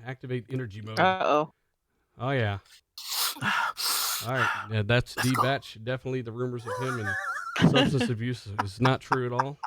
Activate energy mode. Uh-oh. Oh, yeah. All right. Yeah, that's D-Batch. Definitely the rumors of him and substance abuse is not true at all.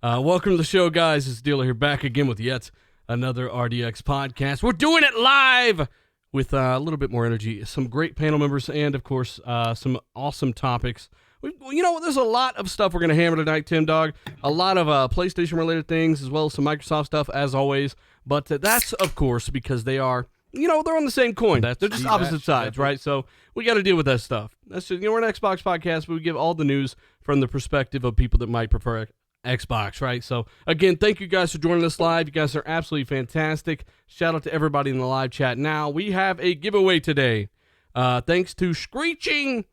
Welcome to the show, guys. It's Dealer here, back again with yet another RDX podcast. We're doing it live with a little bit more energy, some great panel members, and, of course, some awesome topics. There's a lot of stuff we're going to hammer tonight, Tim Dog. A lot of PlayStation-related things, as well as some Microsoft stuff, as always. But that's, of course, because they are, they're on the same coin. They're just opposite sides, right? So we got to deal with that stuff. That's just, we're an Xbox podcast, but we give all the news from the perspective of people that might prefer Xbox, right? So, again, thank you guys for joining us live. You guys are absolutely fantastic. Shout out to everybody in the live chat. Now, we have a giveaway today. Thanks to Screeching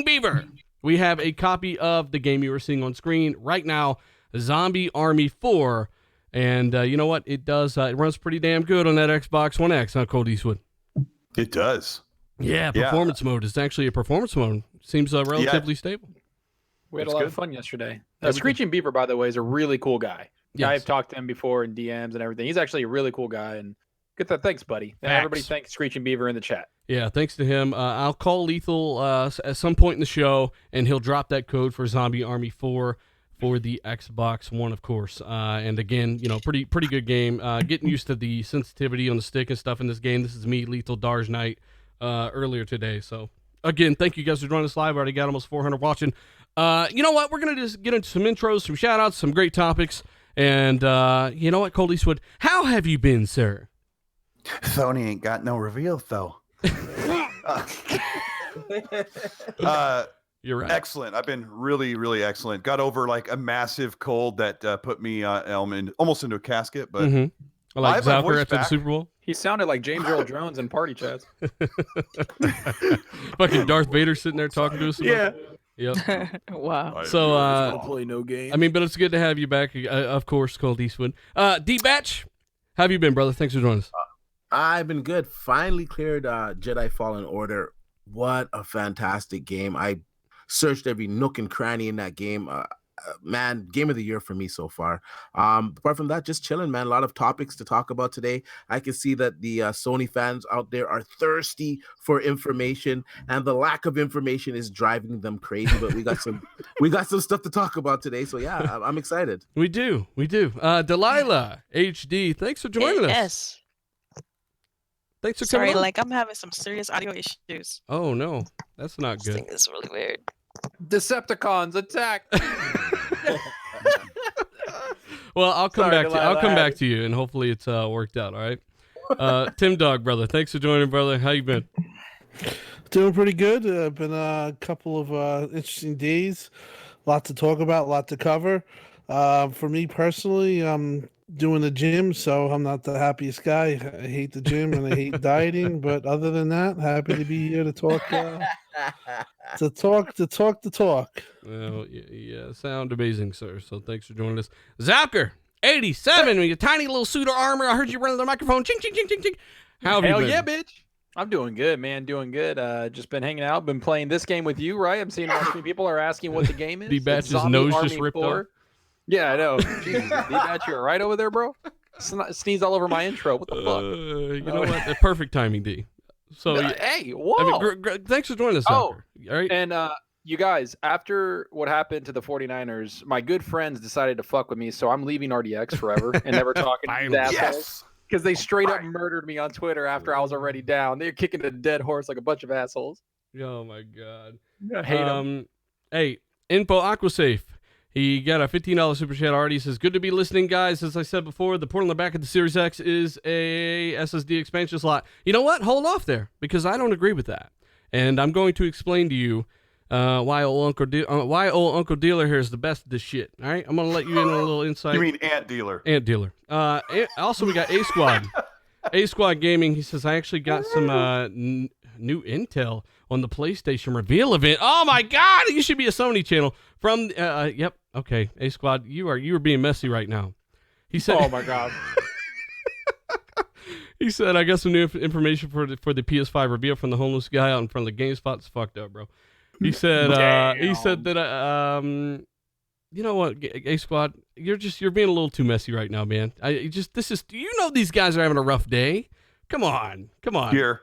Beaver. We have a copy of the game you are seeing on screen right now, Zombie Army 4. And you know what? It does. It runs pretty damn good on that Xbox One X, huh, Cold Eastwood? It does. Yeah, performance mode. It's actually a performance mode. Seems relatively stable. We had a lot of fun yesterday. Screeching Beaver, by the way, is a really cool guy. Yes. I've talked to him before in DMs and everything. He's actually a really cool guy. And good that. Thanks, buddy. And everybody thanks Screeching Beaver in the chat. Yeah, thanks to him. I'll call Lethal at some point in the show, and he'll drop that code for Zombie Army 4 for the Xbox One, of course. And again, pretty good game. Getting used to the sensitivity on the stick and stuff in this game. This is me, Lethal Darge Knight, earlier today. So, again, thank you guys for joining us live. I already got almost 400 watching. You know what? We're going to just get into some intros, some shout-outs, some great topics. And you know what, Cold Eastwood? How have you been, sir? Sony ain't got no reveal, though. You're right. Excellent. I've been really, really excellent. Got over like a massive cold that put me almost into a casket. But like Zalker after the Super Bowl. He sounded like James Earl Jones in party chats. Fucking Darth Vader sitting there talking to us. Yeah. Yep. Wow. So play no game. I mean, but it's good to have you back. Of course, Cold Eastwood. D-Batch, how have you been, brother? Thanks for joining us. I've been good. Finally cleared Jedi Fallen Order. What a fantastic game. I searched every nook and cranny in that game. Man, game of the year for me so far. Apart from that, just chilling, man. A lot of topics to talk about today. I can see that the Sony fans out there are thirsty for information, and the lack of information is driving them crazy. But we got some stuff to talk about today. So yeah, I'm excited. We do. Delilah HD, thanks for joining us. Yes. Thanks for coming on. I'm having some serious audio issues. Oh no, that's not good. This thing is really weird. Decepticons attack. Well, I'll come back to you, and hopefully it's worked out. All right. Tim Dog, brother, thanks for joining, brother. How you been? Doing pretty good. Been a couple of interesting days. Lot to talk about, lot to cover. For me personally, I'm doing the gym, so I'm not the happiest guy. I hate the gym and I hate dieting, but other than that, happy to be here to talk. To talk. Well, yeah, sound amazing, sir. So thanks for joining us, Zalker 87 with your tiny little suit of armor. I heard you running the microphone. Ching, ching, ching, ching, ching. How have you been? Yeah, bitch. I'm doing good, man. Doing good. Just been hanging out. Been playing this game with you, right? I'm seeing many people are asking what the game is. D-Batch's nose Army just ripped 4. off. Yeah, I know. Jesus, D-Batch, you're right over there, bro. Sneeze all over my intro. What the fuck? You know what? The perfect timing, D. So hey, whoa! I mean, thanks for joining us. All right. And you guys, after what happened to the 49ers, my good friends decided to fuck with me, so I'm leaving RDX forever and never talking to these assholes. Because they straight up murdered me on Twitter after I was already down. They're kicking a dead horse like a bunch of assholes. Oh my god. I hate them. Hey, Info Aquasafe. He got a $15 super chat already. He says, good to be listening, guys. As I said before, the port on the back of the Series X is a SSD expansion slot. You know what? Hold off there, because I don't agree with that. And I'm going to explain to you why old Uncle Dealer here is the best of this shit. All right? I'm going to let you in on a little insight. You mean Ant Dealer? Ant Dealer. Also, we got A-Squad. A-Squad Gaming. He says, I actually got some new intel on the PlayStation reveal event. Oh, my God. You should be a Sony channel. From, yep. Okay, A-Squad, you are being messy right now. He said, oh my god. He said, I got some new information for the PS5 reveal from the homeless guy out in front of the GameSpot. It's fucked up, bro. He said, that You know what, A Squad, you're being a little too messy right now, man. These guys are having a rough day. Come on. Year.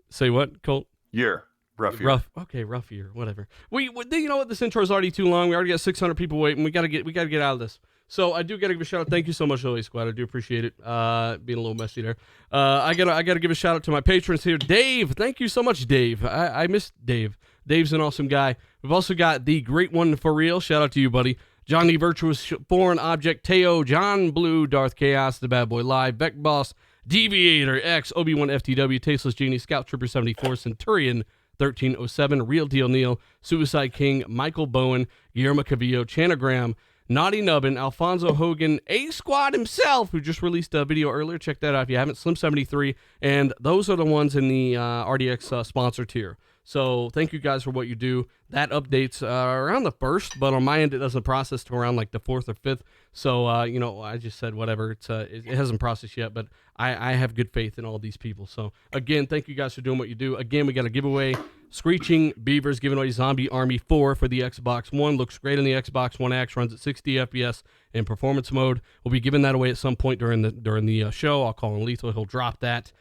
Say what, Colt? Year. Rough year. Rough year. Whatever. You know what? This intro is already too long. We already got 600 people waiting. We gotta get out of this. So I do gotta give a shout out. Thank you so much, A Squad. I do appreciate it. Being a little messy there. I gotta give a shout out to my patrons here. Dave, thank you so much, Dave. I missed Dave. Dave's an awesome guy. We've also got the great one for real. Shout out to you, buddy. Johnny Virtuous, Foreign Object, Teo, John Blue, Darth Chaos, The Bad Boy Live, Beck Boss, Deviator, X, Obi-Wan FTW, Tasteless Genie, Scout Trooper 74, Centurion 1307, Real Deal Neil, Suicide King, Michael Bowen, Guillermo Cavillo, Chanagram, Naughty Nubbin, Alfonso Hogan, A Squad himself, who just released a video earlier. Check that out if you haven't. Slim 73, and those are the ones in the RDX sponsor tier. So thank you guys for what you do. That updates around the 1st, but on my end it doesn't process to around like the 4th or 5th. So I just said whatever. It hasn't processed yet, but I have good faith in all these people. So again, thank you guys for doing what you do. Again, we got a giveaway. Screeching Beavers giving away Zombie Army 4 for the Xbox One. Looks great on the Xbox One X. Runs at 60 FPS in performance mode. We'll be giving that away at some point during the show. I'll call in Lethal. He'll drop that.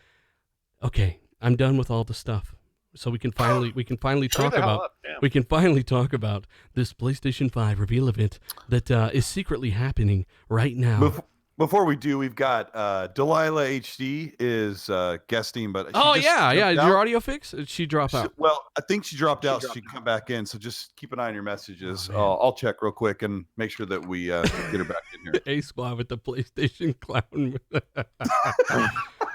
Okay, I'm done with all the stuff. So we can finally talk about this PlayStation 5 reveal event that is secretly happening right now. Before we do, we've got Delilah HD is guesting, but Did your audio fix? Did she drop out? Well, I think she dropped out, so she can come back in. So just keep an eye on your messages. I'll check real quick and make sure that we get her back in here. A Squad with the PlayStation clown.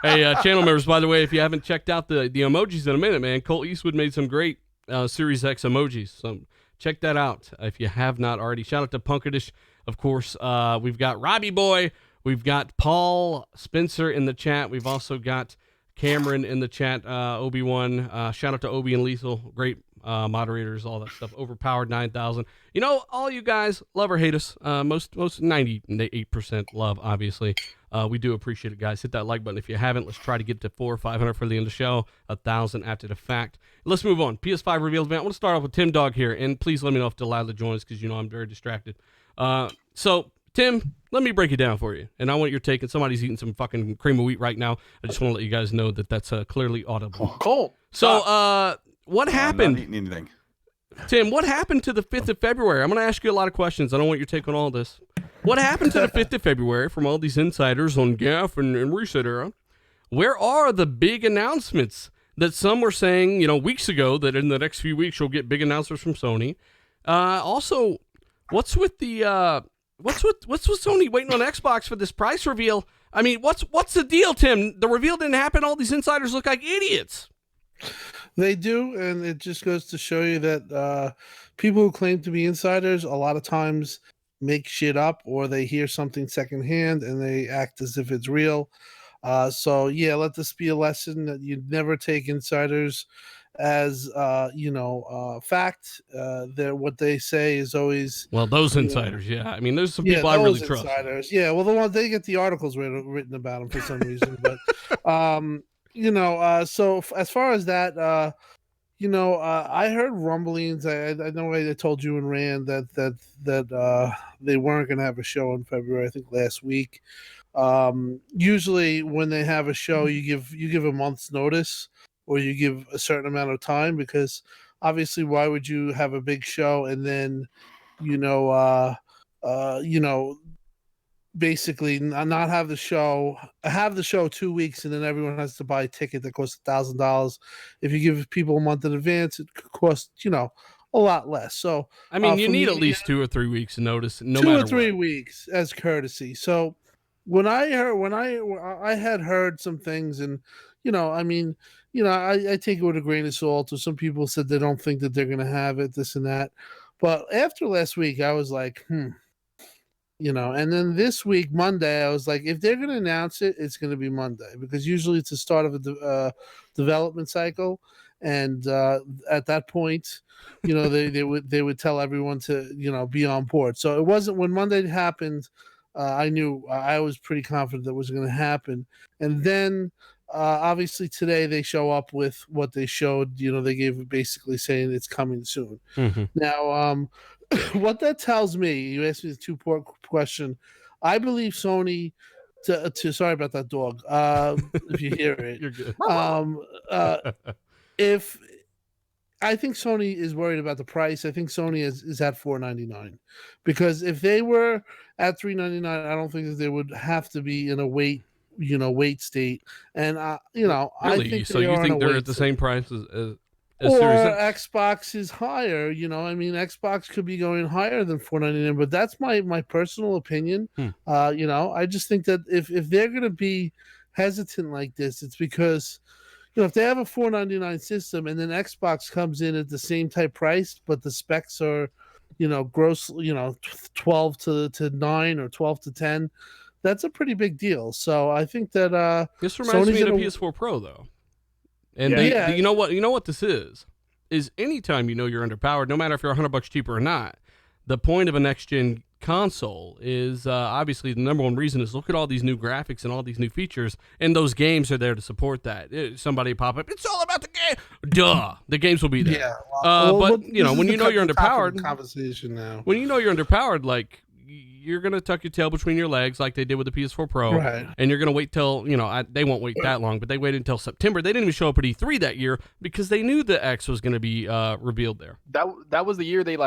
Hey, channel members, by the way, if you haven't checked out the emojis in a minute, man, Colt Eastwood made some great Series X emojis. So check that out if you have not already. Shout out to Punkadish, of course. We've got Robbie Boy. We've got Paul Spencer in the chat. We've also got Cameron in the chat. Obi-Wan. Shout out to Obi and Lethal. Great moderators, all that stuff. Overpowered 9,000. You know, all you guys love or hate us. Most 98% love, obviously. We do appreciate it, guys. Hit that like button if you haven't. Let's try to get to 400 or 500 for the end of the show. 1,000 after the fact. Let's move on. PS5 reveal event. I want to start off with Tim Dog here, and please let me know if Delilah joins because I'm very distracted. So Tim, let me break it down for you, and I want your take. And somebody's eating some fucking cream of wheat right now. I just want to let you guys know that that's clearly audible. Cool. So, what happened? I'm not eating anything. Tim, what happened to the 5th of February? I'm going to ask you a lot of questions. I don't want your take on all this. What happened to the 5th of February from all these insiders on GAF and Reset Era? Where are the big announcements that some were saying, weeks ago that in the next few weeks you'll get big announcements from Sony? Also, what's with Sony waiting on Xbox for this price reveal? I mean, what's the deal, Tim? The reveal didn't happen. All these insiders look like idiots. They do, and it just goes to show you that people who claim to be insiders a lot of times make shit up, or they hear something secondhand and they act as if it's real. So yeah, let this be a lesson that you never take insiders as fact. That what they say is always those insiders. Yeah, I mean, there's some people I really trust. Insiders, yeah. Well, the ones they get the articles written about them for some reason, but so as far as that, I heard rumblings. I know I told you and Rand that they weren't going to have a show in February. I think last week. Usually, when they have a show, you give a month's notice, or you give a certain amount of time, because obviously, why would you have a big show and then, basically not have the show 2 weeks, and then everyone has to buy a ticket that costs $1,000. If you give people a month in advance, it could cost a lot less. So I mean, you need at least 2 or 3 weeks notice, no 2 matter or 3 what. weeks as courtesy. So when I had heard some things, and I take it with a grain of salt. Or some people said they don't think that they're going to have it, this and that. But after last week, I was like, and then this week, Monday, I was like, if they're going to announce it, it's going to be Monday, because usually it's the start of a development cycle. And at that point, they would tell everyone to, be on board. So it wasn't when Monday happened. I knew I was pretty confident that was going to happen. And then obviously today they show up with what they showed. They gave basically saying it's coming soon. Mm-hmm. Now, what that tells me, you asked me the two-part question. I believe Sony. Sorry about that dog. If you hear it, You're good. If I think Sony is worried about the price, I think Sony is at $499, because if they were at $399, I don't think that they would have to be in a wait state. And I Really? think So they you are in a think they're wait at the state. same price as Or Series X? Xbox is higher. Xbox could be going higher than $499, but that's my personal opinion. I just think that if they're going to be hesitant like this, it's because if they have a $499 system and then Xbox comes in at the same type price, but the specs are, gross, 12 to 9 or 12 to 10, that's a pretty big deal. So I think that This reminds Sony's me of the in a- PS4 Pro, though. And Yeah. you know what this is anytime you're underpowered, no matter if you're $100 cheaper or not. The point of a next gen console is obviously the number one reason is look at all these new graphics and all these new features, and those games are there to support that. Somebody pop up, it's all about the game. Duh, the games will be there. Yeah, but this when is you know you're the topic of underpowered, conversation now. when you know you're underpowered, like you're gonna tuck your tail between your legs like they did with the PS4 Pro, Right. and you're gonna wait till they won't wait that long, but they waited until September. They didn't even show up at E3 that year because they knew the X was gonna be revealed there. That was the year they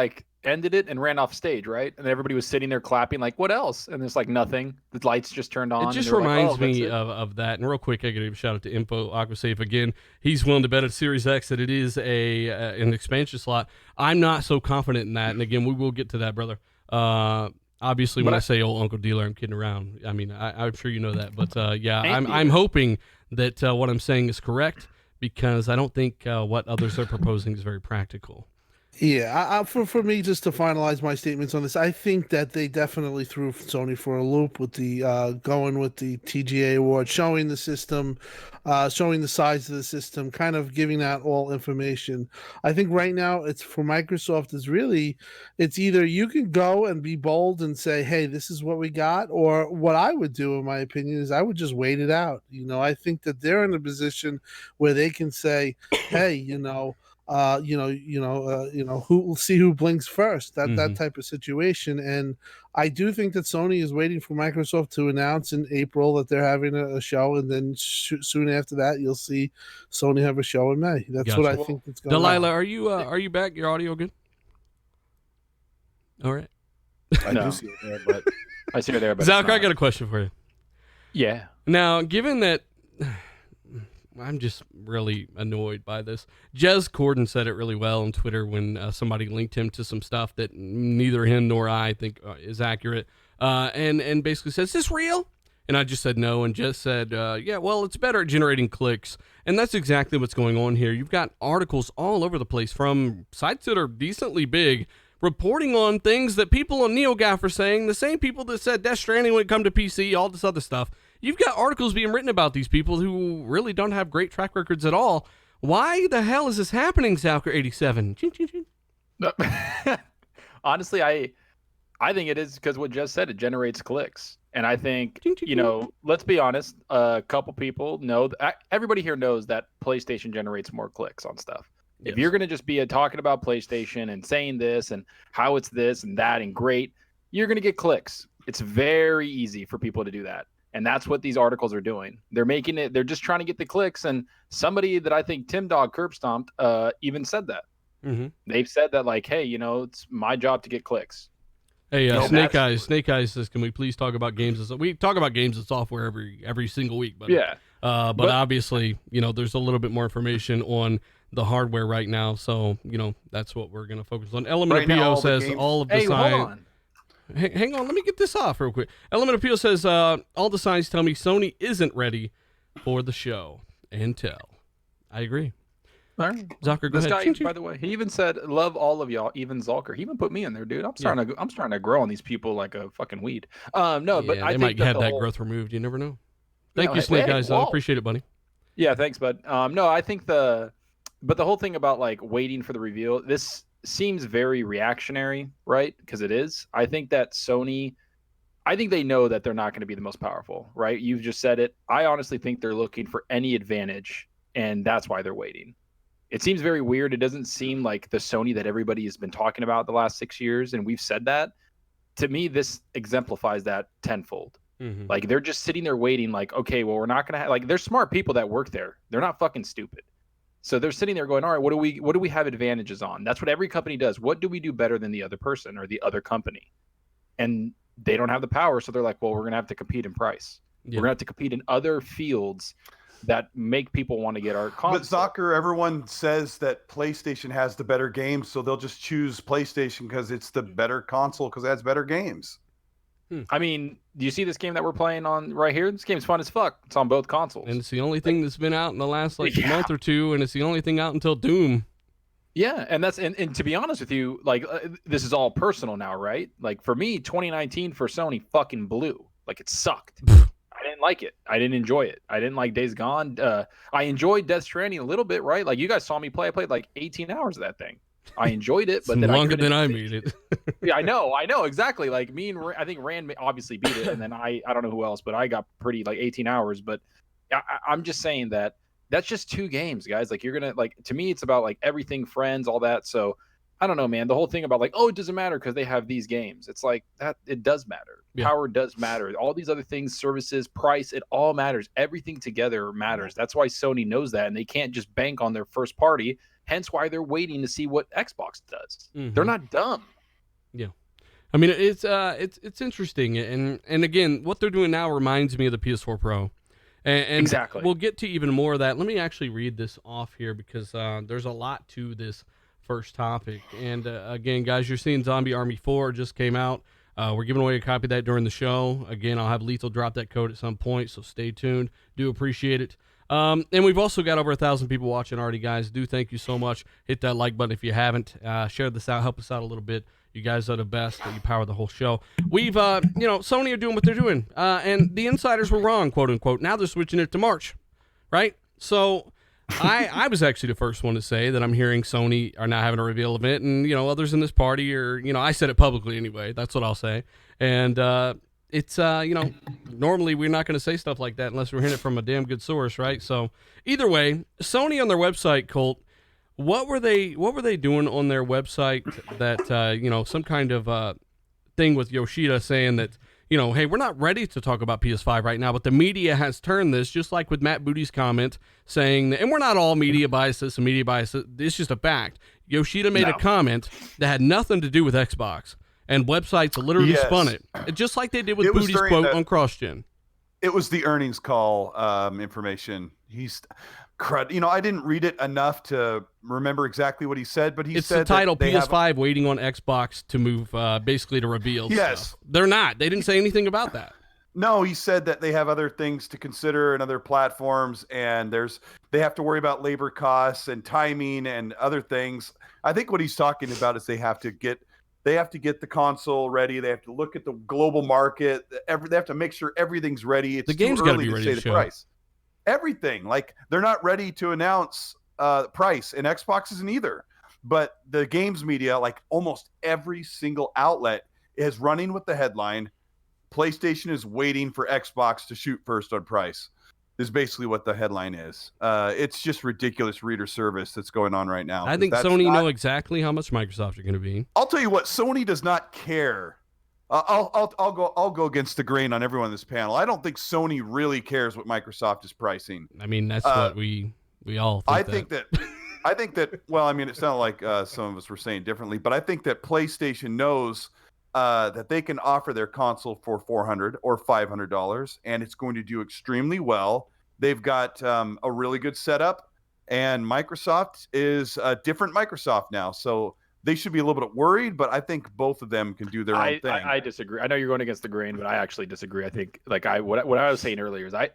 ended it and ran off stage, right? And everybody was sitting there clapping, like, what else? And there's nothing. The lights just turned on. It just and they were reminds like, oh, me that's it. of that. And real quick, I got to give a shout out to Info Aquasafe again. He's willing to bet at Series X that it is an expansion slot. I'm not so confident in that. And again, we will get to that, brother. Obviously, when I say old Uncle Dealer, I'm kidding around. I mean, I'm sure you know that. But yeah, I'm hoping that what I'm saying is correct, because I don't think what others are proposing is very practical. Yeah, for me, just to finalize my statements on this, I think that they definitely threw Sony for a loop with the going with the TGA award, showing the system, showing the size of the system, kind of giving out all information. I think right now it's for Microsoft it's either you can go and be bold and say, hey, this is what we got, or what I would do, in my opinion, is I would just wait it out. I think that they're in a position where they can say, hey, who will see who blinks first, that type of situation. And I do think that Sony is waiting for Microsoft to announce in April that they're having a show, and then soon after that you'll see Sony have a show in May. That's what I think that's going Delilah, on. are you back? Your audio good? All right. I do see it there, but I see her there, but Zalker, I got a question for you. Yeah. Now, given that I'm just really annoyed by this. Jez Corden said it really well on Twitter when somebody linked him to some stuff that neither him nor I think is accurate, and basically says, is this real? And I just said no, and Jez said, yeah, well, it's better at generating clicks. And that's exactly what's going on here. You've got articles all over the place from sites that are decently big, reporting on things that people on NeoGAF are saying, the same people that said Death Stranding would come to PC, all this other stuff. You've got articles being written about these people who really don't have great track records at all. Why the hell is this happening, Zalker87? Honestly, I think it is because what Jess said, it generates clicks. And I think, let's be honest, a couple people know, everybody here knows that PlayStation generates more clicks on stuff. Yes. If you're going to just be talking about PlayStation and saying this and how it's this and that and great, you're going to get clicks. It's very easy for people to do that. And that's what these articles are doing. They're making it, they're just trying to get the clicks. And somebody that I think Tim Dog curb stomped even said that. Mm-hmm. They've said that, hey, it's my job to get clicks. Hey, Snake Eyes says, can we please talk about games? We talk about games and software every single week. But, yeah. But obviously, there's a little bit more information on the hardware right now. So, that's what we're going to focus on. Element of PO says all of the signs. Hold on. Hang on, let me get this off real quick. Element Appeal says, all the signs tell me Sony isn't ready for the show and tell. I agree. All right. Zucker, go this ahead. Guy, by the way, he even said, love all of y'all, even Zulker. He even put me in there, dude. I'm starting to grow on these people like a fucking weed. But I think might have that growth removed. You never know. Thank you, Snake Eyes. I appreciate it, buddy. Yeah, thanks, bud. No, I think the whole thing about waiting for the reveal, this seems very reactionary, right? Because it is. I think that Sony, I think they know that they're not going to be the most powerful, right? You've just said it. I honestly think they're looking for any advantage, and that's why they're waiting. It seems very weird. It doesn't seem like the Sony that everybody has been talking about the last 6 years, and we've said that. To me, this exemplifies that tenfold. Mm-hmm. Like they're just sitting there waiting, like, okay, well, we're not gonna like. There's smart people that work there. They're not fucking stupid. So they're sitting there going, all right, what do we have advantages on? That's what every company does. What do we do better than the other person or the other company? And they don't have the power, so they're like, well, we're gonna have to compete in price. Yeah. We're gonna have to compete in other fields that make people want to get our console. But soccer, everyone says that PlayStation has the better games, so they'll just choose PlayStation because it's the better console because it has better games. I mean, do you see this game that we're playing on right here? This game's fun as fuck. It's on both consoles. And it's the only thing that's been out in the last Yeah. month or two, and it's the only thing out until Doom. Yeah, and that's and to be honest with you, like this is all personal now, right? Like for me, 2019 for Sony fucking blew. Like it sucked. I didn't like it. I didn't enjoy it. I didn't like Days Gone. I enjoyed Death Stranding a little bit, right? Like you guys saw me play. I played like 18 hours of that thing. I enjoyed it, but It's then longer than I made it. Yeah, I know exactly. Like me and I think Rand obviously beat it, and then I don't know who else, but I got pretty like 18 hours. But I'm just saying that that's just 2 games, guys. Like you're gonna like to me, it's about like everything, friends, all that. So I don't know, man. The whole thing about like, oh, it doesn't matter because they have these games. It's like that. It does matter. Yeah. Power does matter. All these other things, services, price, it all matters. Everything together matters. That's why Sony knows that, and they can't just bank on their first party. Hence why they're waiting to see what Xbox does. Mhm. They're not dumb. Yeah, I mean it's interesting, and again, what they're doing now reminds me of the PS4 Pro, and Exactly. We'll get to even more of that. Let me actually read this off here because there's a lot to this first topic. And again, guys, you're seeing Zombie Army 4 just came out. We're giving away a copy of that during the show. Again, I'll have Lethal drop that code at some point, so stay tuned. Do appreciate it. And we've also got over 1,000 people watching already, guys. Do thank you so much. Hit that like button if you haven't. Share this out. Help us out a little bit. You guys are the best. You power the whole show. We've, Sony are doing what they're doing. And the insiders were wrong, quote unquote. Now they're switching it to March, right? So I was actually the first one to say that I'm hearing Sony are now having a reveal event. And, others in this party are, I said it publicly anyway. That's what I'll say. And, it's normally we're not going to say stuff like that unless we're hearing it from a damn good source, right? So either way, Sony on their website, Colt, what were they doing on their website that some kind of thing with Yoshida saying that hey, we're not ready to talk about PS5 right now, but the media has turned this, just like with Matt Booty's comment saying that, and we're not all media biases and media biases, it's just a fact. Yoshida made a comment that had nothing to do with Xbox. And websites literally spun it, just like they did with Booty's quote on CrossGen. It was the earnings call information. I didn't read it enough to remember exactly what he said, but it's said the title that PS5 waiting on Xbox to move, basically to reveal. Yes, stuff. They're not. They didn't say anything about that. No, he said that they have other things to consider and other platforms, and they have to worry about labor costs and timing and other things. I think what he's talking about is they have to get the console ready. They have to look at the global market. They have to make sure everything's ready. It's the game's got to be ready say to the price. Everything, like they're not ready to announce price, and Xbox isn't either. But the games media, like almost every single outlet, is running with the headline: PlayStation is waiting for Xbox to shoot first on price. Is basically what the headline is. It's just ridiculous reader service that's going on right now. I think Sony know exactly how much Microsoft are going to be. I'll tell you what, Sony does not care. I'll go against the grain on everyone on this panel. I don't think Sony really cares what Microsoft is pricing. I mean, that's what we all think. I think that. Well, I mean, it sounded like some of us were saying differently, but I think that PlayStation knows that they can offer their console for $400 or $500, and it's going to do extremely well. They've got a really good setup, and Microsoft is a different Microsoft now, so they should be a little bit worried. But I think both of them can do their own thing. I disagree. I know you're going against the grain, but I actually disagree. I think, what I was saying earlier is I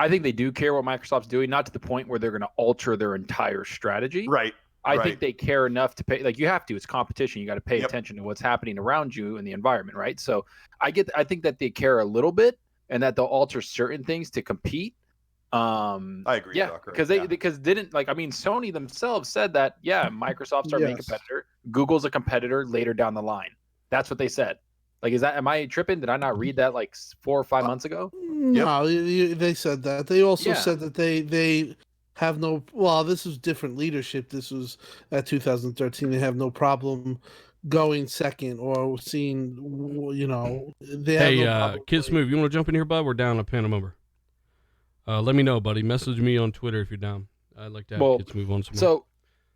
think they do care what Microsoft's doing, not to the point where they're going to alter their entire strategy. Right. I think they care enough to pay. Like you have to. It's competition. You got to pay attention to what's happening around you in the environment, right? So I think that they care a little bit, and that they'll alter certain things to compete. I agree. Yeah, because Sony themselves said that Microsoft's our main competitor. Google's a competitor later down the line. That's what they said. Like, am I tripping? Did I not read that like 4 or 5 months ago? No, they said that. They also said that they have no. Well, this was different leadership. This was at 2013. They have no problem going second or seeing. They have Hey, no problem. Kid Smooth, you want to jump in here, bud? We're down. I'll pan him over. Let me know, buddy. Message me on Twitter if you're down. I'd like to have Kid Smooth on some more.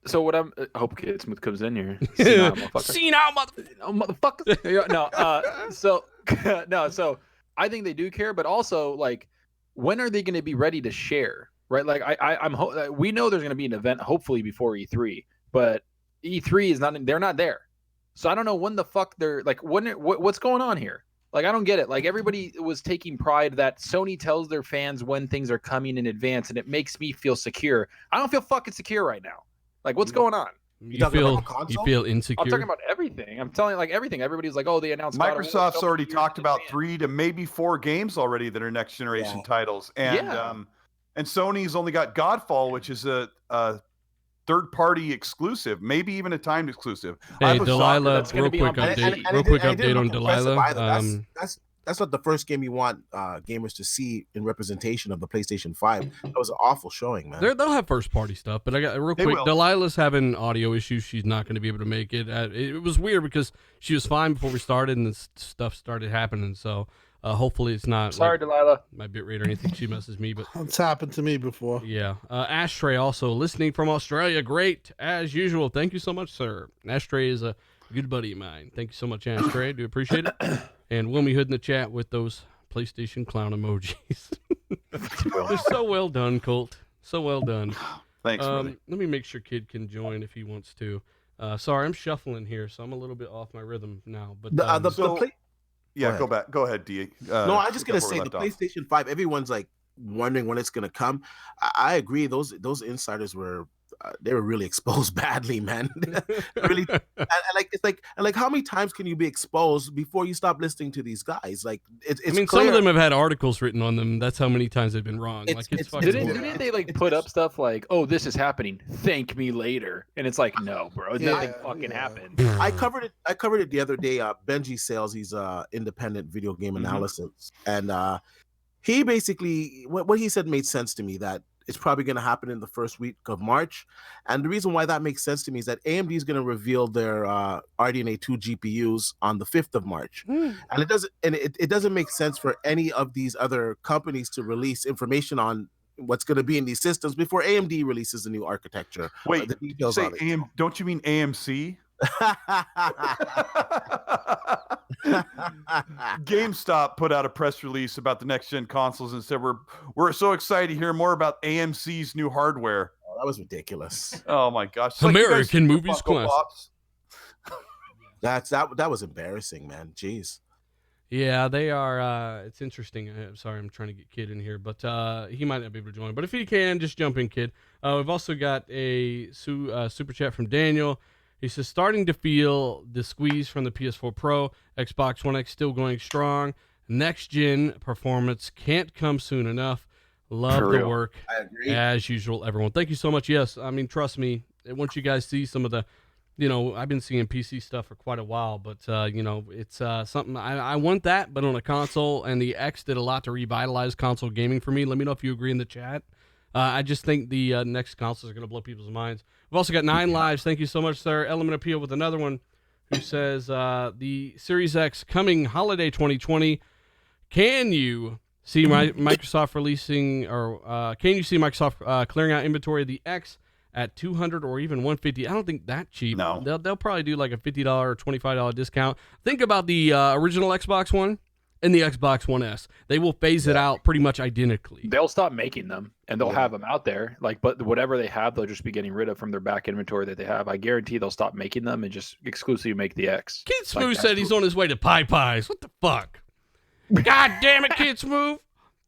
So what I'm I hope Kid Smooth comes in here. Senile motherfucker. Senile motherfucker. So I think they do care, but also like, when are they going to be ready to share? Right? Like we know there's going to be an event hopefully before E3, but E3 is not. They're not there. So I don't know when the fuck they're like. What's going on here? Like, I don't get it. Like, everybody was taking pride that Sony tells their fans when things are coming in advance, and it makes me feel secure. I don't feel fucking secure right now. Like, what's going on? You feel insecure? I'm talking about everything. I'm telling you, like, everything. Everybody's like, oh, they announced Microsoft's already talked about 3 to maybe 4 games already that are next generation titles. And and Sony's only got Godfall, which is a third-party exclusive, maybe even a timed exclusive. Hey, Delilah, real quick update on Delilah. That's not the first game you want gamers to see in representation of the PlayStation 5. That was an awful showing, man. They'll have first-party stuff, but I got real quick. Delilah's having audio issues. She's not going to be able to make it. It was weird because she was fine before we started, and this stuff started happening. So hopefully it's not. Sorry, Delilah. My bitrate or anything. She messes me, but it's happened to me before. Yeah. Ashtray also listening from Australia. Great as usual. Thank you so much, sir. Ashtray is a good buddy of mine. Thank you so much, Ashtray. Do appreciate it. And Wilmy Hood in the chat with those PlayStation clown emojis. They're so well done, Colt. So well done. Thanks. Let me make sure Kid can join if he wants to. Sorry, I'm shuffling here, so I'm a little bit off my rhythm now. But go back. Go ahead, D. No, I'm just gonna say the PlayStation 5. Everyone's like wondering when it's gonna come. I agree. Those insiders were they were really exposed badly, man. Really, and how many times can you be exposed before you stop listening to these guys? Like, it's I mean, clear. some of them have had articles written on them. That's how many times they've been wrong. Didn't they like put up stuff like, "Oh, this is happening. Thank me later," and it's like, no, bro, nothing fucking happened. I covered it the other day. Benji Sales, he's independent video game analysis, and he basically what he said made sense to me, that it's probably going to happen in the first week of March. And the reason why that makes sense to me is that AMD is going to reveal their RDNA 2 GPUs on the 5th of March. And it doesn't make sense for any of these other companies to release information on what's going to be in these systems before AMD releases a new architecture. Wait, the details say don't you mean AMC? GameStop put out a press release about the next gen consoles and said we're so excited to hear more about AMC's new hardware. Oh, that was ridiculous. Oh my gosh. American movies class. That was embarrassing, man. Jeez. Yeah, they are. It's interesting. Sorry, I'm trying to get Kid in here, but he might not be able to join. But if he can, just jump in, Kid. We've also got a super chat from Daniel. He says, starting to feel the squeeze from the PS4 Pro, Xbox One X still going strong. Next gen performance can't come soon enough. Love the work. I agree. As usual, everyone. Thank you so much. Yes, I mean, trust me, once you guys see some of the, I've been seeing PC stuff for quite a while, but, it's something I want that, but on a console, and the X did a lot to revitalize console gaming for me. Let me know if you agree in the chat. I just think the next consoles are going to blow people's minds. We've also got 9 lives. Thank you so much, sir. Element Appeal with another one who says, the Series X coming holiday 2020. Can you see Microsoft releasing, or can you see Microsoft clearing out inventory of the X at $200 or even $150? I don't think that cheap. No. They'll probably do like a $50 or $25 discount. Think about the original Xbox One and the Xbox One S. They will phase it out pretty much identically. They'll stop making them, and they'll have them out there. But whatever they have, they'll just be getting rid of from their back inventory that they have. I guarantee they'll stop making them and just exclusively make the X. Kid Smooth said he's on his way to Pie Pies. What the fuck? God damn it, Kid Smooth.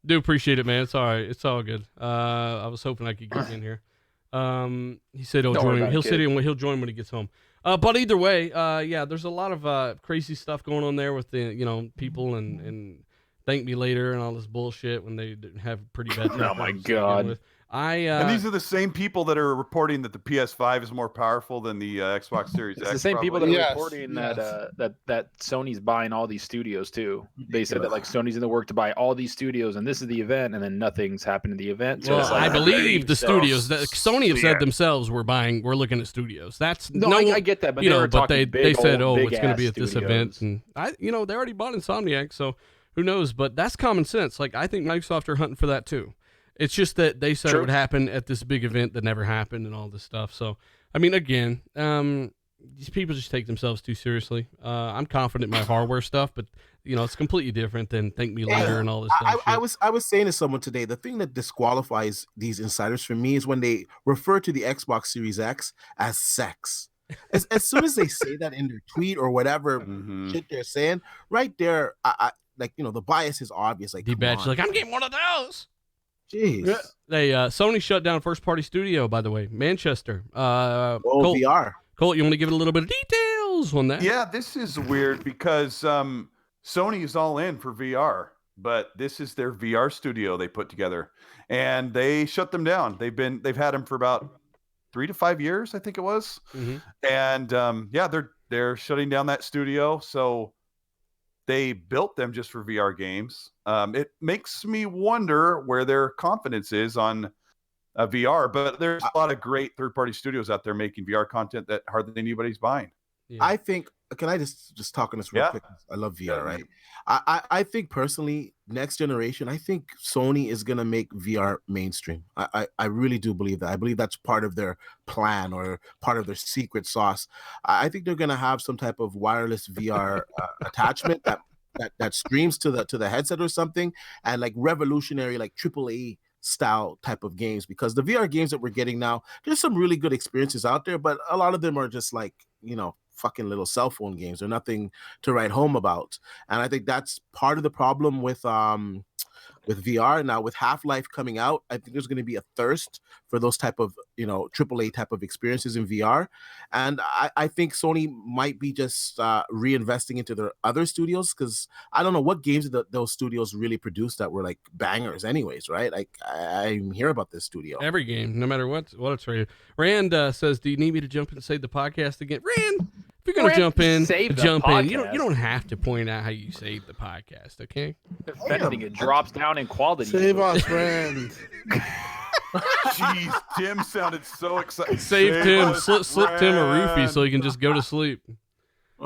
Do appreciate it, man. It's all right. It's all good. I was hoping I could get in here. He said he'll join. He'll join when he gets home. But either way, there's a lot of crazy stuff going on there with the people and thank me later and all this bullshit when they have pretty bad. Oh my god! And these are the same people that are reporting that the PS5 is more powerful than the Xbox Series X. It's the same probably. people that are Yes, reporting yes. that Sony's buying all these studios too. They said that like Sony's in the work to buy all these studios, and this is the event, and then nothing's happened in the event. So Well, it's like, I believe the studios that Sony have said Yeah. themselves we're looking at studios. That's no, I get that, but you they know, were but talking they said, old, oh, it's going to be at this event, studios. and they already bought Insomniac, so who knows? But that's common sense. Like I think Microsoft are hunting for that too. It's just that they said it True. would happen at this big event that never happened, and all this stuff. So I mean, again, these people just take themselves too seriously. I'm confident in my hardware stuff, but it's completely different than Thank Me Later and all this stuff. I was saying to someone today, the thing that disqualifies these insiders for me is when they refer to the Xbox Series X as sex. As soon as they say that in their tweet or whatever shit they're saying, right there, I like the bias is obvious. Like, D-Batch, like I'm getting one of those. jeez, They Sony shut down first party studio, by the way, Manchester. Colt, VR. Colt, you want to give it a little bit of details on that? Yeah, this is weird because Sony is all in for VR, but this is their VR studio they put together, and they shut them down. They've had them for about 3 to 5 years, I think it was, and they're shutting down that studio. So they built them just for VR games. It makes me wonder where their confidence is on VR, but there's a lot of great third-party studios out there making VR content that hardly anybody's buying. Yeah. I think. Can I just talk on this real Yeah. quick? I love VR, Yeah, right? I think personally, next generation, I think Sony is gonna make VR mainstream. I really do believe that. I believe that's part of their plan or part of their secret sauce. I think they're gonna have some type of wireless VR attachment that streams to the headset or something, and like revolutionary, like AAA style type of games, because the VR games that we're getting now, there's some really good experiences out there, but a lot of them are just like fucking little cell phone games. They're nothing to write home about. And I think that's part of the problem with VR. Now with Half-Life coming out, I think there's going to be a thirst for those type of AAA type of experiences in VR. And I think Sony might be just reinvesting into their other studios, because I don't know what games those studios really produced that were like bangers anyways, right? Like I hear about this studio. Every game, no matter what it's rated. Rand says, do you need me to jump in and save the podcast again? Rand, if you're going to jump in, jump in. You don't have to point out how you saved the podcast, okay? If anything, it drops down in quality. Save us, Rand. Jeez, Tim sounded so excited. Save Tim, us, slip Tim a roofie Rand. so he can just go to sleep. Hey,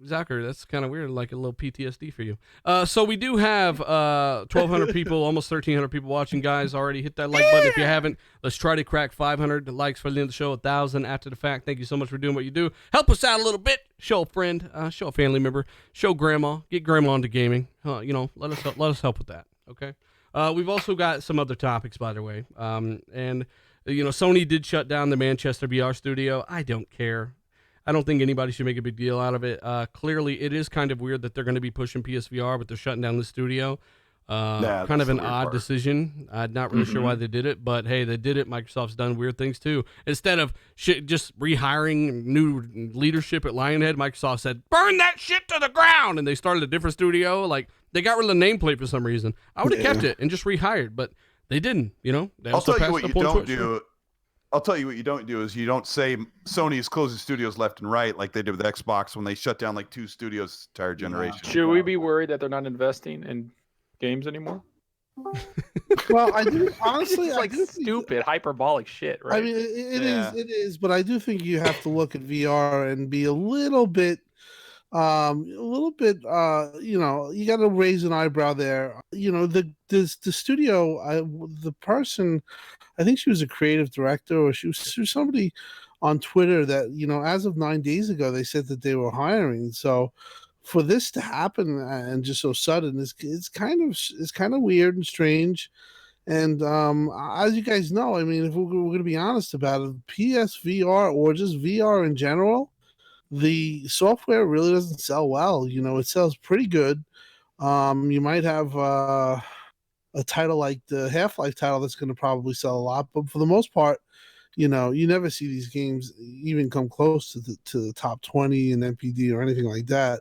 Zucker, that's kind of weird, like a little PTSD for you. So we do have 1,200 people, almost 1,300 people watching, guys. Already hit that like button if you haven't. Let's try to crack 500 likes for the end of the show, 1,000 after the fact. Thank you so much for doing what you do. Help us out a little bit. Show a friend, show a family member, show grandma, get grandma into gaming. Let us help with that. Okay. We've also got some other topics, by the way. And Sony did shut down the Manchester VR studio. I don't care. I don't think anybody should make a big deal out of it. Clearly, it is kind of weird that they're going to be pushing PSVR, but they're shutting down the studio. Kind of an odd decision. I'm not really sure why they did it, but hey, they did it. Microsoft's done weird things too. Instead of just rehiring new leadership at Lionhead, Microsoft said, burn that shit to the ground, and they started a different studio. Like, they got rid of the nameplate for some reason. I would have kept it and just rehired, but they didn't, They I'll tell you what passed you up on don't Twitch. do. I'll tell you what you don't do is you don't say Sony is closing studios left and right like they did with Xbox when they shut down like 2 studios this entire generation. Should we be worried that they're not investing in games anymore? Well, I do honestly, It's like stupid, hyperbolic shit, right? I mean, it is, but I do think you have to look at VR and be a little bit, you got to raise an eyebrow there. The studio, the person, I think she was a creative director, or she was somebody on Twitter that, as of 9 days ago, they said that they were hiring. So for this to happen and just so sudden, it's kind of weird and strange. And as you guys know, I mean, if we're going to be honest about it, PSVR or just VR in general, the software really doesn't sell well. It sells pretty good. You might have a title like the Half-Life title that's going to probably sell a lot, but for the most part, you never see these games even come close to the top 20 in NPD or anything like that.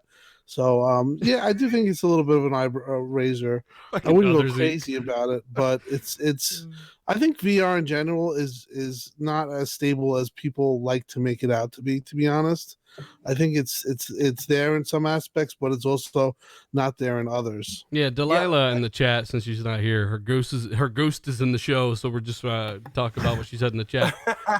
So yeah, I do think it's a little bit of an eyebrow raiser. I wouldn't go crazy about it, but it's. I think VR in general is not as stable as people like to make it out to be. To be honest, I think it's there in some aspects, but it's also not there in others. Yeah, Delilah in the chat, since she's not here, her ghost is in the show, so we're just talking about what she said in the chat.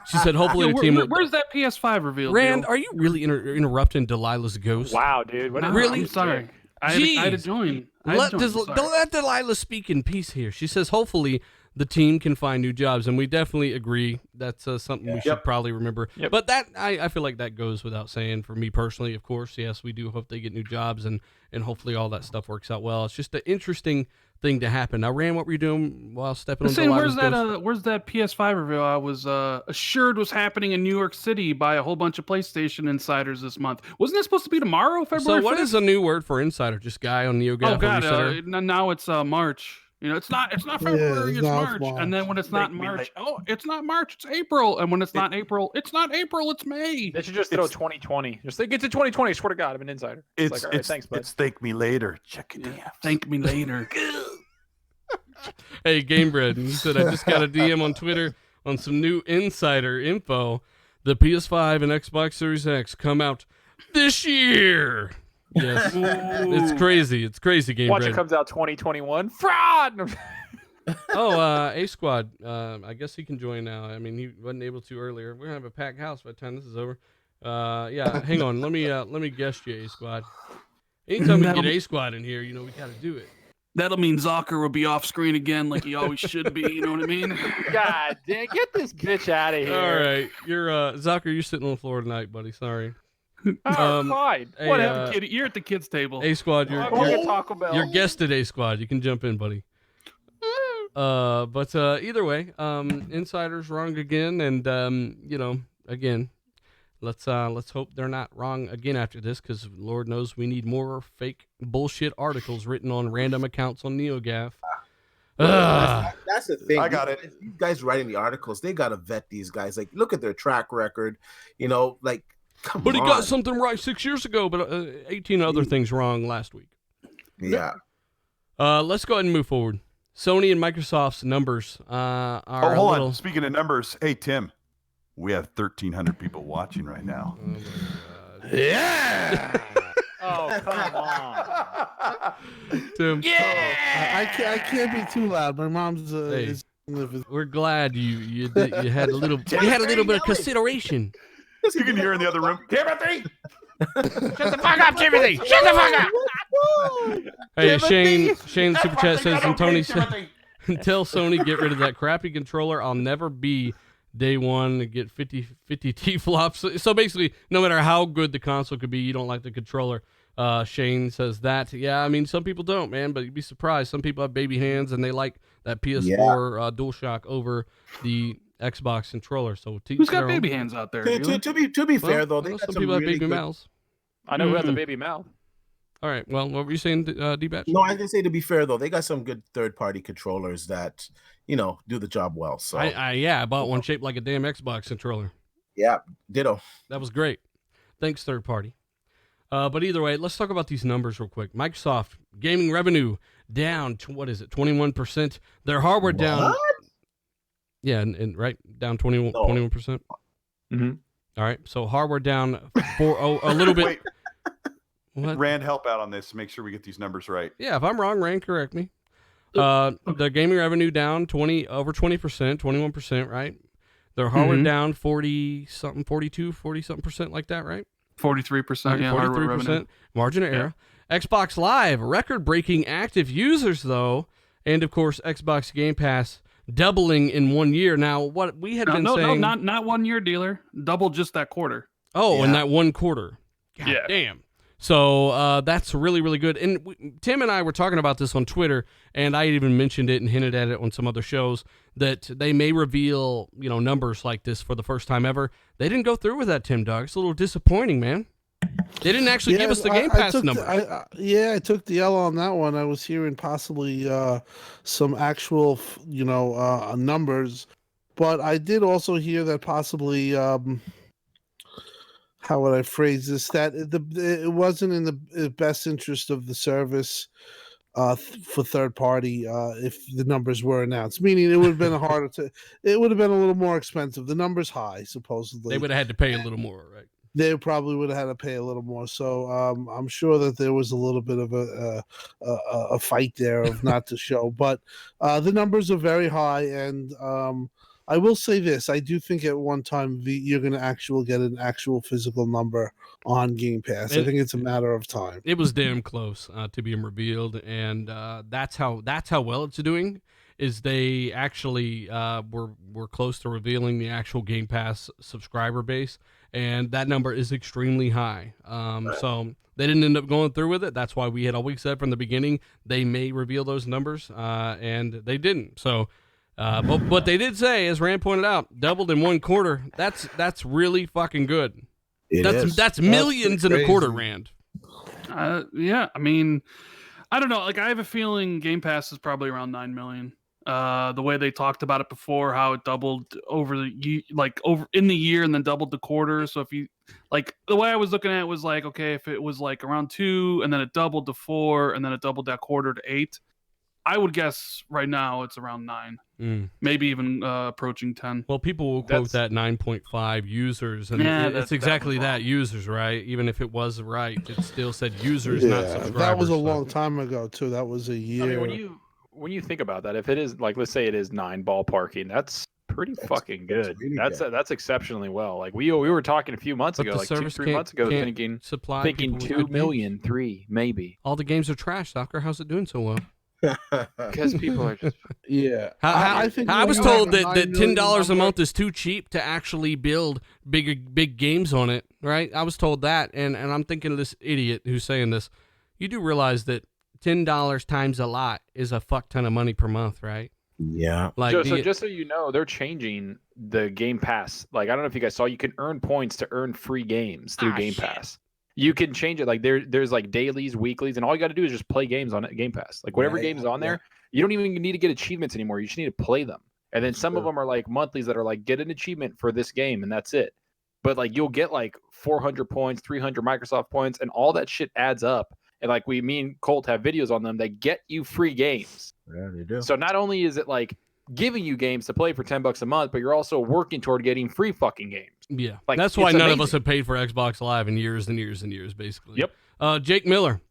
She said, hopefully the team will... Where's that PS5 reveal? Rand, are you really interrupting Delilah's ghost? Wow, dude. What really? I'm sorry. I had to join. Let Delilah speak in peace here. She says, hopefully the team can find new jobs, and we definitely agree. That's something we should probably remember. Yep. But that I feel like that goes without saying for me personally. Of course, yes, we do hope they get new jobs, and hopefully all that stuff works out well. It's just an interesting thing to happen. Now, Rand, what were you doing while stepping on Delilah's ghost? Where's that PS5 reveal? I was assured was happening in New York City by a whole bunch of PlayStation insiders this month. Wasn't it supposed to be tomorrow, February 5th? So what is a new word for insider? Just guy on NeoGAF? Oh God, now it's March. You know, it's not February, it's March. And then when it's not March, it's not March, it's April. And when it's not April, it's not April, it's May. They should just throw 2020. Just think it's in 2020. I swear to God, I'm an insider. It's like, all right, thanks, bud. It's thank me later. Check it out. Thank me later. Hey, Gamebred, he said, I just got a DM on Twitter on some new insider info. The PS5 and Xbox Series X come out this year. Yes. It's crazy. It's crazy, Gamebred. Watch it comes out 2021. Fraud! A Squad. I guess he can join now. I mean, he wasn't able to earlier. We're gonna have a packed house by the time this is over. Yeah, hang on. Let me guest you, A Squad. Anytime we get A Squad in here, you know we gotta do it. That'll mean Zocker will be off screen again, like he always should be. You know what I mean? God damn, get this bitch out of here! All right, you're Zocker. You're sitting on the floor tonight, buddy. Sorry. Fine. Hey, Whatever, kid. You're at the kids' table. A Squad, you're guested A Squad. You can jump in, buddy. But either way, insiders wrong again, and you know, again, let's hope they're not wrong again after this, because Lord knows we need more fake bullshit articles written on random accounts on NeoGAF. That's the thing. I got it. These guys writing the articles, they gotta vet these guys. Like, look at their track record. You know, like. But he got something right 6 years ago, but 18 other things wrong last week. Yeah. Let's go ahead and move forward. Sony and Microsoft's numbers are hold on. Speaking of numbers, hey, Tim, we have 1,300 people watching right now. Oh, my God. Yeah! Oh, come on. Tim. Yeah! I can't be too loud. My mom's... We're glad you had a little bit of consideration. You can hear in the other room, Timothy. Shut the fuck up, Timothy. Shut the fuck up. Hey, Shane Super Chat says, and Tony said, until Sony get rid of that crappy controller, I'll never be day one to get 50 T-flops. So basically, no matter how good the console could be, you don't like the controller. Shane says that. Yeah, I mean, some people don't, man, but you'd be surprised. Some people have baby hands, and they like that PS4 DualShock over the Xbox controller. So who's got baby hands out there? To be fair, though, they got some people have really baby mouths. I know who has a baby mouth. All right. Well, what were you saying, D-Batch? No, I was gonna say, to be fair, though, they got some good third-party controllers that, you know, do the job well. So I bought one shaped like a damn Xbox controller. Yeah, ditto. That was great. Thanks, third party. But either way, let's talk about these numbers real quick. Microsoft gaming revenue down to, what is it, 21%. Their hardware down. Yeah, and right, down 21%. Mm-hmm. All right, so hardware down a little bit. Wait. What? Rand, help out on this. Make sure we get these numbers right. Yeah, if I'm wrong, Rand, correct me. The gaming revenue down over 20%, 21%, right? Their hardware down 40-something, 42, 40-something% like that, right? 43%, yeah, 43% margin of error. Xbox Live, record-breaking active users, though, and, of course, Xbox Game Pass doubling in 1 year. Now, what we had been saying... No, not 1 year, dealer. Double just that quarter. Oh, in that one quarter. God damn. So that's really, really good. And Tim and I were talking about this on Twitter, and I even mentioned it and hinted at it on some other shows, that they may reveal, you know, numbers like this for the first time ever. They didn't go through with that, Tim Dog. It's a little disappointing, man. They didn't actually give us the Game Pass number. I took the L on that one. I was hearing possibly some actual, numbers, but I did also hear that possibly how how would I phrase this? That it wasn't in the best interest of the service for third party if the numbers were announced. Meaning, it would have been harder to. It would have been a little more expensive. The numbers high, supposedly. They would have had to pay a little more, right? They probably would have had to pay a little more. So I'm sure that there was a little bit of a fight there of not to show. But the numbers are very high, and I will say this: I do think at one time you're going to get an actual physical number on Game Pass. I think it's a matter of time. It was damn close to being revealed, and that's how well it's doing. Is they actually were close to revealing the actual Game Pass subscriber base, and that number is extremely high. So they didn't end up going through with it. That's why we had always said from the beginning they may reveal those numbers, and they didn't. So, but what they did say, as Rand pointed out, doubled in one quarter. That's really fucking good. That's millions in a quarter, Rand. Yeah, I mean, I don't know. Like, I have a feeling Game Pass is probably around 9 million. The way they talked about it before, how it doubled over in the year and then doubled the quarter. So if you the way I was looking at it was like, okay, if it was like around 2 and then it doubled to 4 and then it doubled that quarter to 8, I would guess right now it's around 9, maybe even approaching 10. Well, people will quote that 9.5 users, and it's exactly that users, right? Even if it was right, it still said users, not subscribers. That was a long time ago too. That was a year. I mean, when you think about that, if it is let's say it is 9 ballparking, that's pretty fucking good. That's exceptionally well. Like we were talking a few months ago, like 2-3 months ago, thinking 2 million, 3 maybe. All the games are trash. Soccer, how's it doing so well? Because people are just I was told that $10 a month is too cheap to actually build big games on it, right? I was told that, and I'm thinking of this idiot who's saying this. You do realize that $10 times a lot is a fuck ton of money per month, right? Yeah. Just so you know, they're changing the Game Pass. Like, I don't know if you guys saw, you can earn points to earn free games through Game Pass. You can change it. Like there's like dailies, weeklies, and all you got to do is just play games on Game Pass. Like whatever game's on there, you don't even need to get achievements anymore. You just need to play them. And then some of them are like monthlies that are like, get an achievement for this game, and that's it. But like you'll get like 400 points, 300 Microsoft points, and all that shit adds up. And like me and Colt have videos on them that get you free games. Yeah, they do. So not only is it like giving you games to play for $10 a month, but you're also working toward getting free fucking games. Yeah, like, that's why none of us have paid for Xbox Live in years and years and years, basically. Yep. Jake Miller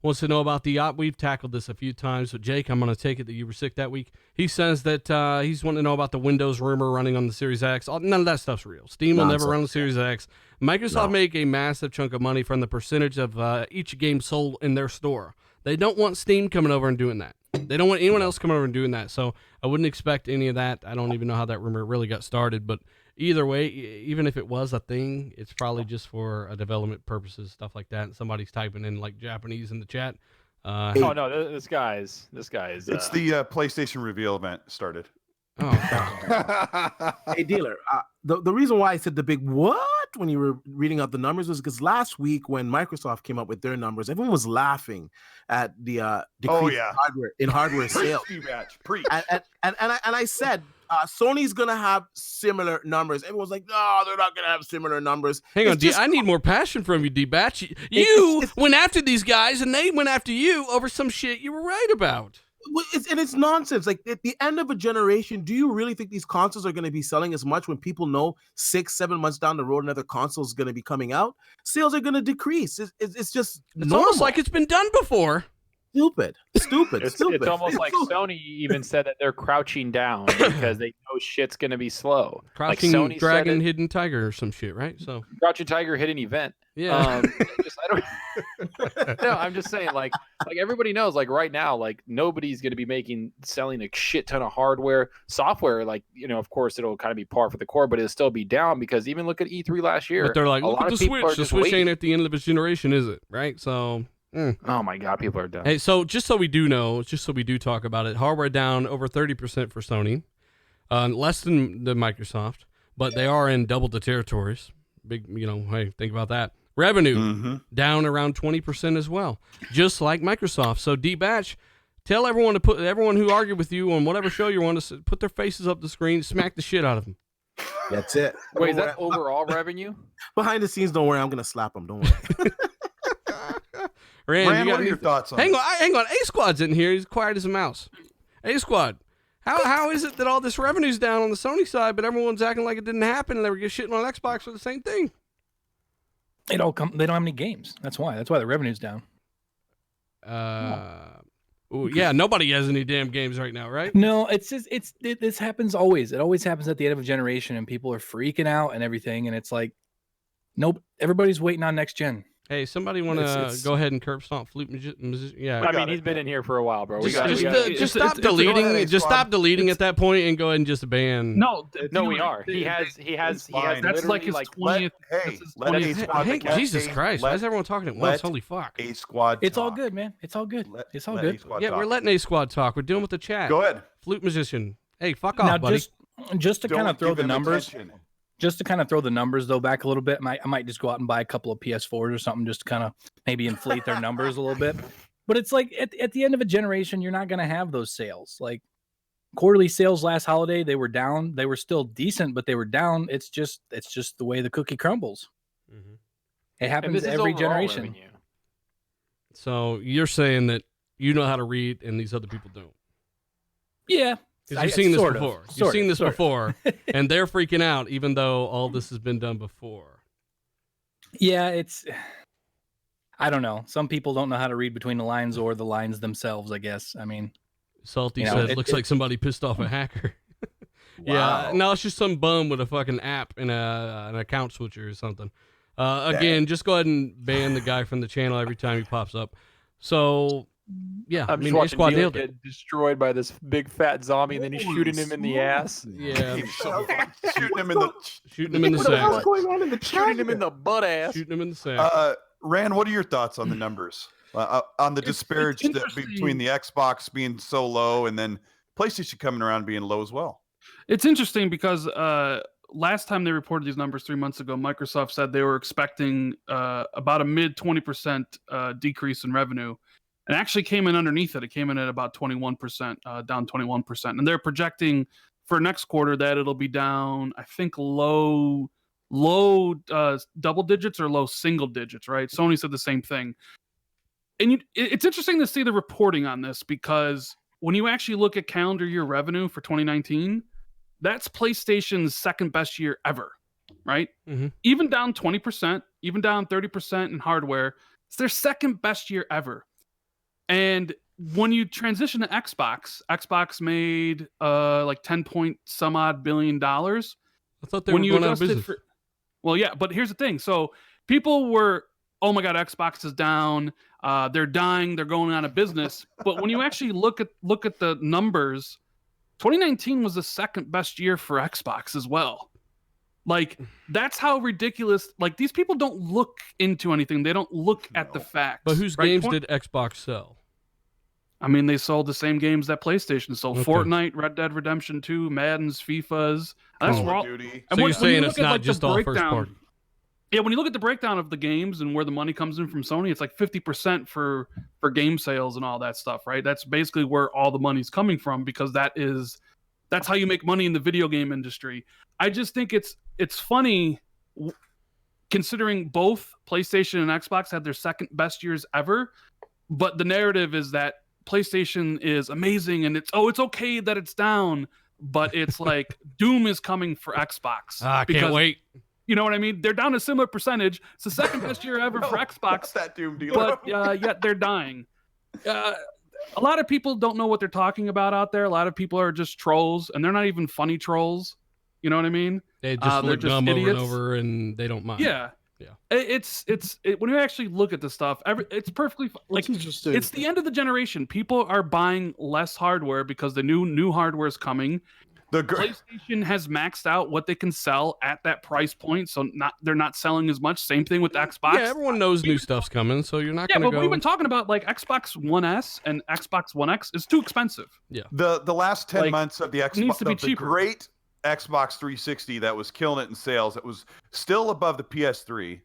wants to know about the we've tackled this a few times, but Jake, I'm going to take it that you were sick that week. He says that he's wanting to know about the Windows rumor running on the Series X. None of that stuff's real. Steam will never run the Series X. Microsoft make a massive chunk of money from the percentage of each game sold in their store. They don't want Steam coming over and doing that. They don't want anyone else coming over and doing that. So I wouldn't expect any of that. I don't even know how that rumor really got started, but either way, even if it was a thing, it's probably just for development purposes, stuff like that. And somebody's typing in like Japanese in the chat. Oh no, this guy is. It's the PlayStation reveal event started. Oh, Hey, dealer. The reason why I said the big what when you were reading out the numbers was because last week when Microsoft came up with their numbers, everyone was laughing at the decrease in hardware sales. And I said Sony's gonna have similar numbers. Everyone's like, no, they're not gonna have similar numbers. Hang on, I need more passion from you, D-Batch. You went after these guys, and they went after you over some shit you were right about. It's nonsense. Like at the end of a generation, do you really think these consoles are going to be selling as much when people know 6-7 months down the road another console is going to be coming out? Sales are going to decrease. It's just it's almost like it's been done before. Stupid. It's almost like Sony even said that they're crouching down because they know shit's going to be slow. Crouching like Sony Dragon, Hidden Tiger, or some shit, right? So Crouching Tiger, Hidden Event. Yeah. I'm just saying, like everybody knows, like right now, like nobody's going to be selling a shit ton of hardware, software. Like of course, it'll kind of be par for the course, but it'll still be down because even look at E3 last year. But they're like, look at the Switch. The Switch ain't at the end of its generation, is it? Right? So. Oh my God, people are done. Hey, so just so we do know, just so we do talk about it, hardware down over 30% for Sony, less than the Microsoft, but they are in double the territories. Big, hey, think about that. Revenue down around 20% as well, just like Microsoft. So D-Batch, tell everyone who argued with you on whatever show you want to put their faces up the screen, smack the shit out of them. That's it. Wait, is Don't that worry. overall revenue? Behind the scenes? Don't worry, I'm gonna slap him. Don't worry. Rand, Rand, you what got are your anything? thoughts on Hang this? on, hang on. A Squad's in here. He's quiet as a mouse. A Squad, how is it that all this revenue's down on the Sony side, but everyone's acting like it didn't happen and they were just shitting on Xbox for the same thing? They don't have any games. That's why the revenue's down. Ooh, yeah, nobody has any damn games right now, right? No, it's just this happens always. It always happens at the end of a generation, and people are freaking out and everything, and it's like, nope, everybody's waiting on next gen. Hey, somebody want to It's- go ahead and curb stomp Flute Musician? Yeah. I mean, he's been in here for a while, bro. Just it's- stop it's- deleting. it's- Just stop deleting at that point and go ahead and just ban. No, No, dude, we are. He has fine. That's like his literally, 20th. Hey, that's his let 20th A Squad. Hey, let Jesus A- Christ! Why let is everyone talking at let once? Holy fuck! A Squad. It's all talk. good, man. It's all good. It's all Let good. A Squad Yeah, talk. we're letting A Squad talk. We're dealing with the chat. Go ahead. Flute Musician. Hey, fuck off, Now, buddy. just to kind Don't of throw give the him numbers, attention. just to kind of throw the numbers though back a little bit, I might just go out and buy a couple of PS4s or something, just to kind of maybe inflate their numbers a little bit. But it's like at the end of a generation, you're not going to have those sales. Like quarterly sales last holiday, they were down. They were still decent, but they were down. It's just the way the cookie crumbles. Mhm. It and happens this is every overall generation. revenue. So you're saying that you know how to read and these other people don't? Yeah, Because you've seen this sort of, before. You've sort seen of, this sort of. before, and they're freaking out, even though all this has been done before. Yeah, it's. I don't know. Some people don't know how to read between the lines or the lines themselves, I guess. I mean, Salty You know, said, it- "Looks like somebody pissed off a hacker." Yeah, Wow. no, it's just some bum with a fucking app and an account switcher or something. Again, just go ahead and ban the guy from the channel every time he pops up. So, yeah, I I'm mean, just A watching Squad Dealer nailed it. get destroyed by this big fat zombie, and then he's shooting him in the ass. Yeah, Shooting him in the. shooting him in the What the hell's sack. going on in the chat? Shooting him in the butt ass. Shooting him in the sack. Rand, what are your thoughts on the numbers? On the It's disparage that interesting. between the Xbox being so low and then PlayStation coming around being low as well. It's interesting because last time they reported these numbers 3 months ago, Microsoft said they were expecting about a mid 20% decrease in revenue, and actually came in underneath it. It came in at about 21%, down 21%, and they're projecting for next quarter that it'll be down, I think, low double digits or low single digits. Right? Sony said the same thing, and it's interesting to see the reporting on this because when you actually look at calendar year revenue for 2019. That's PlayStation's second best year ever, right? Mhm. Even down 20%, even down 30% in hardware, it's their second best year ever. And when you transition to Xbox made like 10 point some odd billion dollars. I thought they When were you going out of adjust it business. for, well, yeah, but here's the thing. So people were, oh my God, Xbox is down. They're dying. They're going out of business. But when you actually look at the numbers, 2019 was the second best year for Xbox as well. Like, that's how ridiculous. Like, these people don't look into anything. They don't look at the facts. But whose right? games did Xbox sell? I mean, they sold the same games that PlayStation sold. Okay. Fortnite, Red Dead Redemption 2, Madden's, FIFA's. That's Call where of all, Duty. and So when- you're when you saying look it's at, not like, the just all first breakdown- party? Yeah, when you look at the breakdown of the games and where the money comes in from Sony, it's like 50% for game sales and all that stuff, right? That's basically where all the money's coming from because that's how you make money in the video game industry. I just think it's funny considering both PlayStation and Xbox had their second best years ever, but the narrative is that PlayStation is amazing and it's okay that it's down, but it's like Doom is coming for Xbox. I can't wait. You know what I mean? They're down a similar percentage. It's the second best year ever for Xbox, That Doom dealer. but yet they're dying. A lot of people don't know what they're talking about out there. A lot of people are just trolls, and they're not even funny trolls. You know what I mean? They just they're look just dumb over and idiots. over, and they don't mind. Yeah. Yeah. It's when you actually look at the stuff, it's perfectly like interesting. it's the end of the generation. People are buying less hardware because the new hardware is coming. PlayStation has maxed out what they can sell at that price point, so they're not selling as much. Same thing with Xbox. Yeah, everyone knows new stuff's coming, so you're not Yeah, going to but go. we've been talking about like Xbox One S and Xbox One X is too expensive. Yeah. The last 10 Like, months of the needs Xbox, to be of the cheaper. great Xbox 360 that was killing it in sales, it was still above the PS3,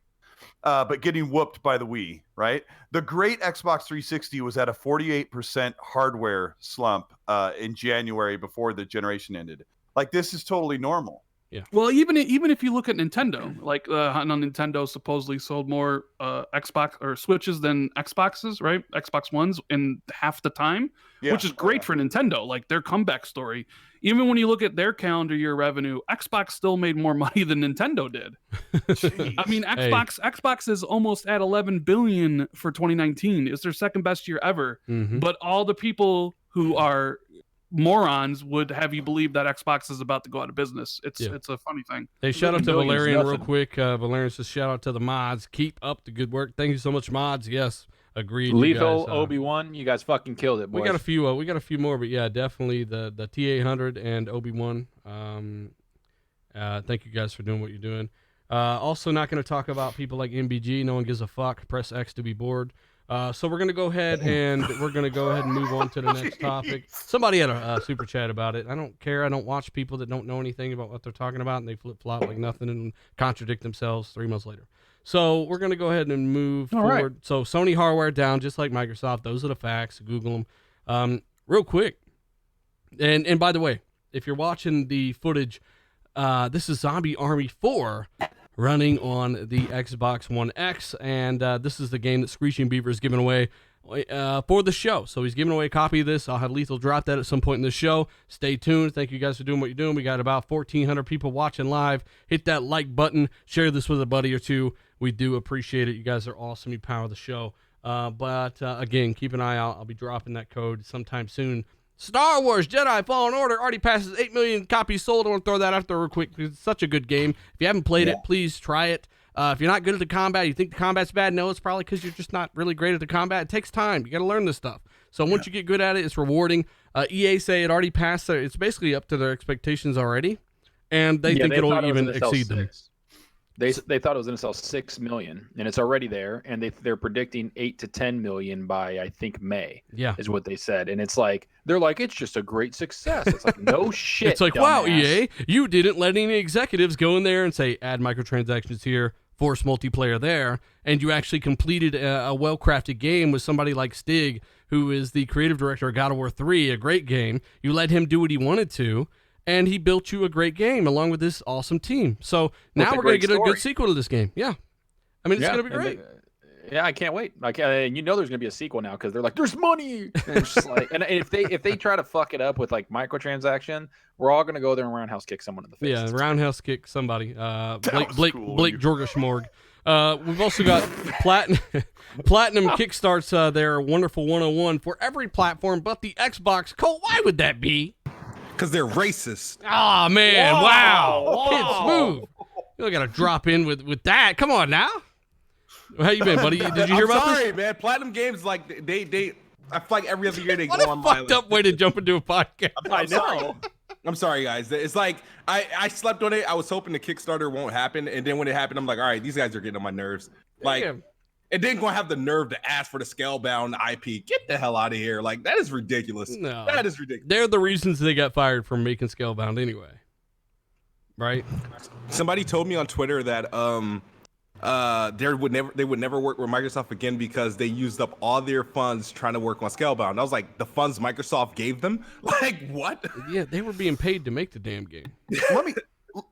but getting whooped by the Wii, right? The great Xbox 360 was at a 48% hardware slump in January before the generation ended. Like, this is totally normal. Well, even if you look at Nintendo, like Nintendo supposedly sold more Xbox or Switches than Xboxes, right? Xbox Ones in half the time, which is great for Nintendo. Like their comeback story. Even when you look at their calendar year revenue, Xbox still made more money than Nintendo did. I mean, Xbox is almost at 11 billion for 2019. It's their second best year ever. But all the people who are morons would have you believe that Xbox is about to go out of business. It's a funny thing. Hey, shout out to Valerian real quick. Valerian says shout out to the mods. Keep up the good work. Thank you so much, mods. Yes, agreed. Lethal Obi-Wan, you guys fucking killed it, boys. We got a few. We got a few more, but yeah, definitely the T800 and Obi-Wan. Thank you guys for doing what you're doing. Also, not going to talk about people like MBG. No one gives a fuck. Press X to be bored. So we're gonna go ahead and move on to the next topic. Somebody had a super chat about it. I don't care. I don't watch people that don't know anything about what they're talking about and they flip flop like nothing and contradict themselves 3 months later. So we're gonna go ahead and move forward. Right. So Sony hardware down, just like Microsoft. Those are the facts. Google them. Real quick. And by the way, if you're watching the footage, this is Zombie Army 4. Running on the Xbox One X, and this is the game that Screeching Beaver is giving away for the show. So he's giving away a copy of this. I'll have Lethal drop that at some point in the show. Stay tuned. Thank you guys for doing what you're doing. We got about 1,400 people watching live. Hit that like button. Share this with a buddy or two. We do appreciate it. You guys are awesome. You power the show. But again, keep an eye out. I'll be dropping that code sometime soon. Star Wars Jedi Fallen Order already passes 8 million copies sold. I want to throw that out there real quick because it's such a good game. If you haven't played it, please try it. If you're not good at the combat, you think the combat's bad, no, it's probably because you're just not really great at the combat. It takes time. You got to learn this stuff. So once you get good at it, it's rewarding. EA say it already passed. It's basically up to their expectations already, and they think it'll even exceed them. They thought it was going to sell 6 million, and it's already there. And they're predicting 8 to 10 million by I think May. Yeah, is what they said. And it's like they're like it's just a great success. It's like no shit. It's like wow, EA, you didn't let any executives go in there and say add microtransactions here, force multiplayer there, and you actually completed a well-crafted game with somebody like Stig, who is the creative director of God of War 3, a great game. You let him do what he wanted to. And he built you a great game along with this awesome team. So now we're going to get a good sequel to this game. Yeah. I mean, it's going to be great. I can't wait. And you know there's going to be a sequel now because they're like, there's money. And it's just like, and if they try to fuck it up with like microtransaction, we're all going to go there and roundhouse kick someone in the face. Yeah, roundhouse kick somebody. Blake Jorgashmorg. We've also got Platinum kickstarts their wonderful 101 for every platform but the Xbox. Cole, why would that be? Because they're racist. Oh, man. Whoa. Wow. Kid smooth. You got to drop in with that. Come on now. How you been, buddy? Did you hear about this? Sorry, man. Platinum Games, like, they I feel like every other year they what go on my fucked up way to jump into a podcast. I know. I'm sorry, guys. It's like, I slept on it. I was hoping the Kickstarter won't happen. And then when it happened, I'm like, all right, these guys are getting on my nerves. Like, Damn. It didn't go have the nerve to ask for the Scalebound IP. Get the hell out of here. Like, that is ridiculous. No. That is ridiculous. They're the reasons they got fired from making Scalebound anyway. Right? Somebody told me on Twitter that they would never work with Microsoft again because they used up all their funds trying to work on Scalebound. I was like, the funds Microsoft gave them? Like, what? Yeah, they were being paid to make the damn game.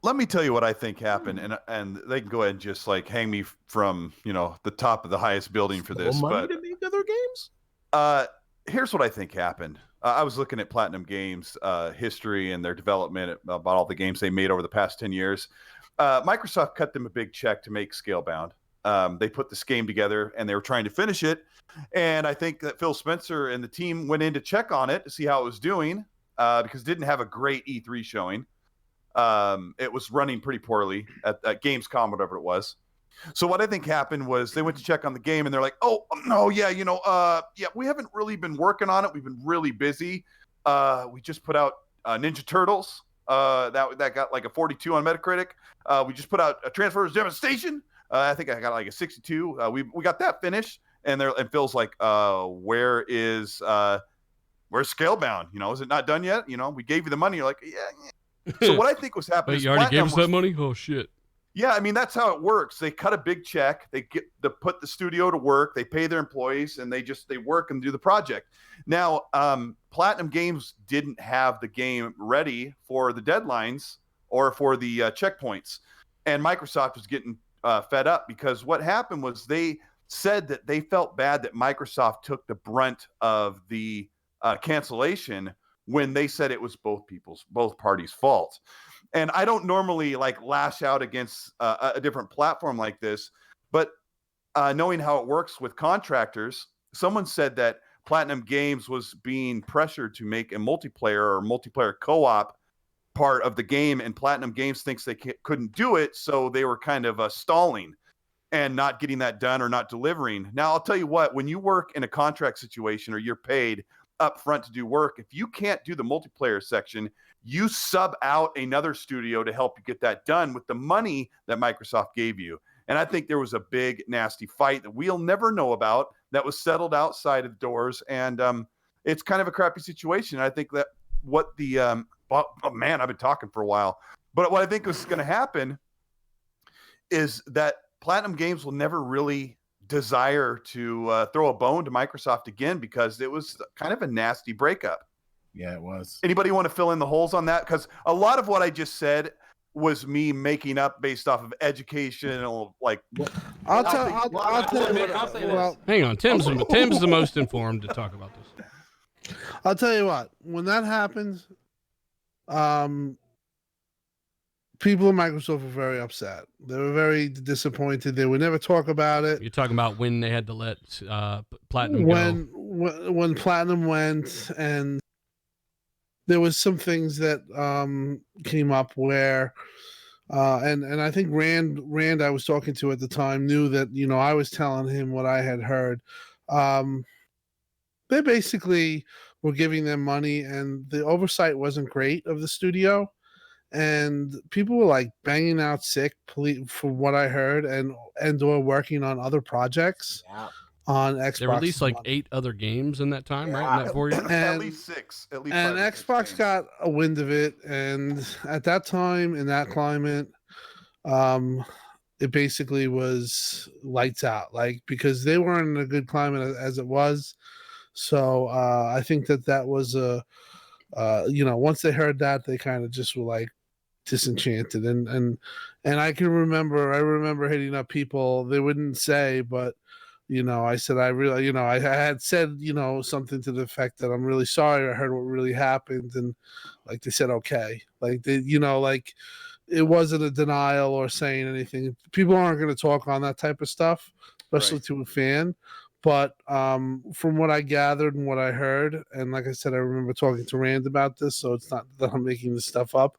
Let me tell you what I think happened, and they can go ahead and just like hang me from the top of the highest building for this. Money but to make other games? Here's what I think happened. I was looking at Platinum Games history and their development about all the games they made over the past 10 years. Microsoft cut them a big check to make Scalebound. They put this game together and they were trying to finish it. And I think that Phil Spencer and the team went in to check on it to see how it was doing because it didn't have a great E3 showing. It was running pretty poorly at Gamescom, whatever it was. So what I think happened was they went to check on the game and they're like, oh, no, yeah, we haven't really been working on it. We've been really busy. We just put out Ninja Turtles. That got like a 42 on Metacritic. We just put out a Transformers Devastation. I think I got like a 62. We got that finished. And Phil's like, where's Scalebound? Is it not done yet? We gave you the money. You're like, yeah. So what I think was happening. Wait, you already gave us that money? Oh shit. Yeah, I mean that's how it works. They cut a big check. They put the studio to work. They pay their employees, and they work and do the project. Now, Platinum Games didn't have the game ready for the deadlines or for the checkpoints. And Microsoft was getting fed up because what happened was they said that they felt bad that Microsoft took the brunt of the cancellation when they said it was both parties' fault. And I don't normally like lash out against a different platform like this, but knowing how it works with contractors, someone said that Platinum Games was being pressured to make a multiplayer co-op part of the game, and Platinum Games thinks they couldn't do it, so they were kind of stalling and not getting that done or not delivering. Now, I'll tell you what, when you work in a contract situation or you're paid up front to do work, if you can't do the multiplayer section, you sub out another studio to help you get that done with the money that Microsoft gave you. And I think there was a big, nasty fight that we'll never know about that was settled outside of the doors. And it's kind of a crappy situation. I think that what the, oh man, I've been talking for a while. But what I think is going to happen is that Platinum Games will never really desire to throw a bone to Microsoft again because it was kind of a nasty breakup. Yeah, it was. Anybody want to fill in the holes on that? Because a lot of what I just said was me making up based off of educational, like. I'll tell you. Well, hang on, Tim's the most informed to talk about this. I'll tell you what. When that happens, people at Microsoft were very upset. They were very disappointed. They would never talk about it. You're talking about when they had to let Platinum go. When Platinum went, and there was some things that came up where, and I think Rand I was talking to at the time knew that, you know, I was telling him what I had heard. They basically were giving them money, and the oversight wasn't great of the studio. And people were like banging out sick from what I heard, and or working on other projects on Xbox. They released like 8 other games in that time, right? In that 4 years? At least 6. At least and Xbox got a wind of it, and at that time in that climate, it basically was lights out, like, because they weren't in a good climate as it was. So I think that was a, you know, once they heard that, they kind of just were like disenchanted, and I remember hitting up people. They wouldn't say, but you know, I said, I really, you know, I had said, you know, something to the effect that I'm really sorry. I heard what really happened, and like they said, okay, like they, you know, like it wasn't a denial or saying anything. People aren't going to talk on that type of stuff, especially to a fan. But from what I gathered and what I heard, and like I said, I remember talking to Rand about this, so it's not that I'm making this stuff up.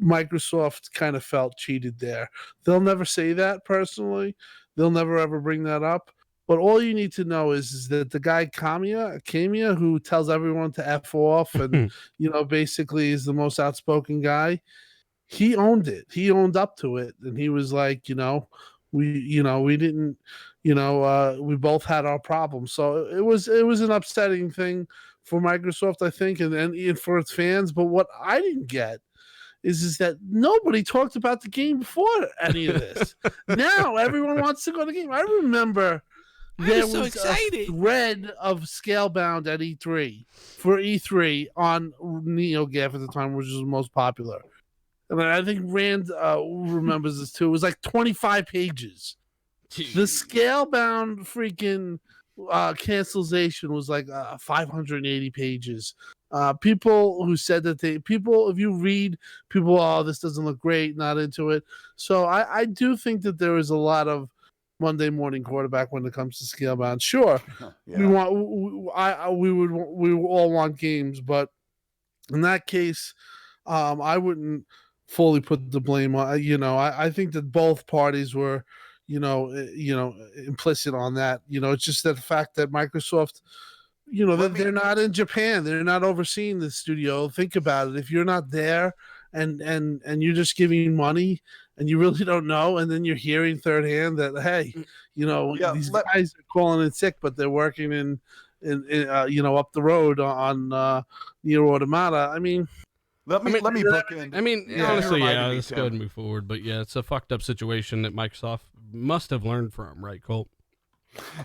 Microsoft kind of felt cheated there. They'll never say that personally. They'll never ever bring that up. But all you need to know is that the guy Kamiya, who tells everyone to F off and, you know, basically is the most outspoken guy, he owned it. He owned up to it. And he was like, we didn't, we both had our problems. So it was an upsetting thing for Microsoft, I think, and for its fans. But what I didn't get is that nobody talked about the game before any of this. Now everyone wants to go to the game. I remember there was a thread of Scalebound at E3 for E3 on NeoGAF at the time, which was the most popular. And I think Rand remembers this too. It was like 25 pages. Jeez. The Scalebound freaking cancellation was like 580 pages. People who said that if you read, people, oh, this doesn't look great, not into it. So I do think that there is a lot of Monday morning quarterback when it comes to Scalebound. Sure, we all want games, but in that case, I wouldn't fully put the blame on. I think that both parties were, implicit on that. It's just that the fact that Microsoft, they're not in Japan, they're not overseeing the studio. Think about it. If you're not there and you're just giving money and you really don't know, and then you're hearing third hand that, hey, these guys are calling in sick, but they're working in up the road on Nier Automata. I mean, let me book in. I mean, honestly, let's go ahead and move forward. But yeah, it's a fucked up situation that Microsoft must have learned from, right, Colt?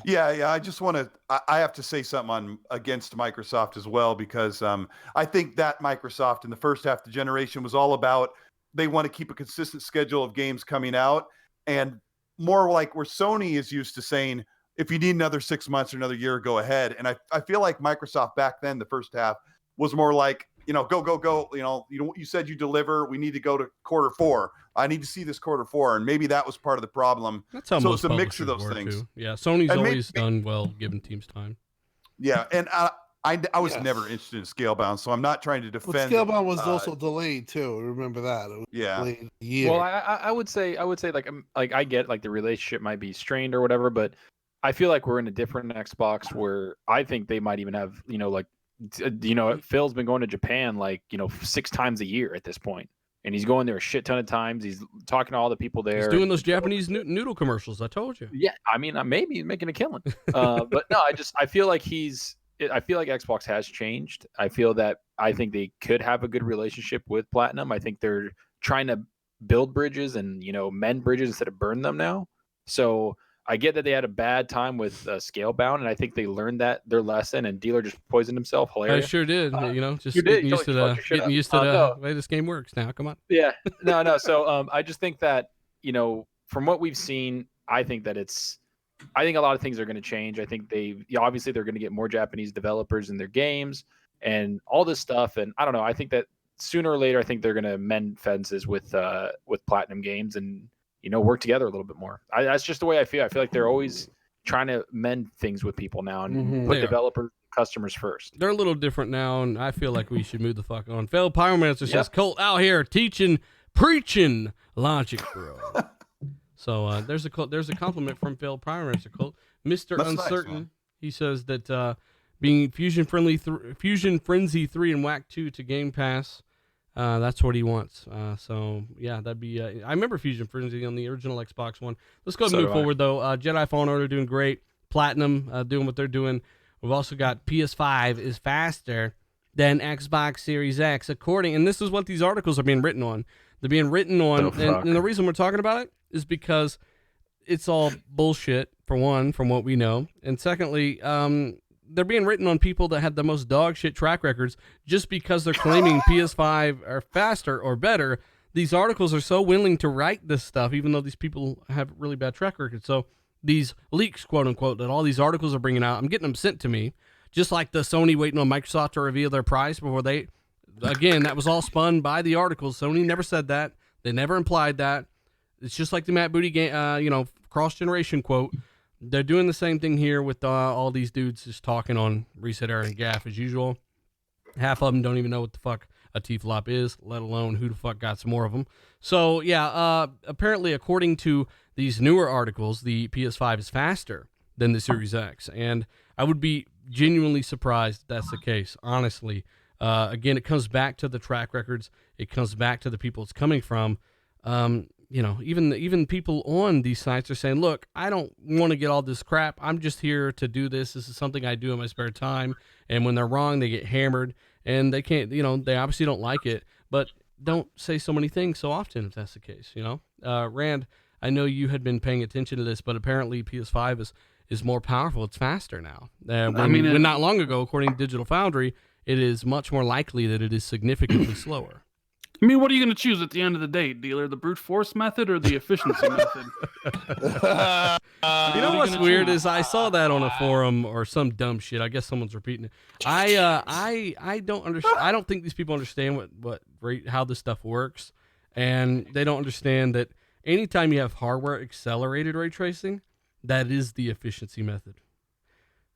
Yeah. I just I have to say something against Microsoft as well, because I think that Microsoft in the first half of the generation was all about they want to keep a consistent schedule of games coming out, and more like where Sony is used to saying, if you need another 6 months or another year, go ahead. And I feel like Microsoft back then, the first half, was more like, go. You said you deliver. We need to go to Q4. I need to see this Q4. And maybe that was part of the problem. That's how so most it's a mix of publishers those work, things. too. Yeah, Sony's And always done well giving teams time. Yeah, and I was never interested in Scalebound, so I'm not trying to defend. But Scalebound was also delayed too. Remember that? It was delayed a year. Well, I would say like I get like the relationship might be strained or whatever, but I feel like we're in a different Xbox where I think they might even have Phil's been going to Japan 6 times a year at this point, and he's going there a shit ton of times. He's talking to all the people there. He's doing those Japanese noodle commercials. I told you. Yeah, I mean, maybe he's making a killing. But no, I feel like Xbox has changed. I think they could have a good relationship with Platinum. I think they're trying to build bridges and mend bridges instead of burn them now. So I get that they had a bad time with Scalebound, and I think they learned their lesson. And Dealer just poisoned himself. Hilarious. I sure did. Just you did. getting used to the way this game works now. Come on. Yeah. No. So I just think that from what we've seen, I think a lot of things are going to change. I think obviously they're going to get more Japanese developers in their games and all this stuff. And I don't know. I think that sooner or later, I think they're going to mend fences with Platinum Games and work together a little bit more. That's just the way I feel. I feel like they're always trying to mend things with people now and put developers, customers first. They're a little different now, and I feel like we should move the fuck on. Failed Pyromancer says, Colt out here preaching logic, bro. So there's a compliment from Failed Pyromancer, Colt. Mr. That's Uncertain, nice, he says that being Fusion Frenzy 3 and Whack 2 to Game Pass, that's what he wants. So yeah, that'd be. I remember Fusion Frenzy on the original Xbox One. Let's go ahead and move forward though. Jedi Fallen Order doing great. Platinum doing what they're doing. We've also got PS5 is faster than Xbox Series X, and this is what these articles are being written on. They're being written on, and the reason we're talking about it is because it's all bullshit. For one, from what we know, and secondly, they're being written on people that have the most dog shit track records just because they're claiming PS5 are faster or better. These articles are so willing to write this stuff, even though these people have really bad track records. So these leaks, quote unquote, that all these articles are bringing out, I'm getting them sent to me, just like the Sony waiting on Microsoft to reveal their price before they, again, that was all spun by the articles. Sony never said that. They never implied that. It's just like the Matt Booty game, cross-generation quote. They're doing the same thing here with all these dudes just talking on Reset Era and Gaff as usual. Half of them don't even know what the fuck a T-flop is, let alone who the fuck got some more of them. So, yeah, apparently, according to these newer articles, the PS5 is faster than the Series X. And I would be genuinely surprised if that's the case, honestly. Again, it comes back to the track records. It comes back to the people it's coming from. Even people on these sites are saying, look, I don't want to get all this crap. I'm just here to do this. This is something I do in my spare time. And when they're wrong, they get hammered. And they can't, they obviously don't like it. But don't say so many things so often if that's the case, Rand, I know you had been paying attention to this, but apparently PS5 is more powerful. It's faster now. When not long ago, according to Digital Foundry, it is much more likely that it is significantly slower. I mean, what are you going to choose at the end of the day, Dealer? The brute force method or the efficiency method? What's weird is I saw that on a forum or some dumb shit. I guess someone's repeating it. I don't understand. I don't think these people understand how this stuff works, and they don't understand that anytime you have hardware accelerated ray tracing, that is the efficiency method.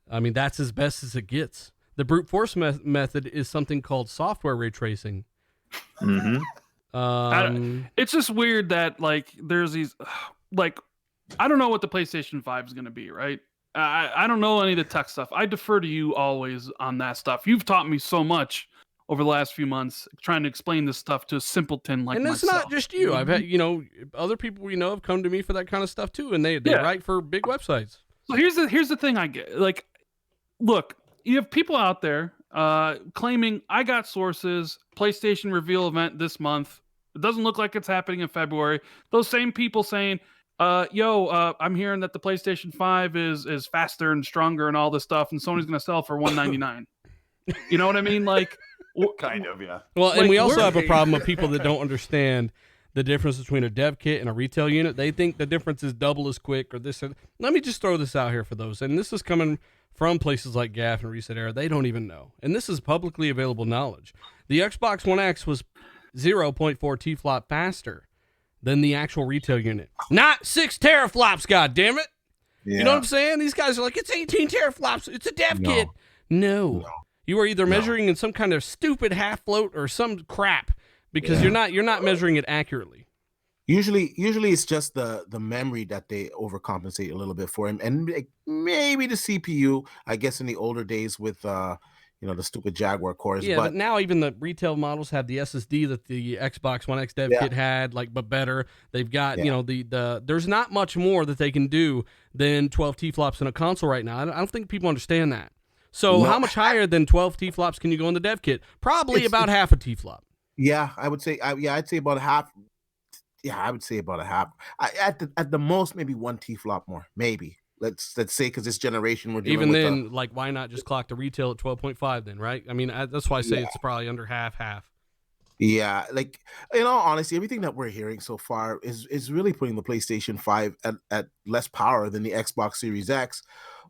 I mean, that's as best as it gets. The brute force method is something called software ray tracing. It's just weird that there's these I don't know what the PlayStation 5 is going to be, right? I don't know any of the tech stuff. I defer to you always on that stuff. You've taught me so much over the last few months trying to explain this stuff to a simpleton like myself. And it's not just you. I've had other people we know have come to me for that kind of stuff too, and they write for big websites. So here's the thing I get. Look, you have people out there claiming I got sources, PlayStation reveal event this month. It doesn't look like it's happening in February. Those same people saying, I'm hearing that the PlayStation 5 is faster and stronger and all this stuff, and Sony's going to sell for $199. You know what I mean? Like, Kind of, yeah. Well, and Like, we also we're- have a problem of people that don't understand the difference between a dev kit and a retail unit. They think the difference is double as quick or this. Let me just throw this out here for those. And this is coming from places like GAF and Reset Era. They don't even know. And this is publicly available knowledge. The Xbox One X was 0.4 T-flop faster than the actual retail unit. Not 6 teraflops, goddammit. Yeah. You know what I'm saying? These guys are like, it's 18 teraflops. It's a dev kit. No. You are either measuring in some kind of stupid half float or some crap because you're not measuring it accurately. Usually it's just the memory that they overcompensate a little bit for, and maybe the CPU. I guess in the older days with the stupid Jaguar cores. Yeah, but now even the retail models have the SSD that the Xbox One X dev kit had, but better. They've got the there's not much more that they can do than 12 T-flops in a console right now. I don't think people understand that. So how much higher than 12 T-flops can you go in the dev kit? Probably about half a T-flop. Yeah, I would say. I'd say about a half. Yeah, I would say about a half. At the most, maybe 1 T-flop more, maybe. Let's say because this generation we're dealing even with then, like why not just clock the retail at 12.5 then, right? I mean, that's why I say it's probably under half. Yeah, like in all honesty, everything that we're hearing so far is really putting the PlayStation 5 at less power than the Xbox Series X.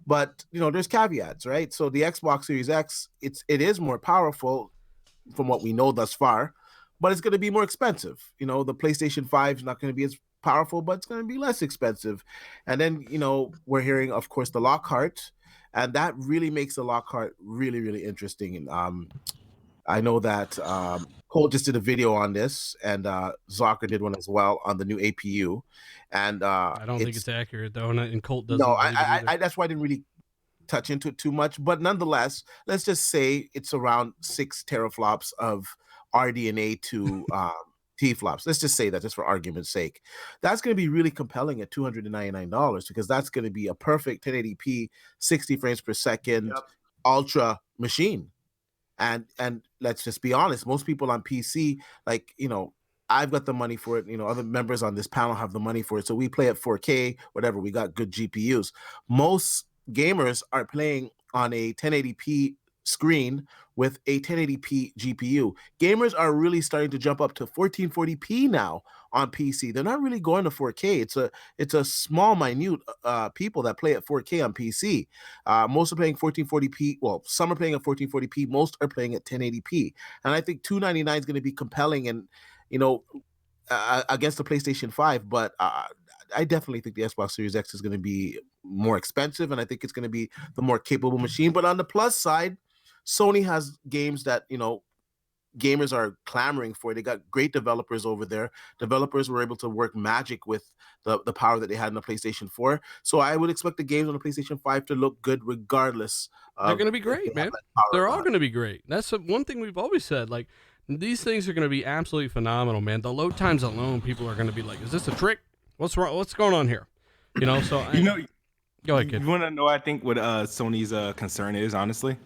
But there's caveats, right? So the Xbox Series X, it is more powerful from what we know thus far, but it's going to be more expensive. The PlayStation 5 is not going to be as powerful, but it's going to be less expensive. And then we're hearing, of course, the Lockhart, and that really makes the Lockhart really, really interesting. And I know that Cole just did a video on this, and Zocker did one as well on the new APU. And I don't think it's accurate though, and Colt doesn't. No, I that's why I didn't really touch into it too much. But nonetheless, let's just say it's around 6 teraflops of RDNA to T-flops. Let's just say that, just for argument's sake. That's going to be really compelling at $299 because that's going to be a perfect 1080p, 60 frames per second, ultra machine. And let's just be honest, most people on PC, I've got the money for it. Other members on this panel have the money for it. So we play at 4K, whatever. We got good GPUs. Most gamers are playing on a 1080p screen with a 1080p GPU. Gamers are really starting to jump up to 1440p now on PC. They're not really going to 4K. It's a small, minute people that play at 4K on PC. Most are playing 1440p. Well, some are playing at 1440p. Most are playing at 1080p. And I think $299 is going to be compelling and against the PlayStation 5. But I definitely think the Xbox Series X is going to be more expensive, and I think it's going to be the more capable machine. But on the plus side, Sony has games that gamers are clamoring for. They got great developers over there. Developers were able to work magic with the power that they had in the PlayStation 4. So I would expect the games on the PlayStation 5 to look good regardless. They're going to be great, man. They're all going to be great. That's one thing we've always said. Like, these things are going to be absolutely phenomenal, man. The load times alone, people are going to be like, is this a trick? What's wrong? What's going on here? So go ahead, kid. You want to know? I think what Sony's concern is, honestly.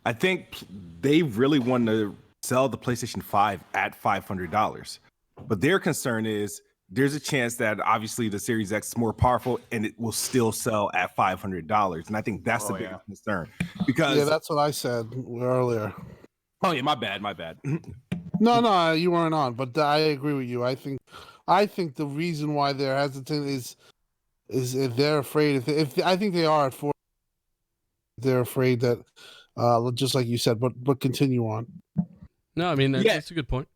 I think they really want to sell the PlayStation 5 at $500, but their concern is there's a chance that obviously the Series X is more powerful and it will still sell at $500, and I think that's the biggest concern. Because that's what I said earlier. Oh yeah, my bad. No, you weren't on, but I agree with you. I think the reason why they're hesitant is if they're afraid. If I think they are at 4, they're afraid that, just like you said. But continue on. No, I mean that's a good point.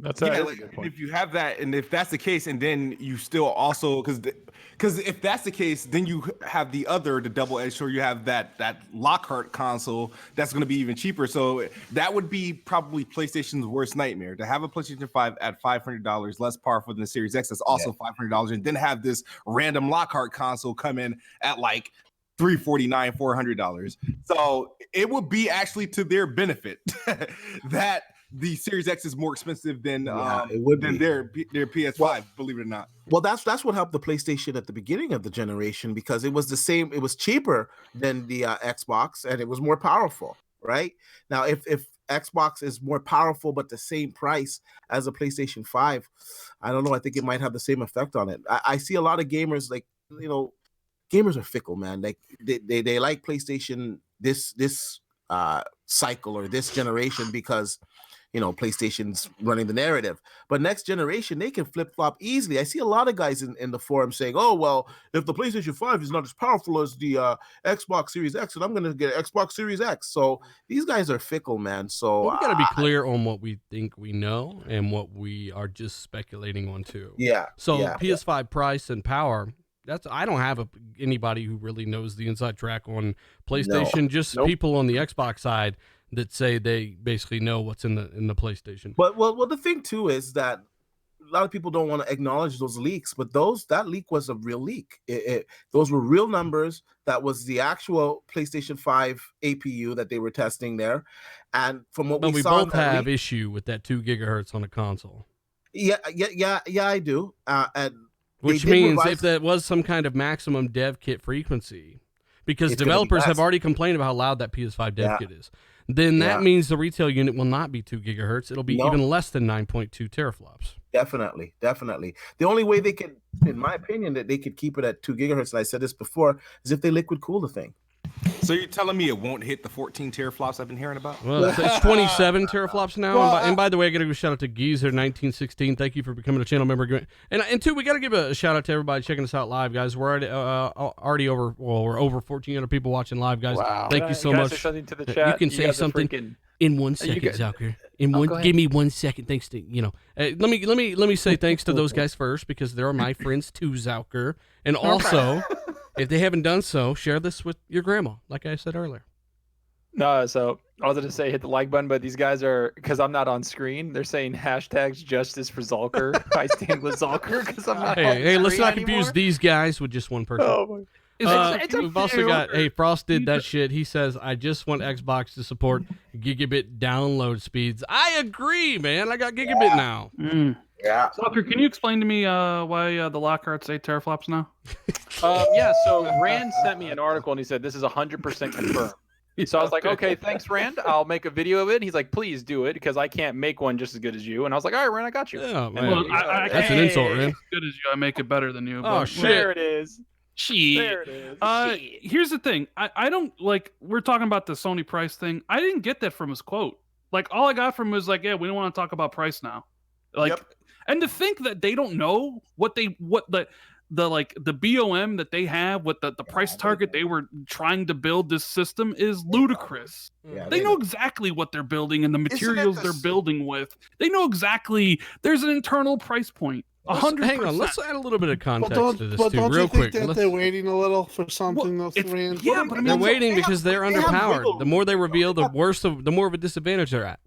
That's a good point. If you have that, and if that's the case, and then you still also because if that's the case, then you have the double-edged sword. You have that Lockhart console that's going to be even cheaper. So that would be probably PlayStation's worst nightmare, to have a PlayStation 5 at $500, less powerful than the Series X. That's also $500, and then have this random Lockhart console come in at like $349, $400. So it would be actually to their benefit that the Series X is more expensive than their PS5, believe it or not. Well, that's what helped the PlayStation at the beginning of the generation, because it was the same. It was cheaper than the Xbox, and it was more powerful. Right now, if Xbox is more powerful but the same price as a PlayStation 5, I don't know. I think it might have the same effect on it. I see a lot of gamers gamers are fickle, man. Like they like PlayStation this cycle or this generation because PlayStation's running the narrative. But next generation, they can flip flop easily. I see a lot of guys in the forum saying, "Oh well, if the PlayStation 5 is not as powerful as the Xbox Series X, then I'm going to get an Xbox Series X." So these guys are fickle, man. So we got to be clear on what we think we know and what we are just speculating on too. Yeah. So yeah, PS5 price and power. I don't have anybody who really knows the inside track on PlayStation. Just people on the Xbox side that say they basically know what's in the PlayStation. But well, the thing too is that a lot of people don't want to acknowledge those leaks, but that leak was a real leak. Those were real numbers. That was the actual PlayStation 5 APU that they were testing there, and from what we saw, both have issue with that 2 gigahertz on a console. Yeah, I do. And which means if that was some kind of maximum dev kit frequency, because developers have already complained about how loud that PS5 dev kit is, then that means the retail unit will not be 2 gigahertz. It'll be even less than 9.2 teraflops. Definitely. The only way they could, in my opinion, that they could keep it at 2 gigahertz, and I said this before, is if they liquid cool the thing. So you're telling me it won't hit the 14 teraflops I've been hearing about? Well, it's 27 teraflops now. And by the way, I got to give a shout out to Geezer1916. Thank you for becoming a channel member. And two, we got to give a shout out to everybody checking us out live, guys. We're already over 1,400 people watching live, guys. Wow. Thank you so much. Say something to the chat? You can say something in 1 second, Zalker. Give me 1 second. Thanks to let me say thanks to those guys first, because they're my friends too, Zalker. And also, if they haven't done so, share this with your grandma, like I said earlier. No, so I was going to say hit the like button, but these guys are, because I'm not on screen, they're saying hashtags justice for Zalker. I stand with Zalker because I'm not on Hey, let's not anymore. confuse these guys with just one person. Oh my. We've also got, Frost did that shit. He says, I just want Xbox to support gigabit download speeds. I agree, man. I got gigabit now. Yeah. Soccer, can you explain to me why the Lockhart's 8 teraflops now? Yeah, so Rand sent me an article and he said this is 100% confirmed. So I was like, okay, thanks, Rand. I'll make a video of it. He's like, please do it, because I can't make one just as good as you. And I was like, all right, Rand, I got you. Yeah, man. Well, I That's an insult, Rand. as good as you. I make it better than you. Oh, but, shit. There it is. Shit. There it is. Here's the thing. I don't like. We're talking about the Sony price thing. I didn't get that from his quote. Like, all I got from him was like, yeah, we don't want to talk about price now. Like, and to think that they don't know what the BOM that they have, what the price target they were trying to build this system is ludicrous. Yeah, they know exactly what they're building and the materials they're building with. They know exactly there's an internal price point. 100%. Hang on, let's add a little bit of context to this too, don't real you think quick. that they're waiting a little for something else, Rand? Yeah, but I mean, They're waiting because they're underpowered. wiggle. The more they reveal, the more of a disadvantage they're at.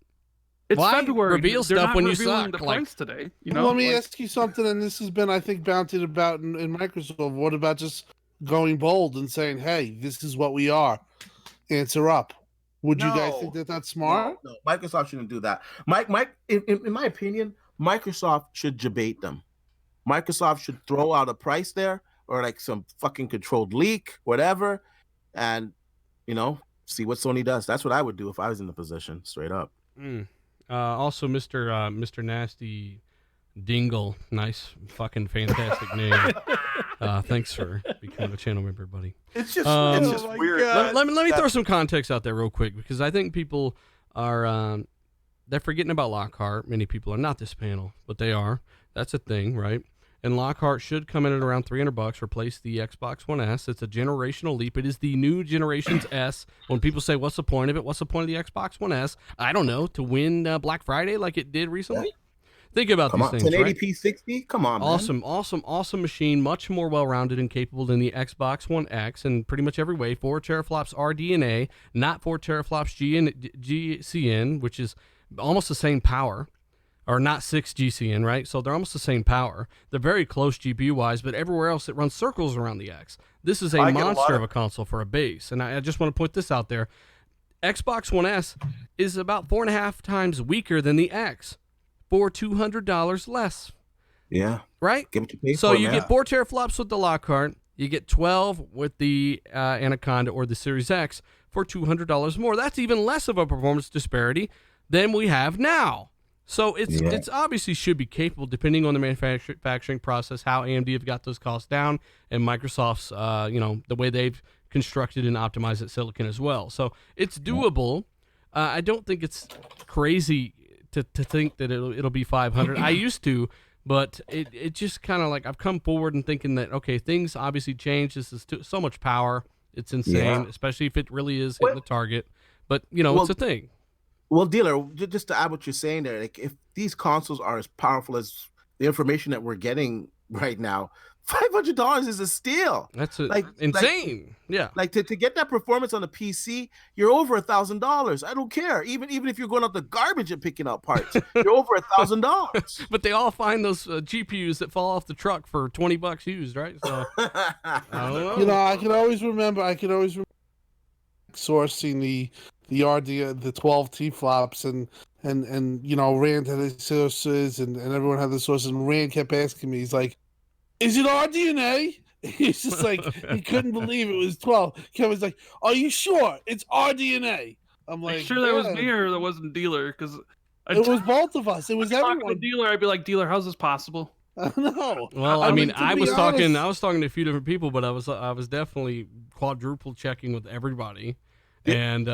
it's Why February. reveal They're stuff not when you revealing suck? the Like- price today. Let me ask you something, and this has been, I think, bounted about in Microsoft. What about just going bold and saying, hey, this is what we are? Answer up. Would you guys think that that's smart? No, Microsoft shouldn't do that. In my opinion, Microsoft should debate them. Microsoft should throw out a price there, or like some fucking controlled leak, whatever, and see what Sony does. That's what I would do if I was in the position, straight up. Also, Mr. Nasty Dingle, nice fucking fantastic name. Thanks for becoming a channel member, buddy. It's just my weird. God. Let me throw some context out there real quick, because I think people are they're forgetting about Lockhart. Many people are, not this panel, but they are. That's a thing, right? And Lockhart should come in at around $300, replace the Xbox One S. It's a generational leap. It is the new generation's S. When people say, what's the point of it? What's the point of the Xbox One S? I don't know, to win Black Friday like it did recently? Think about these things, 1080p right? 60? Come on, man. Awesome machine. Much more well-rounded and capable than the Xbox One X in pretty much every way. 4 teraflops RDNA, not 4 teraflops GCN, which is almost the same power. Or not 6 GCN, right? So they're almost the same power. They're very close GPU-wise, but everywhere else it runs circles around the X. This is a monster of a console for a base. And I just want to put this out there. Xbox One S is about 4.5 times weaker than the X for $200 less. Yeah. Right? Give it to me. So you get 4 teraflops with the Lockhart. You get 12 with the Anaconda or the Series X for $200 more. That's even less of a performance disparity than we have now. So it's obviously should be capable, depending on the manufacturing process, how AMD have got those costs down, and Microsoft's the way they've constructed and optimized at silicon as well. So it's doable. I don't think it's crazy to think that it'll be 500. I used to, but it just kind of like I've come forward and thinking that, okay, things obviously change. This is so much power. It's insane, especially if it really is hitting the target. But, it's a thing. Well, dealer, just to add what you're saying there, like if these consoles are as powerful as the information that we're getting right now, $500 is a steal. That's insane. Like to get that performance on the PC, you're over $1,000. I don't care. Even if you're going up the garbage and picking up parts, you're over $1,000. But they all find those GPUs that fall off the truck for $20 used, right? So I don't know. I can always remember sourcing the the 12 T flops and Rand had his sources and everyone had the sources, and Rand kept asking me, he's like, is it RDNA? He's just like, he couldn't believe it was 12. Kevin's like, are you sure it's RDNA? I'm like, sure that was me or that wasn't dealer, because it was both of us. It was everyone. To the dealer, I'd be like, dealer, how's this possible? No. Well, I mean, I was talking to a few different people, but I was definitely quadruple checking with everybody. And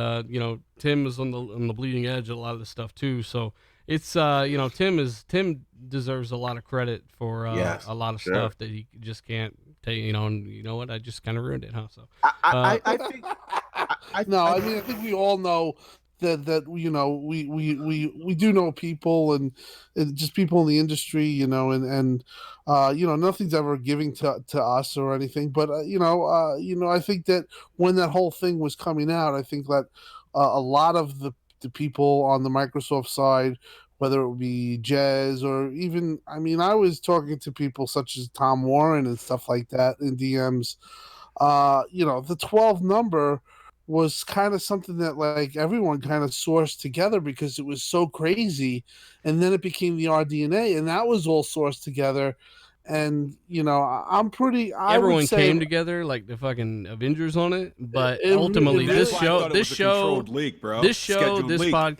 Tim is on the bleeding edge of a lot of this stuff too. So it's Tim deserves a lot of credit for a lot of stuff that he just can't take. And you know what? I just kind of ruined it, huh? So I think I think we all know that we do know people and just people in the industry, and nothing's ever giving to us or anything, but I think that when that whole thing was coming out, I think that a lot of the people on the Microsoft side, whether it would be Jez or even, I was talking to people such as Tom Warren and stuff like that in DMs, the 12 number was kind of something that like everyone kind of sourced together because it was so crazy, and then it became the RDNA, and that was all sourced together. And everyone came together like the fucking Avengers on it, but ultimately this podcast,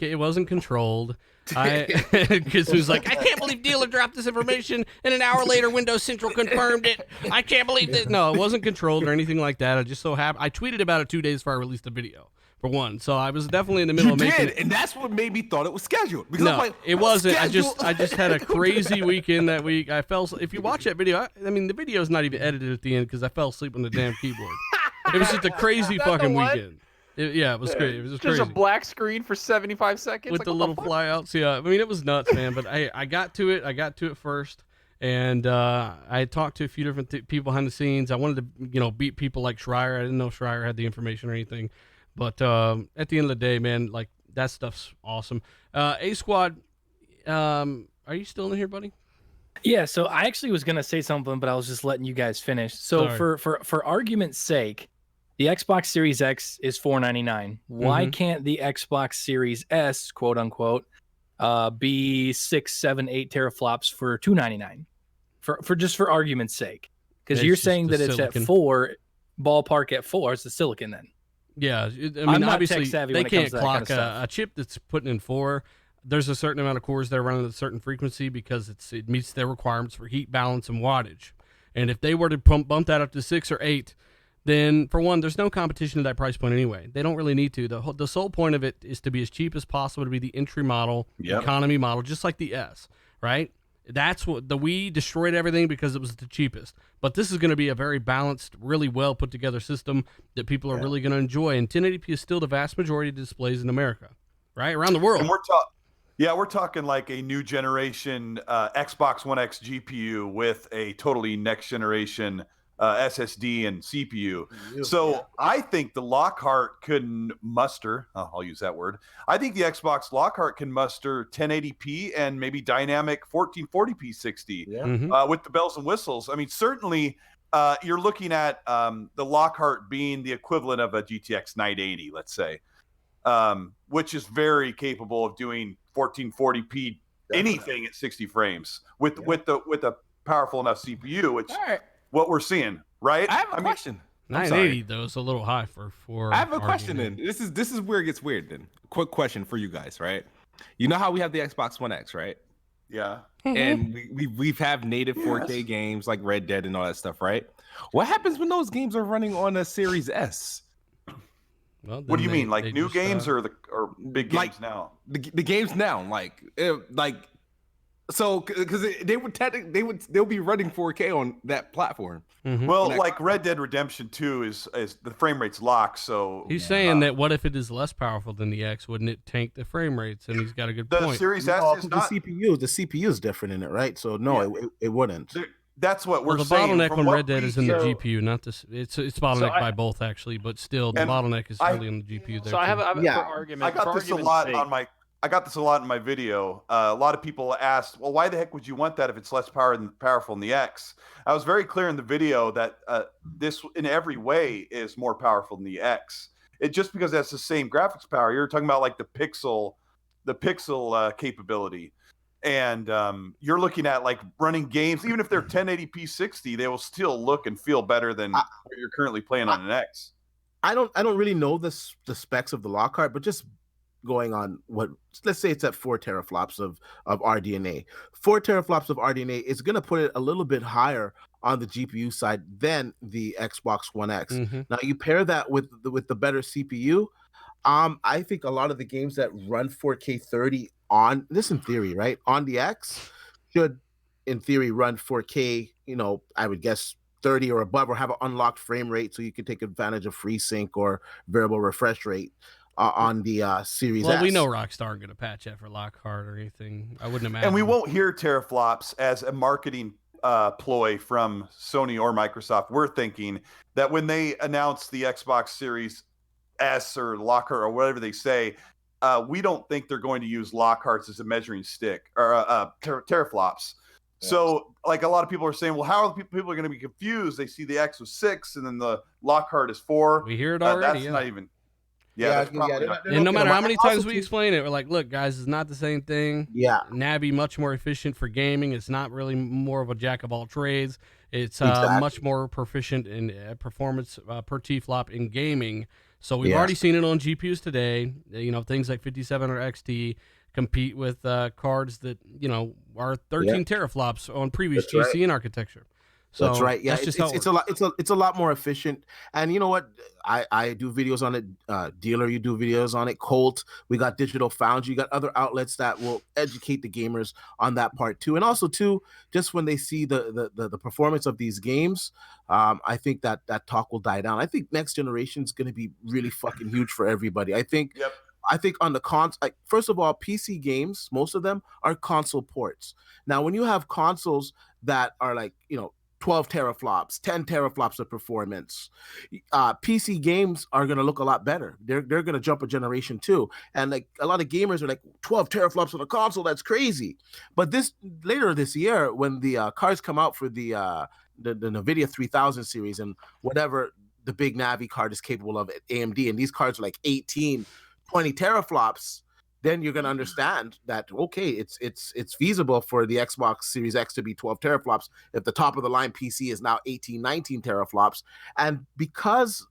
it wasn't controlled. Because it was like, I can't believe dealer dropped this information, and an hour later Windows Central confirmed it. I can't believe that. No, it wasn't controlled or anything like that. I just so happened I tweeted about it 2 days before I released the video, for one. So I was definitely in the middle of making it, and that's what made me thought it was scheduled. Because no, I'm like, it wasn't. I just had a crazy weekend that week. I fell. If you watch that video, the video is not even edited at the end because I fell asleep on the damn keyboard. It was just a crazy fucking weekend. It was great. It was just crazy. A black screen for 75 seconds with the little flyouts. Yeah, it was nuts, man. But I got to it. I got to it first, and I talked to a few different people behind the scenes. I wanted to, beat people like Schreier. I didn't know Schreier had the information or anything, but at the end of the day, man, like that stuff's awesome. A Squad, are you still in here, buddy? Yeah. So I actually was gonna say something, but I was just letting you guys finish. So for argument's sake, the Xbox Series X is $499. Why can't the Xbox Series S, quote unquote, be 6, 7, 8 teraflops for $299? For argument's sake, because you're saying that it's silicon. At 4, ballpark at 4. It's the silicon then. Yeah, I'm not obviously tech savvy they when it comes can't to that clock kind of a chip that's putting in 4. There's a certain amount of cores that are running at a certain frequency because it meets their requirements for heat balance and wattage. And if they were to bump that up to 6 or 8. Then, for one, there's no competition at that price point anyway. They don't really need to. The sole point of it is to be as cheap as possible, to be the entry model, economy model, just like the S, right? That's what the Wii destroyed everything because it was the cheapest. But this is going to be a very balanced, really well put together system that people are really going to enjoy. And 1080p is still the vast majority of displays in America, right? Around the world. And we're talking like a new generation Xbox One X GPU with a totally next generation SSD and CPU. So I think the Lockhart can muster, I'll use that word. I think the Xbox Lockhart can muster 1080p and maybe dynamic 1440p 60 with the bells and whistles. Certainly you're looking at the Lockhart being the equivalent of a GTX 980, let's say, which is very capable of doing 1440p anything at 60 frames with a powerful enough CPU, which what we're seeing, right? I have a question. 980 though is a little high for I have a question then. This is where it gets weird then. Quick question for you guys, right? You know how we have the Xbox One X, right? Yeah. and we've have native 4K Yes. games like Red Dead and all that stuff, right? What happens when those games are running on a Series S? Well, What do you then mean, like they new just, games or big games like- now? The games now, so because they'll be running 4K on that platform. Mhm. Well, Next- like Red Dead Redemption 2 is the frame rate's locked, so He's saying that what if it is less powerful than the X? Wouldn't it tank the frame rates? And he's got a good the point. Series No, S is 'cause not. the CPU is different in it, right? So no, it wouldn't. That's what Well, we're the saying. bottleneck From on what Red Dead we is in the hear- GPU, not this. It's bottlenecked by both actually, but still the And bottleneck is I- really on the GPU. There So I have, too. I have Yeah. for argument. I got for this a argument's lot sake, on my. I got this a lot in my video. A lot of people asked, "Well, why the heck would you want that if it's less powerful than the X?" I was very clear in the video that this, in every way, is more powerful than the X. It just because that's the same graphics power. You're talking about like the pixel capability, and you're looking at like running games. Even if they're 1080p 60, they will still look and feel better than what you're currently playing on an X. I don't really know the specs of the Lockhart, but just going on what, let's say it's at 4 teraflops of RDNA. 4 teraflops of RDNA is going to put it a little bit higher on the GPU side than the Xbox One X. Mhm. Now you pair that with the better CPU. I think a lot of the games that run 4K 30 on this, in theory, right, on the X should, in theory, run 4K. I would guess 30 or above, or have an unlocked frame rate so you can take advantage of FreeSync or variable refresh rate on the Series Well, S. we know Rockstar aren't going to patch that for Lockhart or anything. I wouldn't imagine. And we won't hear teraflops as a marketing ploy from Sony or Microsoft. We're thinking that when they announce the Xbox Series S or Lockhart or whatever they say, we don't think they're going to use Lockharts as a measuring stick or teraflops. Yeah. So, like a lot of people are saying, well, how are people are going to be confused? They see the X was 6 and then the Lockhart is 4. We hear it already. That's not even. That's probably not. And no matter how many times we Also, explain it, we're like, look, guys, it's not the same thing. Yeah. Navi, much more efficient for gaming. It's not really more of a jack of all trades. It's Exactly. much more proficient in performance per T-flop in gaming. So we've Yeah. already seen it on GPUs today. Things like 5700 XT compete with cards that, are 13 teraflops on previous That's GCN architecture. So that's right. Yeah, that's just how it it's a lot. It's a lot more efficient. And you know what? I do videos on it. Dealer, you do videos on it. Colt, we got Digital Foundry. You got other outlets that will educate the gamers on that part too. And also too, just when they see the performance of these games, I think that talk will die down. I think next generation is going to be really fucking huge for everybody. I think. Yep. I think on the first of all, PC games, most of them are console ports. Now, when you have consoles that are like 12 teraflops, 10 teraflops of performance, PC games are going to look a lot better. They're going to jump a generation too. And like a lot of gamers are like 12 teraflops on a console, that's crazy. But later this year, when the cards come out for the NVIDIA 3000 series and whatever the big Navi card is capable of at AMD, and these cards are like 18, 20 teraflops, then you're going to understand that, okay, it's feasible for the Xbox Series X to be 12 teraflops if the top of the line PC is now 18, 19 teraflops. And because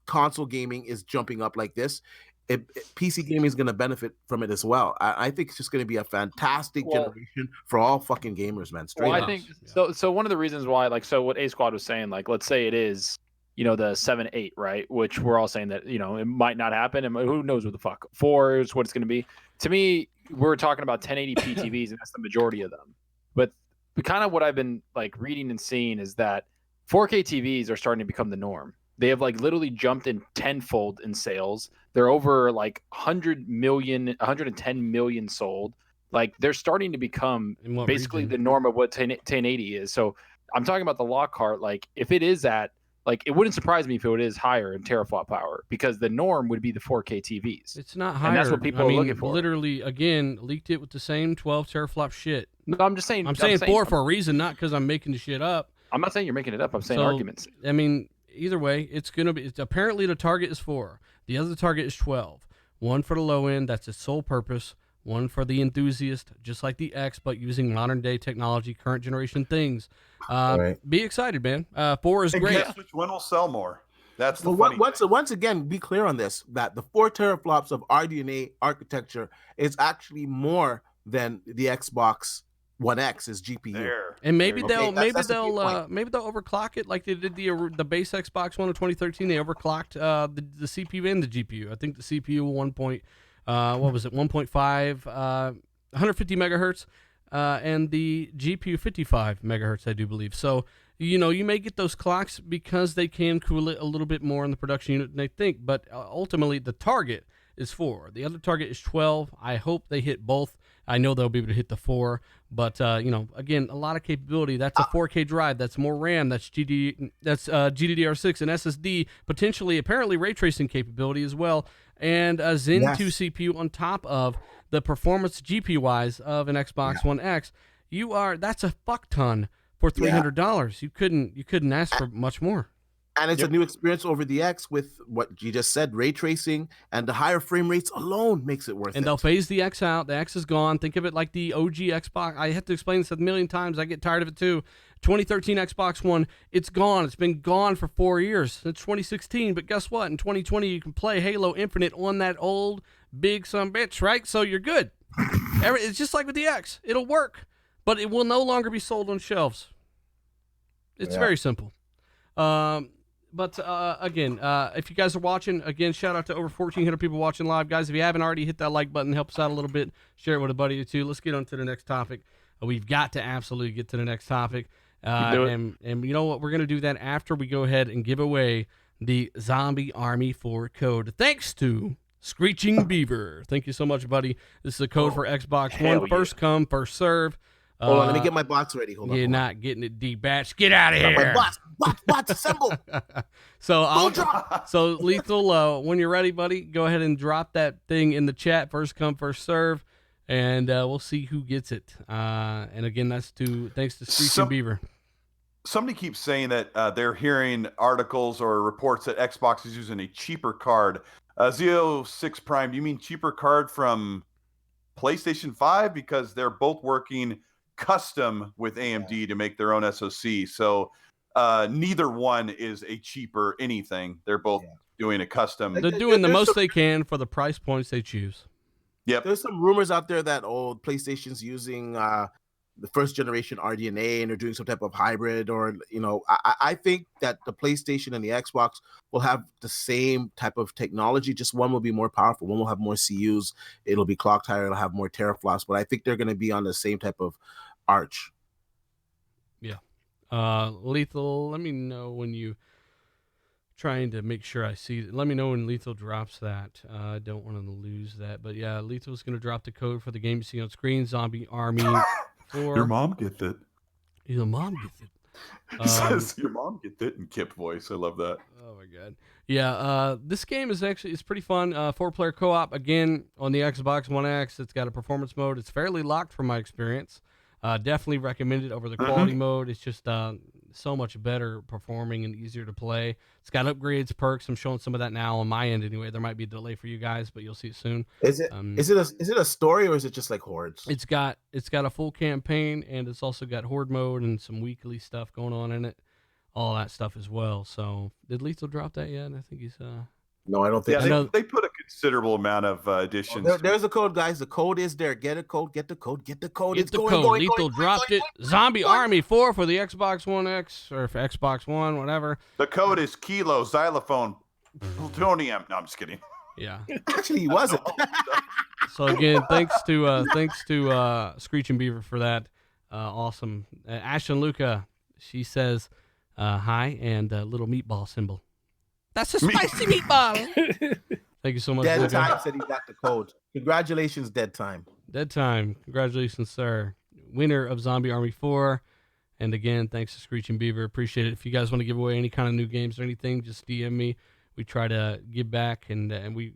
console gaming is jumping up like this, PC gaming is going to benefit from it as well. I think it's just going to be a fantastic generation for all fucking gamers, man. Straight up. I think so. One of the reasons why, what A Squad was saying, let's say it is, the 7-8, right? Which we're all saying that, it might not happen. And who knows what the fuck. 4 is what it's going to be. To me, we're talking about 1080p TVs, and that's the majority of them. But kind of what I've been reading and seeing is that 4K TVs are starting to become the norm. They have literally jumped in tenfold in sales. They're over 100 million, 110 million sold. They're starting to become basically the norm of what 1080 is. So I'm talking about the Lockhart. If it is at it wouldn't surprise me if it is higher in teraflop power, because the norm would be the 4K TVs. It's not higher. And that's what people are looking for. Literally, again, leaked it with the same 12 teraflop shit. No, I'm just saying. I'm saying 4 for a reason, not because I'm making the shit up. I'm not saying you're making it up. I'm saying arguments. I mean, either way, it's going to be. Apparently, the target is 4. The other target is 12. One for the low end. That's its sole purpose. One for the enthusiast, just like the X, but using modern day technology, current generation things. Be excited, man. 4 is great. Guess which one will sell more? That's the well, funny thing. once again, be clear on this, that the 4 teraflops of RDNA architecture is actually more than the Xbox One X's GPU. There. And maybe There you go. they'll that's the key point. maybe they'll overclock it like they did the base Xbox One of 2013. They overclocked the CPU and the GPU. I think the CPU 1.5 150 megahertz and the GPU 55 megahertz, I do believe. So you may get those clocks because they can cool it a little bit more in the production unit than they think. But ultimately, the target is 4. The other target is 12. I hope they hit both. I know they'll be able to hit the 4, but again, a lot of capability. That's a 4K drive. That's more RAM. That's GDDR6 and SSD. Potentially, apparently, ray tracing capability as well, and a Zen 2 CPU on top of the performance GPU wise of an Xbox One X. That's a fuck ton for $300. You couldn't ask for much more. And it's a new experience over the X with what you just said, ray tracing, and the higher frame rates alone makes it worth it. And they'll phase the X out. The X is gone. Think of it like the OG Xbox. I have to explain this a million times. I get tired of it too. 2013 Xbox One, it's gone. It's been gone for 4 years, since 2016. But guess what? In 2020, you can play Halo Infinite on that old big son bitch, right? So you're good. It's just like with the X. It'll work, but it will no longer be sold on shelves. It's very simple. But again, if you guys are watching, again, shout out to over 1,400 people watching live. Guys, if you haven't already, hit that like button. Help us out a little bit. Share it with a buddy or two. Let's get on to the next topic. We've got to absolutely get to the next topic. And you know what? We're going to do that after we go ahead and give away the Zombie Army 4 code. Thanks to Screeching Beaver. Thank you so much, buddy. This is a code for Xbox One. First come, first serve. Hold on, let me get my box ready. Hold on. You're not getting it, D-Batch. Get out of here. Bots, assemble. So Lethal, when you're ready, buddy, go ahead and drop that thing in the chat. First come, first serve, and we'll see who gets it. And again, thanks to Screeching Beaver. Somebody keeps saying that they're hearing articles or reports that Xbox is using a cheaper card. Zeo6 Prime, do you mean cheaper card from PlayStation 5? Because they're both working custom with AMD to make their own SoC. So neither one is a cheaper anything. They're both doing a custom. They're doing the most they can for the price points they choose. Yep. There's some rumors out there that PlayStation's using the first generation RDNA and they're doing some type of hybrid, or I think that the PlayStation and the Xbox will have the same type of technology. Just one will be more powerful. One will have more CUs. It'll be clocked higher. It'll have more teraflops. But I think they're going to be on the same type of arch. Yeah. Lethal, let me know when you trying to make sure I see it. Let me know when Lethal drops that. I don't want to lose that. But yeah, Lethal's going to drop the code for the game you see on screen, Zombie Army 4. Your mom gets it. Your mom gets it. He says your mom gets it in Kip voice. I love that. Oh my god. Yeah, this game is it's pretty fun. 4-player co-op, again, on the Xbox One X. It's got a performance mode. It's fairly locked from my experience. Definitely recommend it over the quality mode. It's just so much better performing and easier to play. It's got upgrades, perks. I'm showing some of that now on my end anyway. There might be a delay for you guys, but you'll see it soon. Is it a story, or is it just like hordes? It's got a full campaign, and it's also got horde mode and some weekly stuff going on in it. All that stuff as well. So did Lethal drop that yet? I think he's No, I don't think. Yeah, they put a considerable amount of additions. There's a code, guys. The code is there. Get a code. Get the code. Get the code. Get the code. Lethal dropped it. Zombie Army 4 for the Xbox One X or for Xbox One, whatever. The code is Kilo Xylophone Plutonium. No, I'm just kidding. Yeah. Actually, he wasn't. So again, thanks to Screeching Beaver for that. Awesome. Ashton Luca, she says hi and little meatball symbol. That's a spicy meatball. Thank you so much. Dead Luca. Time said he got the code. Congratulations, Dead Time. Dead Time. Congratulations, sir. Winner of Zombie Army 4. And again, thanks to Screeching Beaver. Appreciate it. If you guys want to give away any kind of new games or anything, just DM me. We try to give back, and we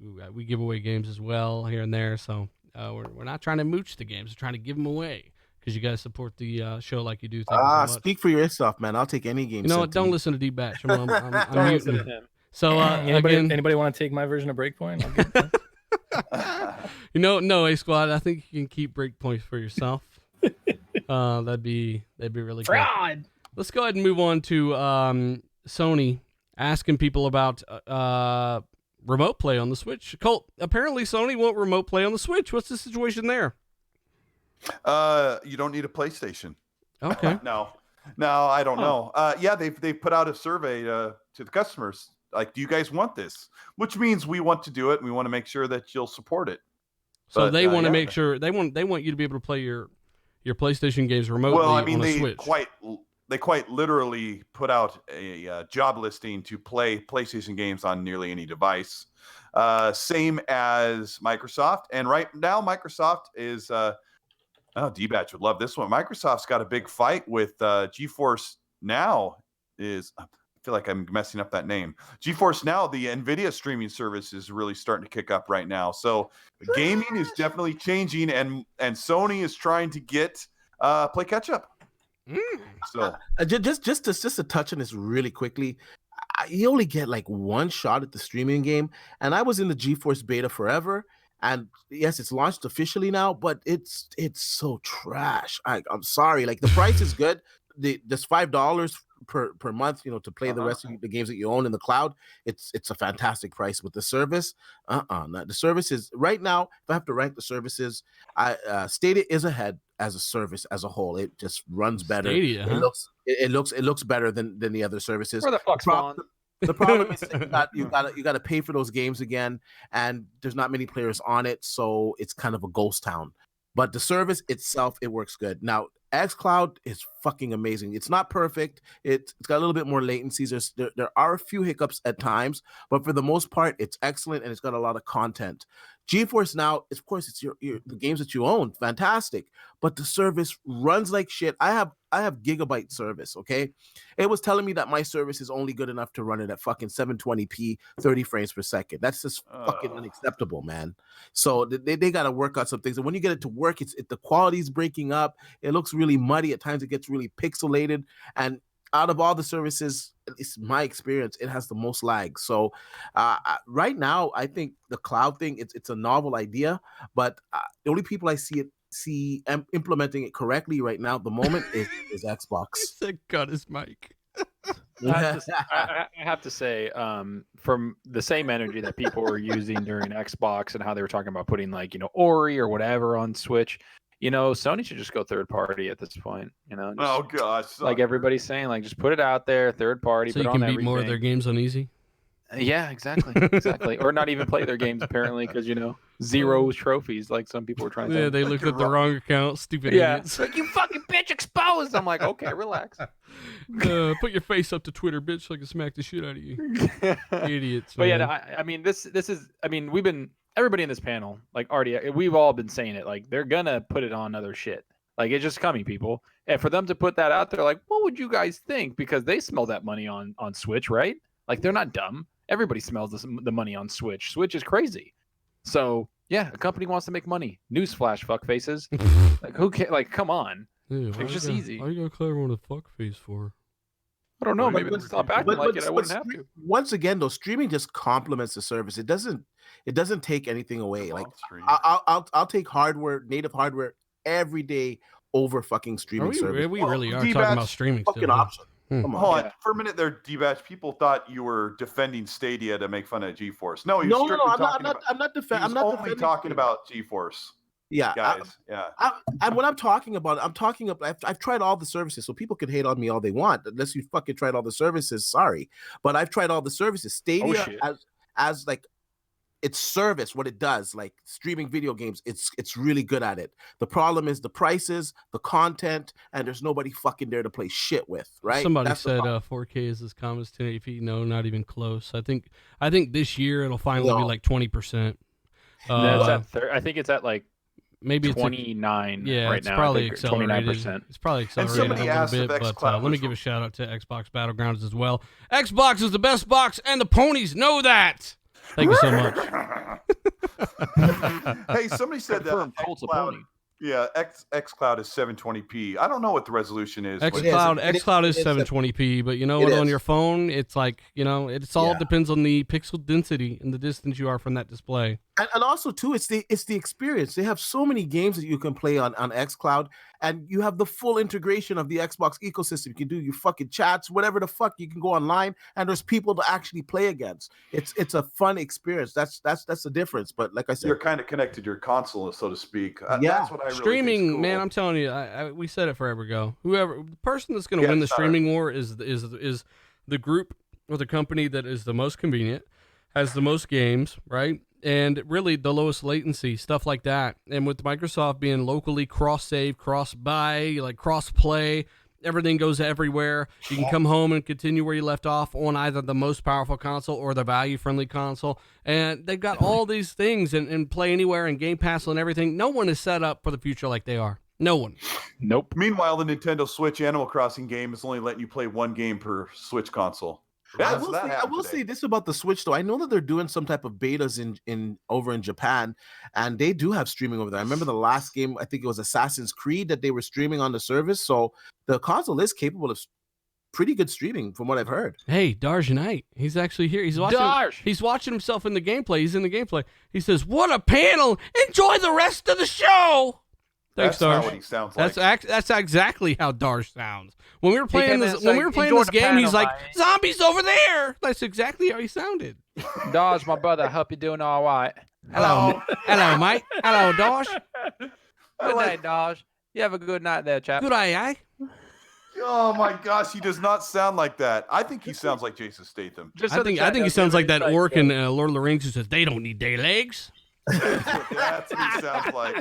give away games as well here and there. So we're not trying to mooch the games. We're trying to give them away because you guys support the show like you do. Thank you so much. Speak for yourself, man. I'll take any game. You know what? Don't listen to D-Batch. I'm muting him. So anybody want to take my version of Breakpoint? No, A Squad. I think you can keep Breakpoints for yourself. That'd be really fraud. Good. Let's go ahead and move on to Sony asking people about remote play on the Switch. Colt, apparently Sony won't remote play on the Switch. What's the situation there? You don't need a PlayStation. Okay. No, I don't know. Yeah, they've put out a survey to the customers. Like, do you guys want this? Which means we want to do it. And we want to make sure that you'll support it. So But, they want to yeah. make sure they want you to be able to play your PlayStation games remotely Well, I mean, on a they Switch. quite literally put out a job listing to play PlayStation games on nearly any device. Same as Microsoft. And right now, Microsoft is. D-Batch would love this one. Microsoft's got a big fight with GeForce Now. I feel like I'm messing up that name. GeForce Now, the NVIDIA streaming service, is really starting to kick up right now. So gaming is definitely changing, and Sony is trying to get play catch up. So just to touch on this really quickly, you only get like one shot at the streaming game, and I was in the GeForce beta forever. And yes, it's launched officially now, but it's so trash. I'm sorry. Like, the price is good. There's $5 per month, to play the rest of the games that you own in the cloud. It's a fantastic price. But the service, the service is right now. If I have to rank the services, Stadia is ahead as a service as a whole. It just runs better. Stadia, it looks better than the other services. Where the fuck's Spawn? The problem is that you gotta pay for those games again, and there's not many players on it, so it's kind of a ghost town. But the service itself, it works good. Now, xCloud is fucking amazing. It's not perfect. It's got a little bit more latencies. There are a few hiccups at times, but for the most part, it's excellent, and it's got a lot of content. GeForce Now, of course, it's the games that you own, fantastic, but the service runs like shit. I have gigabyte service, okay? It was telling me that my service is only good enough to run it at fucking 720p, 30 frames per second. That's just fucking unacceptable, man. So they got to work out some things. And when you get it to work, the quality's breaking up. It looks really muddy. At times it gets really pixelated. And out of all the services, at least my experience, it has the most lag. So right now, I think the cloud thing, it's a novel idea, but the only people I see implementing it correctly right now at the moment is Xbox. He got his mic. I have to say, from the same energy that people were using during Xbox and how they were talking about putting Ori or whatever on Switch, Sony should just go third party at this point. Oh gosh, like everybody's saying, like, just put it out there, third party. So put you on can beat everything. more of their games on easy. Yeah, exactly, or not even play their games apparently because zero trophies like some people were trying to. Yeah, they looked at the wrong account. Stupid idiots. Like, you fucking bitch, exposed. I'm like, okay, relax. Put your face up to Twitter, bitch, so I can smack the shit out of you. Idiots. But man. yeah, I mean, this is. I mean, everybody in this panel, like RDX, we've all been saying it. Like, they're gonna put it on other shit. Like, it's just coming, people. And for them to put that out there, like, what would you guys think? Because they smell that money on Switch, right? Like, they're not dumb. Everybody smells the money on Switch. Switch is crazy. So yeah, a company wants to make money. Newsflash, fuck faces. Like, who can? Like, come on. Yeah, it's just easy. Why are you gonna call everyone a fuck face for? I don't know. Maybe they'll stop acting like it. I wouldn't have to. Once again, though, streaming just complements the service. It doesn't take anything away. Like, I'll take native hardware every day over fucking streaming service. We really are talking about streaming. Fucking still, option. Come on. Hold on. For a minute there, D-Batch, people thought you were defending Stadia to make fun of GeForce. No, I'm not talking about GeForce. Yeah, guys. And when I'm talking about it, I've tried all the services, so people can hate on me all they want. Unless you fucking tried all the services, sorry. But I've tried all the services. Stadia as like its service, what it does, like streaming video games, it's really good at it. The problem is the prices, the content, and there's nobody fucking there to play shit with, right? Somebody said 4K is as common as 1080p. No, not even close. I think this year it'll finally be like 20%. I think it's at like maybe 29 yeah, right it's now. Probably accelerated. 29%. It's probably accelerated a little bit, but let me give a shout out to Xbox Battlegrounds as well. Xbox is the best box, and the ponies know that. Thank you so much. Hey, somebody said that xCloud, xCloud is 720p. I don't know what the resolution is. xCloud is 720p, but you know what? On your phone, it's like, it's all depends on the pixel density and the distance you are from that display. And also too, it's the experience. They have so many games that you can play on xCloud, and you have the full integration of the Xbox ecosystem. You can do your fucking chats, whatever the fuck. You can go online, and there's people to actually play against. It's a fun experience. That's the difference. But like I said, You're kind of connected to your console, so to speak. Yeah. That's what I really Streaming, think's cool. man, I'm telling you, we said it forever ago. Whoever the person that's going to Yeah, win the sorry. streaming war is the group or the company that is the most convenient, has the most games, right? And really the lowest latency, stuff like that. And with Microsoft being locally cross-save, cross-buy, like cross-play, everything goes everywhere. You can come home and continue where you left off on either the most powerful console or the value-friendly console. And they've got all these things and play anywhere and Game Pass and everything. No one is set up for the future like they are. No one. Nope. Meanwhile, the Nintendo Switch Animal Crossing game is only letting you play one game per Switch console. I That's- will, that say, I happened will today. say this about the Switch though. I know that they're doing some type of betas in over in Japan, and they do have streaming over there. I remember the last game, I think it was Assassin's Creed, that they were streaming on the service. So the console is capable of pretty good streaming, from what I've heard. Hey, Darj Knight. He's actually here. He's watching. Darj! He's watching himself in the gameplay. He's in the gameplay. He says, "What a panel! Enjoy the rest of the show." Thanks, That's not Darj. what he sounds like. That's exactly how Darj sounds. When we were playing came in this, and when said, we were playing "Enjoy this the game, he's panel, like, mate." "Zombies over there." That's exactly how he sounded. Dodge, my brother. I hope you're doing all right. Hello, hello, mate. Hello, Darj. Good night, Dodge. You have a good night there, chap. Good day, eh? Oh my gosh, he does not sound like that. I think he sounds like Jason Statham. Just I so the think chat he knows, sounds like everybody's that orc in Lord of the Rings who says they don't need their legs. That's what he sounds like.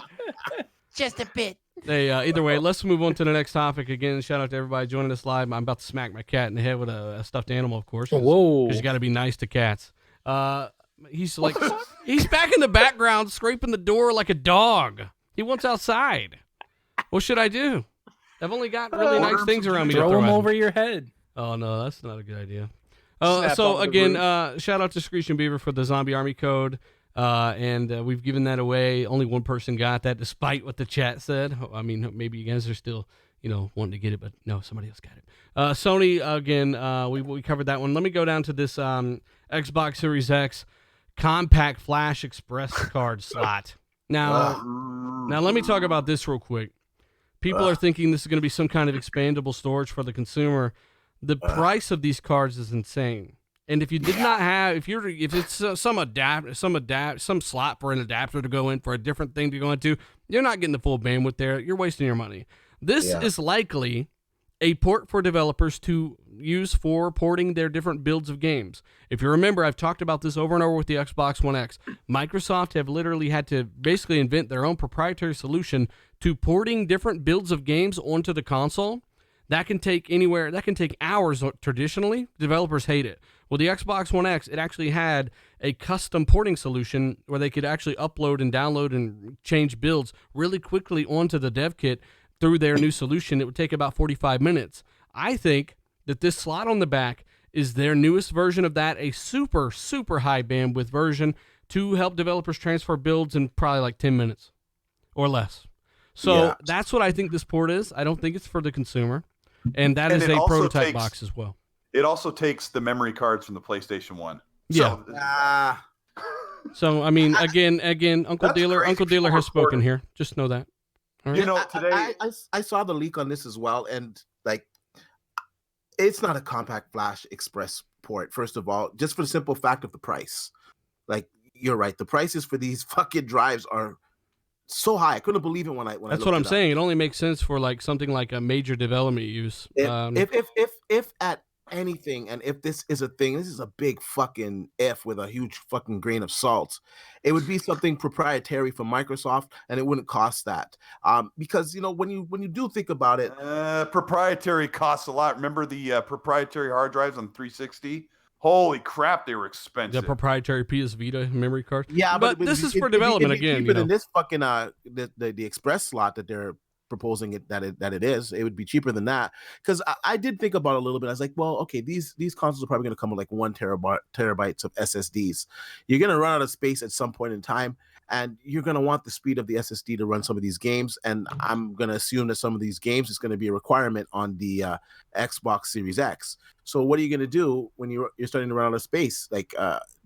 Just a bit. Hey, either way, let's move on to the next topic. Again, shout out to everybody joining us live. I'm about to smack my cat in the head with a stuffed animal, of course. Whoa. Because you got to be nice to cats. He's like, he's back in the background, scraping the door like a dog. He wants outside. What should I do? I've only got really nice things around me to Throw throw him at him. over your head. Oh no, that's not a good idea. Snap So on the again, shout out to Screeching Beaver for the Zombie Army code. And we've given that away. Only one person got that, despite what the chat said. I mean, maybe you guys are still, wanting to get it, but no, somebody else got it. Sony, again, we covered that one. Let me go down to this Xbox Series X compact flash express card slot. Now let me talk about this real quick. People are thinking this is going to be some kind of expandable storage for the consumer. The price of these cards is insane. And if you did not have, if it's some slot for an adapter to go in for a different thing to go into, you're not getting the full bandwidth there. You're wasting your money. This is likely a port for developers to use for porting their different builds of games. If you remember, I've talked about this over and over with the Xbox One X. Microsoft have literally had to basically invent their own proprietary solution to porting different builds of games onto the console. That can take hours traditionally. Developers hate it. Well, the Xbox One X, it actually had a custom porting solution where they could actually upload and download and change builds really quickly onto the dev kit through their new solution. It would take about 45 minutes. I think that this slot on the back is their newest version of that, a super, super high bandwidth version to help developers transfer builds in probably like 10 minutes or less. So that's what I think this port is. I don't think it's for the consumer. And that is a prototype box as well. It also takes the memory cards from the PlayStation 1. Yeah. So, I mean, again, Uncle Dealer has spoken here. Just know that. All right? Today I saw the leak on this as well, and like, it's not a compact flash express port. First of all, just for the simple fact of the price. Like, you're right, the prices for these fucking drives are so high. I couldn't believe it when I That's what I'm saying. It only makes sense for like something like a major development use. If at anything, and if this is a thing, this is a big fucking F with a huge fucking grain of salt. It would be something proprietary from Microsoft, and it wouldn't cost that. Because when you do think about it, proprietary costs a lot. Remember the proprietary hard drives on 360? Holy crap, they were expensive. The proprietary PS Vita memory card. Yeah, but this is for development again. Cheaper than this fucking the express slot that they're proposing it is. It would be cheaper than that. Because I did think about it a little bit. I was like, well, okay, these consoles are probably going to come with like 1 terabytes of SSDs. You're going to run out of space at some point in time. and you're going to want the speed of the SSD to run some of these games. And I'm going to assume that some of these games is going to be a requirement on the Xbox Series X. So what are you going to do when you're starting to run out of space? Like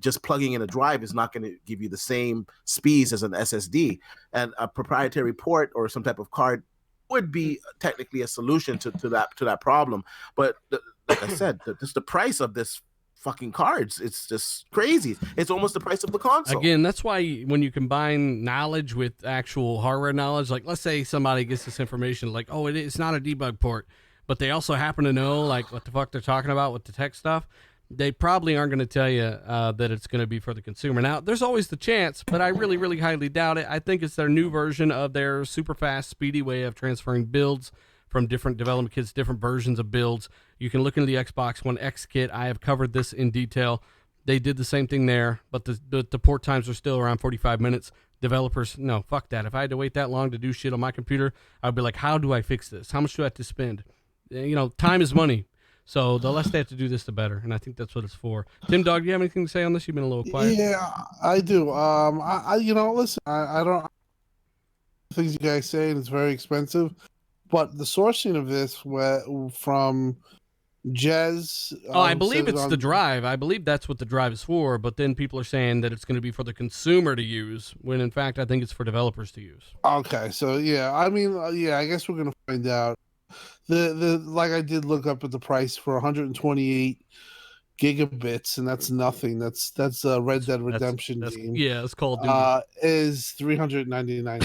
just plugging in a drive is not going to give you the same speeds as an SSD, and a proprietary port or some type of card would be technically a solution to that problem. But like I said, just the price of this fucking cards, it's just crazy. It's almost the price of the console. Again, that's why when you combine knowledge with actual hardware knowledge, like let's say somebody gets this information like, oh, it's not a debug port, but they also happen to know like what the fuck they're talking about with the tech stuff, they probably aren't going to tell you that it's going to be for the consumer. Now, there's always the chance, but I really, really highly doubt it. I think it's their new version of their super fast, speedy way of transferring builds from different development kits, different versions of builds. You can look into the Xbox One X kit. I have covered this in detail. They did the same thing there, but the port times are still around 45 minutes. Developers, no, fuck that. If I had to wait that long to do shit on my computer, I'd be like, how do I fix this? How much do I have to spend? You know, time is money. So the less they have to do this, the better. And I think that's what it's for. Tim Dog, do you have anything to say on this? You've been a little quiet. Yeah, I do. I listen, I don't things you guys say, and it's very expensive. But the sourcing of this from Jez. I believe it's the drive. I believe that's what the drive is for. But then people are saying that it's going to be for the consumer to use, when in fact I think it's for developers to use. Okay, so yeah, I mean, I guess we're gonna find out. The like I did look up at the price for 128 gigabits, and that's nothing. That's a Red Dead Redemption game. Yeah, it's called is $399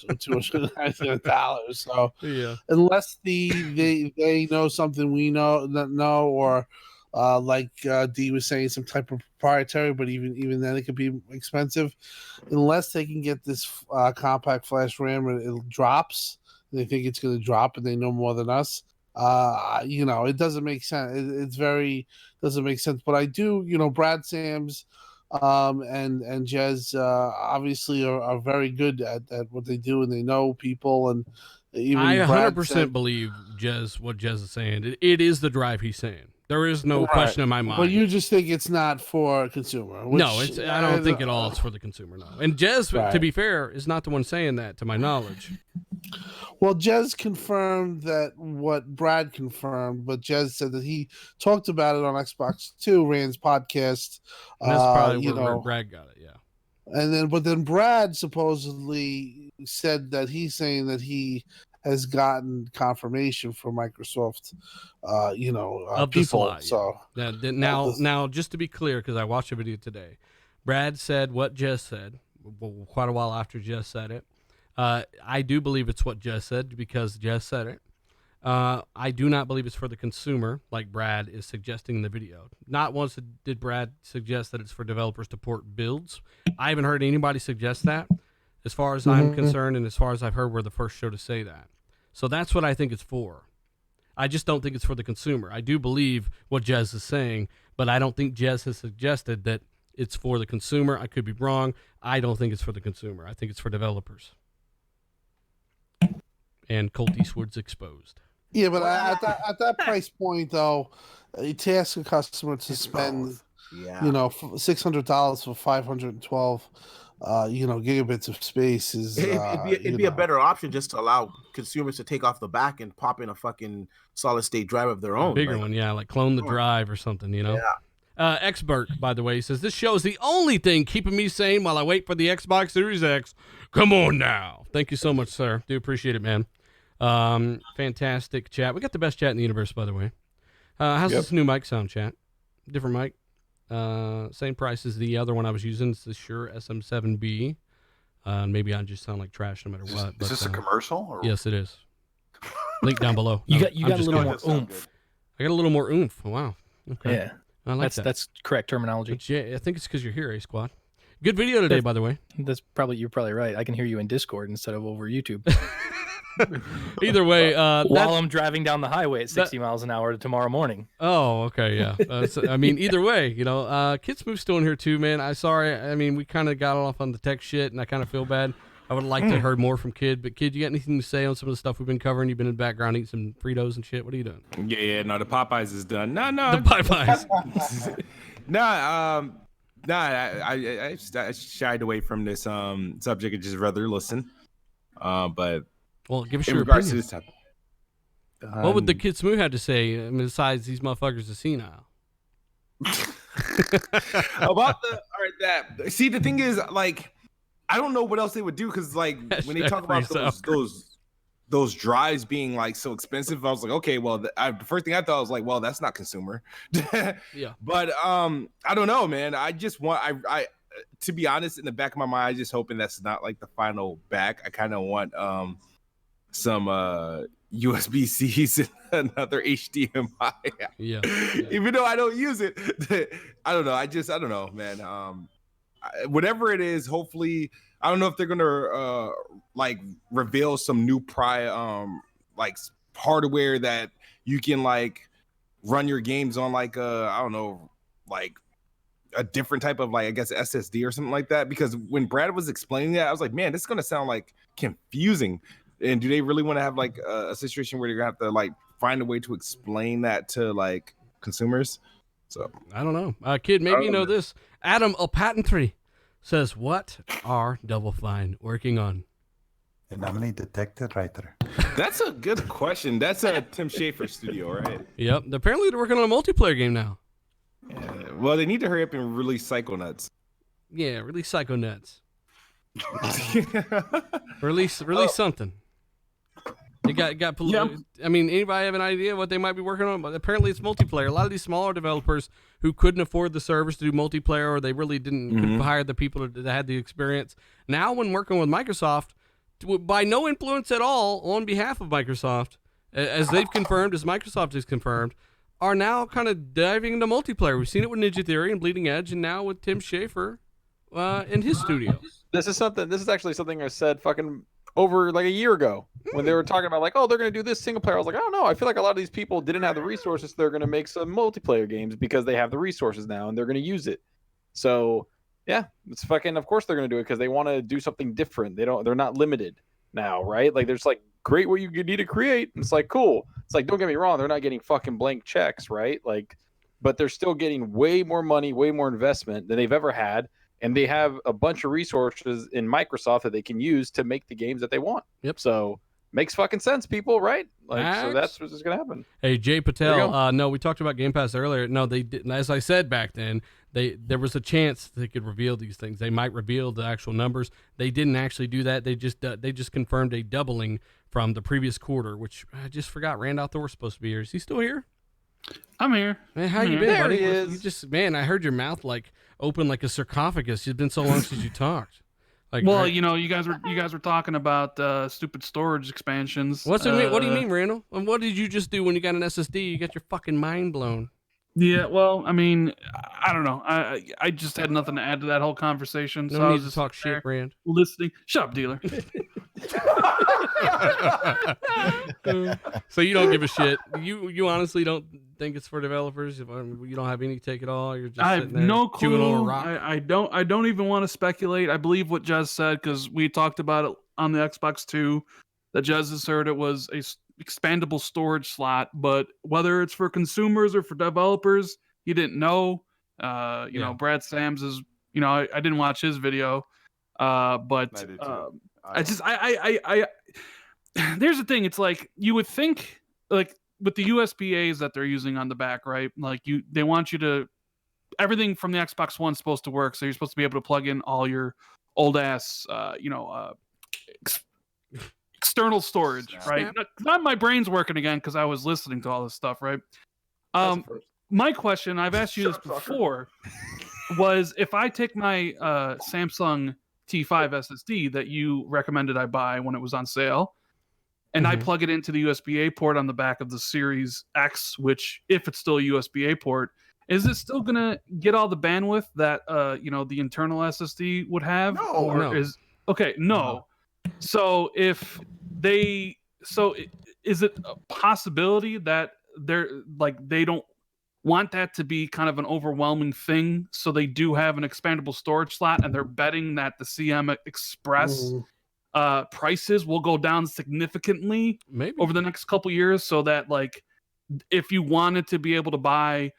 or $299. So yeah, unless they know something we know, or like D was saying, some type of proprietary, but even then it could be expensive. Unless they can get this compact flash RAM and it drops, they think it's going to drop, and they know more than us. It doesn't make sense. It's very doesn't make sense. But I do, Brad Sams, and Jez obviously are very good at what they do, and they know people. And even I 100% believe what Jez is saying. It is the drive he's saying. There is no question in my mind. But you just think it's not for consumer. No, I don't think at all it's for the consumer. No. And Jez, to be fair, is not the one saying that, to my knowledge. Well, Jez confirmed that what Brad confirmed, but Jez said that he talked about it on Xbox 2, Rand's podcast. And that's probably where Brad got it, yeah. But then Brad supposedly said that he's saying that he has gotten confirmation from Microsoft, of people. Slot, so now, just to be clear, because I watched a video today, Brad said what Jez said quite a while after Jez said it. I do believe it's what Jez said because Jez said it. I do not believe it's for the consumer, like Brad is suggesting in the video. Not once did Brad suggest that it's for developers to port builds. I haven't heard anybody suggest that. As far as I'm concerned, and as far as I've heard, we're the first show to say that. So that's what I think it's for. I just don't think it's for the consumer. I do believe what Jez is saying, but I don't think Jez has suggested that it's for the consumer. I could be wrong. I don't think it's for the consumer. I think it's for developers. And Colt Eastwood's exposed. Yeah, but at that price point, though, to ask a customer to spend, $600 for 512, gigabits of space is it'd be a better option just to allow consumers to take off the back and pop in a fucking solid state drive of their own. A bigger one, yeah, like clone the drive or something, Yeah. Expert, by the way, says this show is the only thing keeping me sane while I wait for the Xbox Series X. Come on now. Thank you so much, sir. Do appreciate it, man. Fantastic chat. We got the best chat in the universe, by the way. How's this new mic sound, chat? Different mic. Same price as the other one I was using. It's the Shure SM7B. Maybe I just sound like trash no matter what. Is this a commercial? Or? Yes, it is. Link down below. You got a little more oomph. I got a little more oomph. Oh, wow. Okay. Yeah. I like that. That's correct terminology. But yeah, I think it's because you're here, A-Squad. Good video today, by the way. You're probably right. I can hear you in Discord instead of over YouTube. Either way, while I'm driving down the highway at 60 miles an hour tomorrow morning. Oh, okay, yeah. Either way, Kid Smooth's still in here too, man. We kind of got off on the tech shit, and I kind of feel bad. I would have liked to heard more from Kid, but Kid, you got anything to say on some of the stuff we've been covering? You've been in the background eating some Fritos and shit. What are you doing? Yeah, no, the Popeyes is done. No. The Popeyes. I shied away from this subject and just rather listen. But Well, give us in your regards opinion. to this topic, What would the kid Smooth have to say besides these motherfuckers are senile? about the all right that see the thing is like I don't know what else they would do because like when they talk about those drives being like so expensive, I was like, okay, well the first thing I thought was like, well, that's not consumer. Yeah. But I don't know, man. I just want I to be honest, in the back of my mind, I just hoping that's not like the final back. I kind of want some USB-Cs and another HDMI. Yeah. Even though I don't use it. I don't know. I don't know, man. Whatever it is, hopefully, I don't know if they're gonna like reveal some new like hardware that you can like run your games on, like I don't know, like a different type of like I guess SSD or something like that. Because when Brad was explaining that, I was like, man, this is gonna sound like confusing. And do they really want to have like a situation where you're gonna have to like find a way to explain that to like consumers? So I don't know. Kid, maybe you know this. Adam Alpatentry says, what are Double Fine working on? Anomaly detector writer. That's a good question. That's a Tim Schafer studio, right? Yep. Apparently they're working on a multiplayer game now. Yeah. Well, they need to hurry up and release Psychonauts. Yeah, release Psychonauts. release something. They got Yep. I mean, anybody have an idea what they might be working on? But apparently it's multiplayer. A lot of these smaller developers who couldn't afford the servers to do multiplayer, or they really couldn't hire the people that had the experience. Now, when working with Microsoft, by no influence at all on behalf of Microsoft, as they've confirmed, as Microsoft has confirmed, are now kind of diving into multiplayer. We've seen it with Ninja Theory and Bleeding Edge, and now with Tim Schafer in his studio. This is actually something I said fucking over like a year ago when they were talking about like, oh, they're going to do this single player. I was like, I don't know. I feel like a lot of these people didn't have the resources. So they're going to make some multiplayer games because they have the resources now and they're going to use it. So yeah, it's fucking, of course they're going to do it because they want to do something different. They're not limited now, right? Like there's like great what you need to create. It's like, cool. It's like, don't get me wrong. They're not getting fucking blank checks, right? Like, but they're still getting way more money, way more investment than they've ever had. And they have a bunch of resources in Microsoft that they can use to make the games that they want. Yep. So makes fucking sense, people, right? Like, Max? so that's what's going to happen. Hey, Jay Patel. No, we talked about Game Pass earlier. No, they didn't. As I said back then, there was a chance they could reveal these things. They might reveal the actual numbers. They didn't actually do that. They just confirmed a doubling from the previous quarter, which I just forgot. Randolph Thor's supposed to be here. Is he still here? I'm here. Man, how you been, There buddy? he is. You just, man, I heard your mouth like open like a sarcophagus. It's been so long since you talked. Like, Well, right. you know, you guys were talking about stupid storage expansions. What do you mean, Randall? And what did you just do when you got an SSD? You got your fucking mind blown. Yeah, well, I mean, I don't know. I just had nothing to add to that whole conversation. So No I need was to just talk there shit, Rand. listening. Shut up, dealer. So you don't give a shit. You honestly don't think it's for developers? You don't have any take at all? You're just I have sitting there no chewing on a clue. rock? I don't even want to speculate. I believe what Jez said because we talked about it on the Xbox 2. That Jez has heard it was a expandable storage slot, but whether it's for consumers or for developers, he didn't know. You know, Brad Sams is. You know, I didn't watch his video, but I did too. I there's the thing. It's like you would think, like with the USBAs that they're using on the back, right? Like they want you to everything from the Xbox One's supposed to work, so you're supposed to be able to plug in all your old ass, external storage, right? Not my brain's working again because I was listening to all this stuff, right? My question, I've asked you this before, was if I take my Samsung T5 SSD that you recommended I buy when it was on sale, and I plug it into the USB-A port on the back of the Series X, which, if it's still a USB-A port, is it still gonna get all the bandwidth that the internal SSD would have? No. No. So is it a possibility that they don't want that to be kind of an overwhelming thing, so they do have an expandable storage slot, and they're betting that the CM Express prices will go down significantly Maybe over the next couple years, so that like if you wanted to be able to buy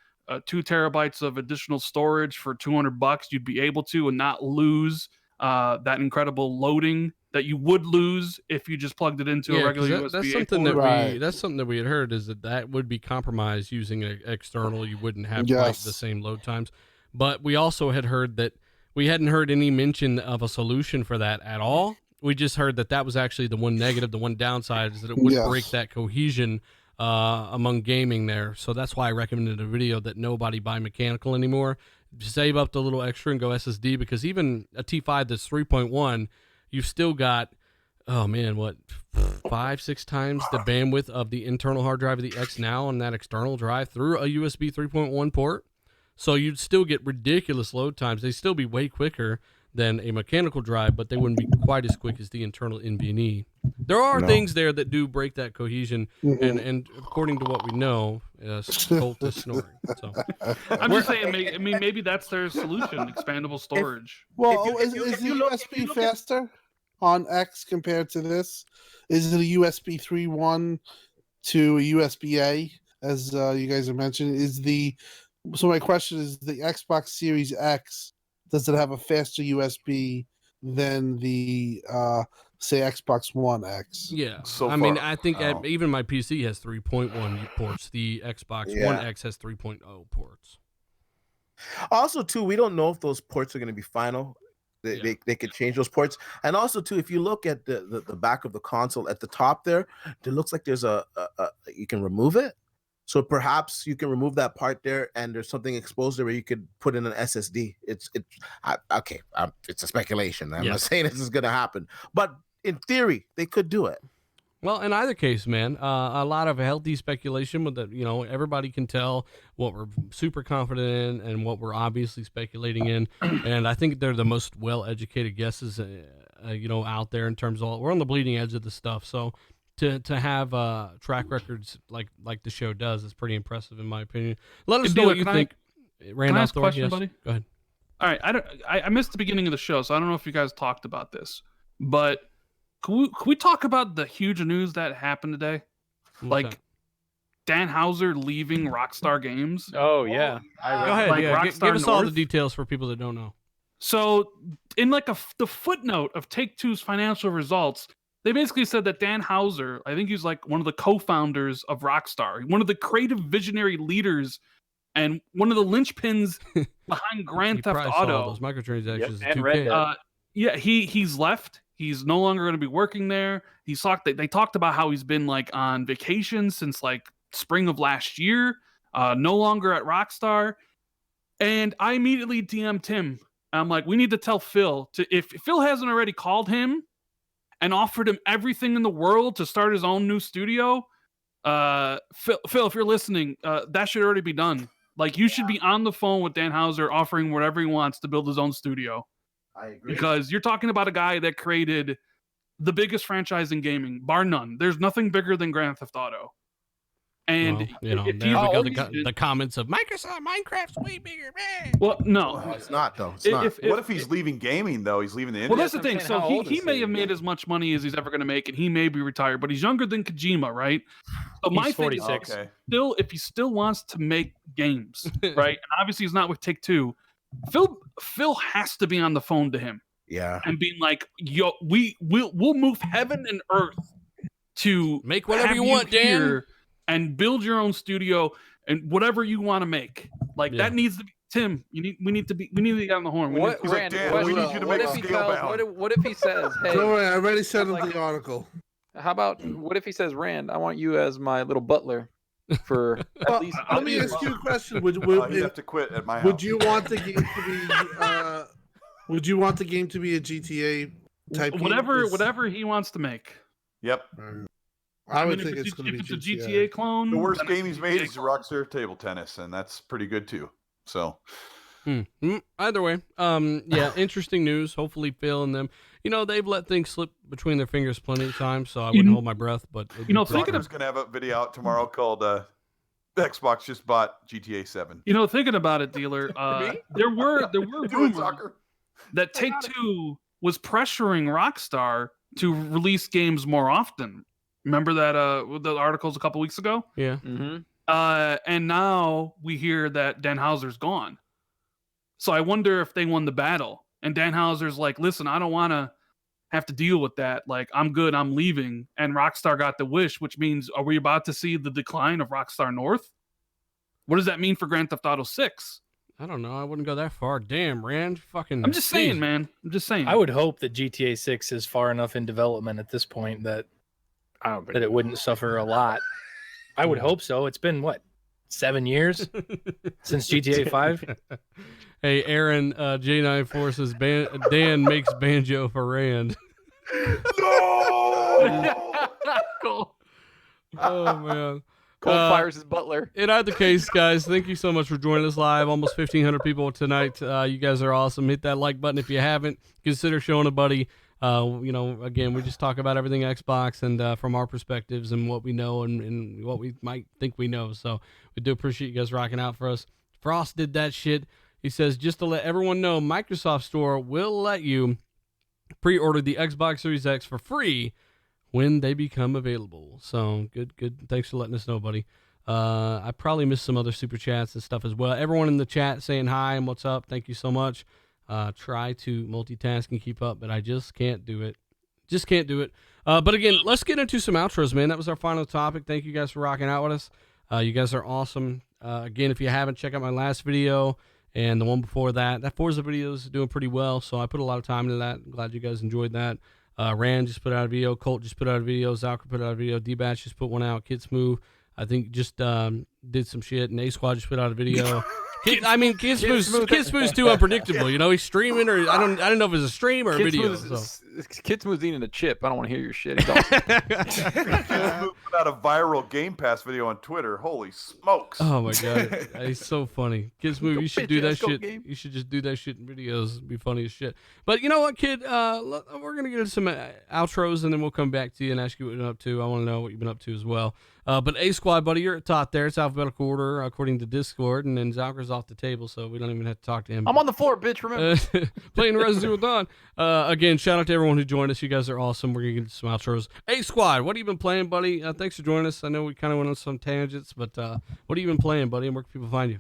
2 terabytes of additional storage for $200, you'd be able to and not lose that incredible loading that you would lose if you just plugged it into a regular USB. That's something that Right. that's something that we had heard, is that would be compromised using an external. You wouldn't have quite Yes. the same load times. But we also had heard that we hadn't heard any mention of a solution for that at all. We just heard that was actually the one negative, the one downside, is that it would Yes. break that cohesion among gaming there. So that's why I recommended a video that nobody buy mechanical anymore. Save up the little extra and go SSD, because even a T5 that's 3.1, you've still got, oh man, what, 5-6 times the bandwidth of the internal hard drive of the X now on that external drive through a USB 3.1 port. So you'd still get ridiculous load times. They'd still be way quicker than a mechanical drive, but they wouldn't be quite as quick as the internal NVMe. There are things there that do break that cohesion, and according to what we know, Colt is snoring. So I'm just saying, maybe that's their solution: expandable storage. Well, is the USB faster on X compared to this? Is it a USB 3.1 to a USB A, as you guys are mentioning? So my question is, the Xbox Series X, does it have a faster USB than the say Xbox One X? yeah, So I mean, far, I think no. even my PC has 3.1 ports. The Xbox One X has 3.0 ports. Also, too, we don't know if those ports are going to be final. They could change those ports. And also, too, if you look at the back of the console at the top there, it looks like there's a you can remove it. So perhaps you can remove that part there, and there's something exposed there where you could put in an SSD. It's a speculation. I'm not saying this is going to happen, but in theory, they could do it. Well, in either case, man, a lot of healthy speculation with that. Everybody can tell what we're super confident in and what we're obviously speculating in. And I think they're the most well-educated guesses, out there in terms of, we're on the bleeding edge of the stuff. So to have track records like the show does is pretty impressive in my opinion. Let us know what you think. Can I ask a question, buddy? Go ahead. All right, I missed the beginning of the show, so I don't know if you guys talked about this, but can we talk about the huge news that happened today? What's that? Dan Houser leaving Rockstar Games. Oh yeah, Go ahead. Like Give Rockstar us all the North? details for people that don't know. So in the footnote of Take-Two's financial results, they basically said that Dan Houser, I think he's like one of the co-founders of Rockstar, one of the creative visionary leaders, and one of the linchpins behind Grand You Theft probably saw Auto. those microtransactions and in Red 2K. Dead. He's left. He's no longer going to be working there. They talked about how he's been like on vacation since like spring of last year. No longer at Rockstar. And I immediately DM'd him. I'm like, we need to tell Phil if Phil hasn't already called him and offered him everything in the world to start his own new studio. Phil, if you're listening, that should already be done. Like, you should be on the phone with Dan Houser offering whatever he wants to build his own studio. I agree. Because you're talking about a guy that created the biggest franchise in gaming, bar none. There's nothing bigger than Grand Theft Auto. And if there you- we go. The comments of Minecraft's way bigger. well, no, It's not, though. It's not. What if he's leaving gaming though? He's leaving the Well, industry. that's the thing. saying, So how old he is may he? have made as much money as he's ever going to make, and he may be retired, but he's younger than Kojima, right? So my He's thing is 46. Okay. if he still wants to make games, right? And obviously he's not with Take-Two. Phil has to be on the phone to him Yeah. and being like, "Yo, we'll move heaven and earth to Make whatever have you want, Dan. here and build your own studio and whatever you want to make." Like Yeah. that needs to be Tim. We need to get on the horn. We What, need- He's like, Rand, Dan, what, we need you to what make if he Scalebound. tells? What if he says, "Hey, Don't worry, I already sent him like- the article. how about what if he says, Rand, I want you as my little butler for at Well, least let a me year." ask you a question. Would He'd have to quit at my house. would you want the game to be? Would you want the game to be a GTA type? game? whatever 'Cause- whatever he wants to make. Yep. I would mean, think if it's going to be if it's a GTA. GTA clone. The worst then it's game he's a made GTA is clone. Rockstar Table Tennis, and that's pretty good too. So Either way, yeah, interesting news. Hopefully, Phil and them, they've let things slip between their fingers plenty of times, so I wouldn't hold my breath. But it'd be pretty thinking cool. Rocker's gonna have a video out tomorrow called Xbox just bought GTA 7. Thinking about it, dealer, there were Doing rumors soccer. that Take-Two was pressuring Rockstar to release games more often. Remember that the articles a couple weeks ago? Yeah, Mm-hmm. And now we hear that Dan Houser's gone. So I wonder if they won the battle. And Dan Houser's like, listen, I don't want to have to deal with that. Like, I'm good. I'm leaving. And Rockstar got the wish, which means, are we about to see the decline of Rockstar North? What does that mean for Grand Theft Auto 6? I don't know. I wouldn't go that far. Damn, Rand. Fucking. I'm just saying, man. I'm just saying. I would hope that GTA 6 is far enough in development at this point that it wouldn't suffer a lot. I would hope so. It's been, what, 7 years since GTA 5? Hey, Aaron, J94 says Dan makes banjo for Rand. No! Cool. Oh, man. Cold fires his butler. In either case, guys, thank you so much for joining us live. Almost 1,500 people tonight. You guys are awesome. Hit that like button if you haven't. Consider showing a buddy. Again, we just talk about everything Xbox and from our perspectives and what we know and what we might think we know. So we do appreciate you guys rocking out for us. Frost did that shit. He says, just to let everyone know, Microsoft Store will let you pre-order the Xbox Series X for free when they become available. So good. Thanks for letting us know, buddy. I probably missed some other super chats and stuff as well. Everyone in the chat saying hi and what's up. Thank you so much. Try to multitask and keep up, but I just can't do it. But again, let's get into some outros, man. That was our final topic. Thank you guys for rocking out with us. You guys are awesome. Again, if you haven't, check out my last video and the one before that. That Forza video is doing pretty well, so I put a lot of time into that. I'm glad you guys enjoyed that. Rand just put out a video. Colt just put out a video. Zalker put out a video. D-Batch just put one out. Kid Smooth, I think, just did some shit. And A-Squad just put out a video. Kid Smooth's too unpredictable. You know, he's streaming, or I don't know if it's a stream or a video. Kid Smooth's eating a chip. I don't want to hear your shit. He's awesome. Smooth put out a viral Game Pass video on Twitter. Holy smokes! Oh my god, he's so funny. Kid Smooth, you should do that shit. Game. You should just do that shit in videos. It'd be funny as shit. But you know what, kid? We're gonna get into some outros, and then we'll come back to you and ask you what you've been up to. I want to know what you've been up to as well. But A-Squad, buddy, you're at top there. It's alphabetical order according to Discord, and then Zalker's off the table, so we don't even have to talk to him. I'm on the floor, bitch. Remember? Playing Resident Evil Dawn. Again, shout out to everyone who joined us. You guys are awesome. We're going to get some outros. A-Squad, what have you been playing, buddy? Thanks for joining us. I know we kind of went on some tangents, but what have you been playing, buddy, and where can people find you?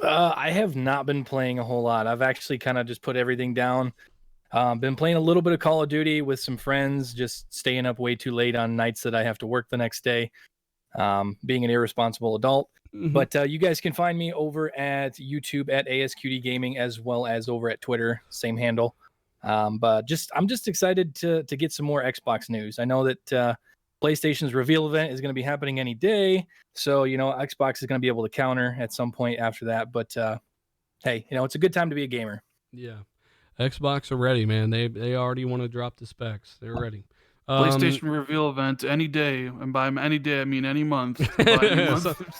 I have not been playing a whole lot. I've actually kind of just put everything down. Been playing a little bit of Call of Duty with some friends, just staying up way too late on nights that I have to work the next day, being an irresponsible adult. Mm-hmm. But you guys can find me over at YouTube at ASQD Gaming, as well as over at Twitter, same handle. But I'm just excited to get some more Xbox news. I know that PlayStation's reveal event is going to be happening any day, so Xbox is going to be able to counter at some point after that. But hey, it's a good time to be a gamer. Yeah. Xbox are ready, man. They already want to drop the specs. They're ready. PlayStation reveal event any day, and by any day I mean any month.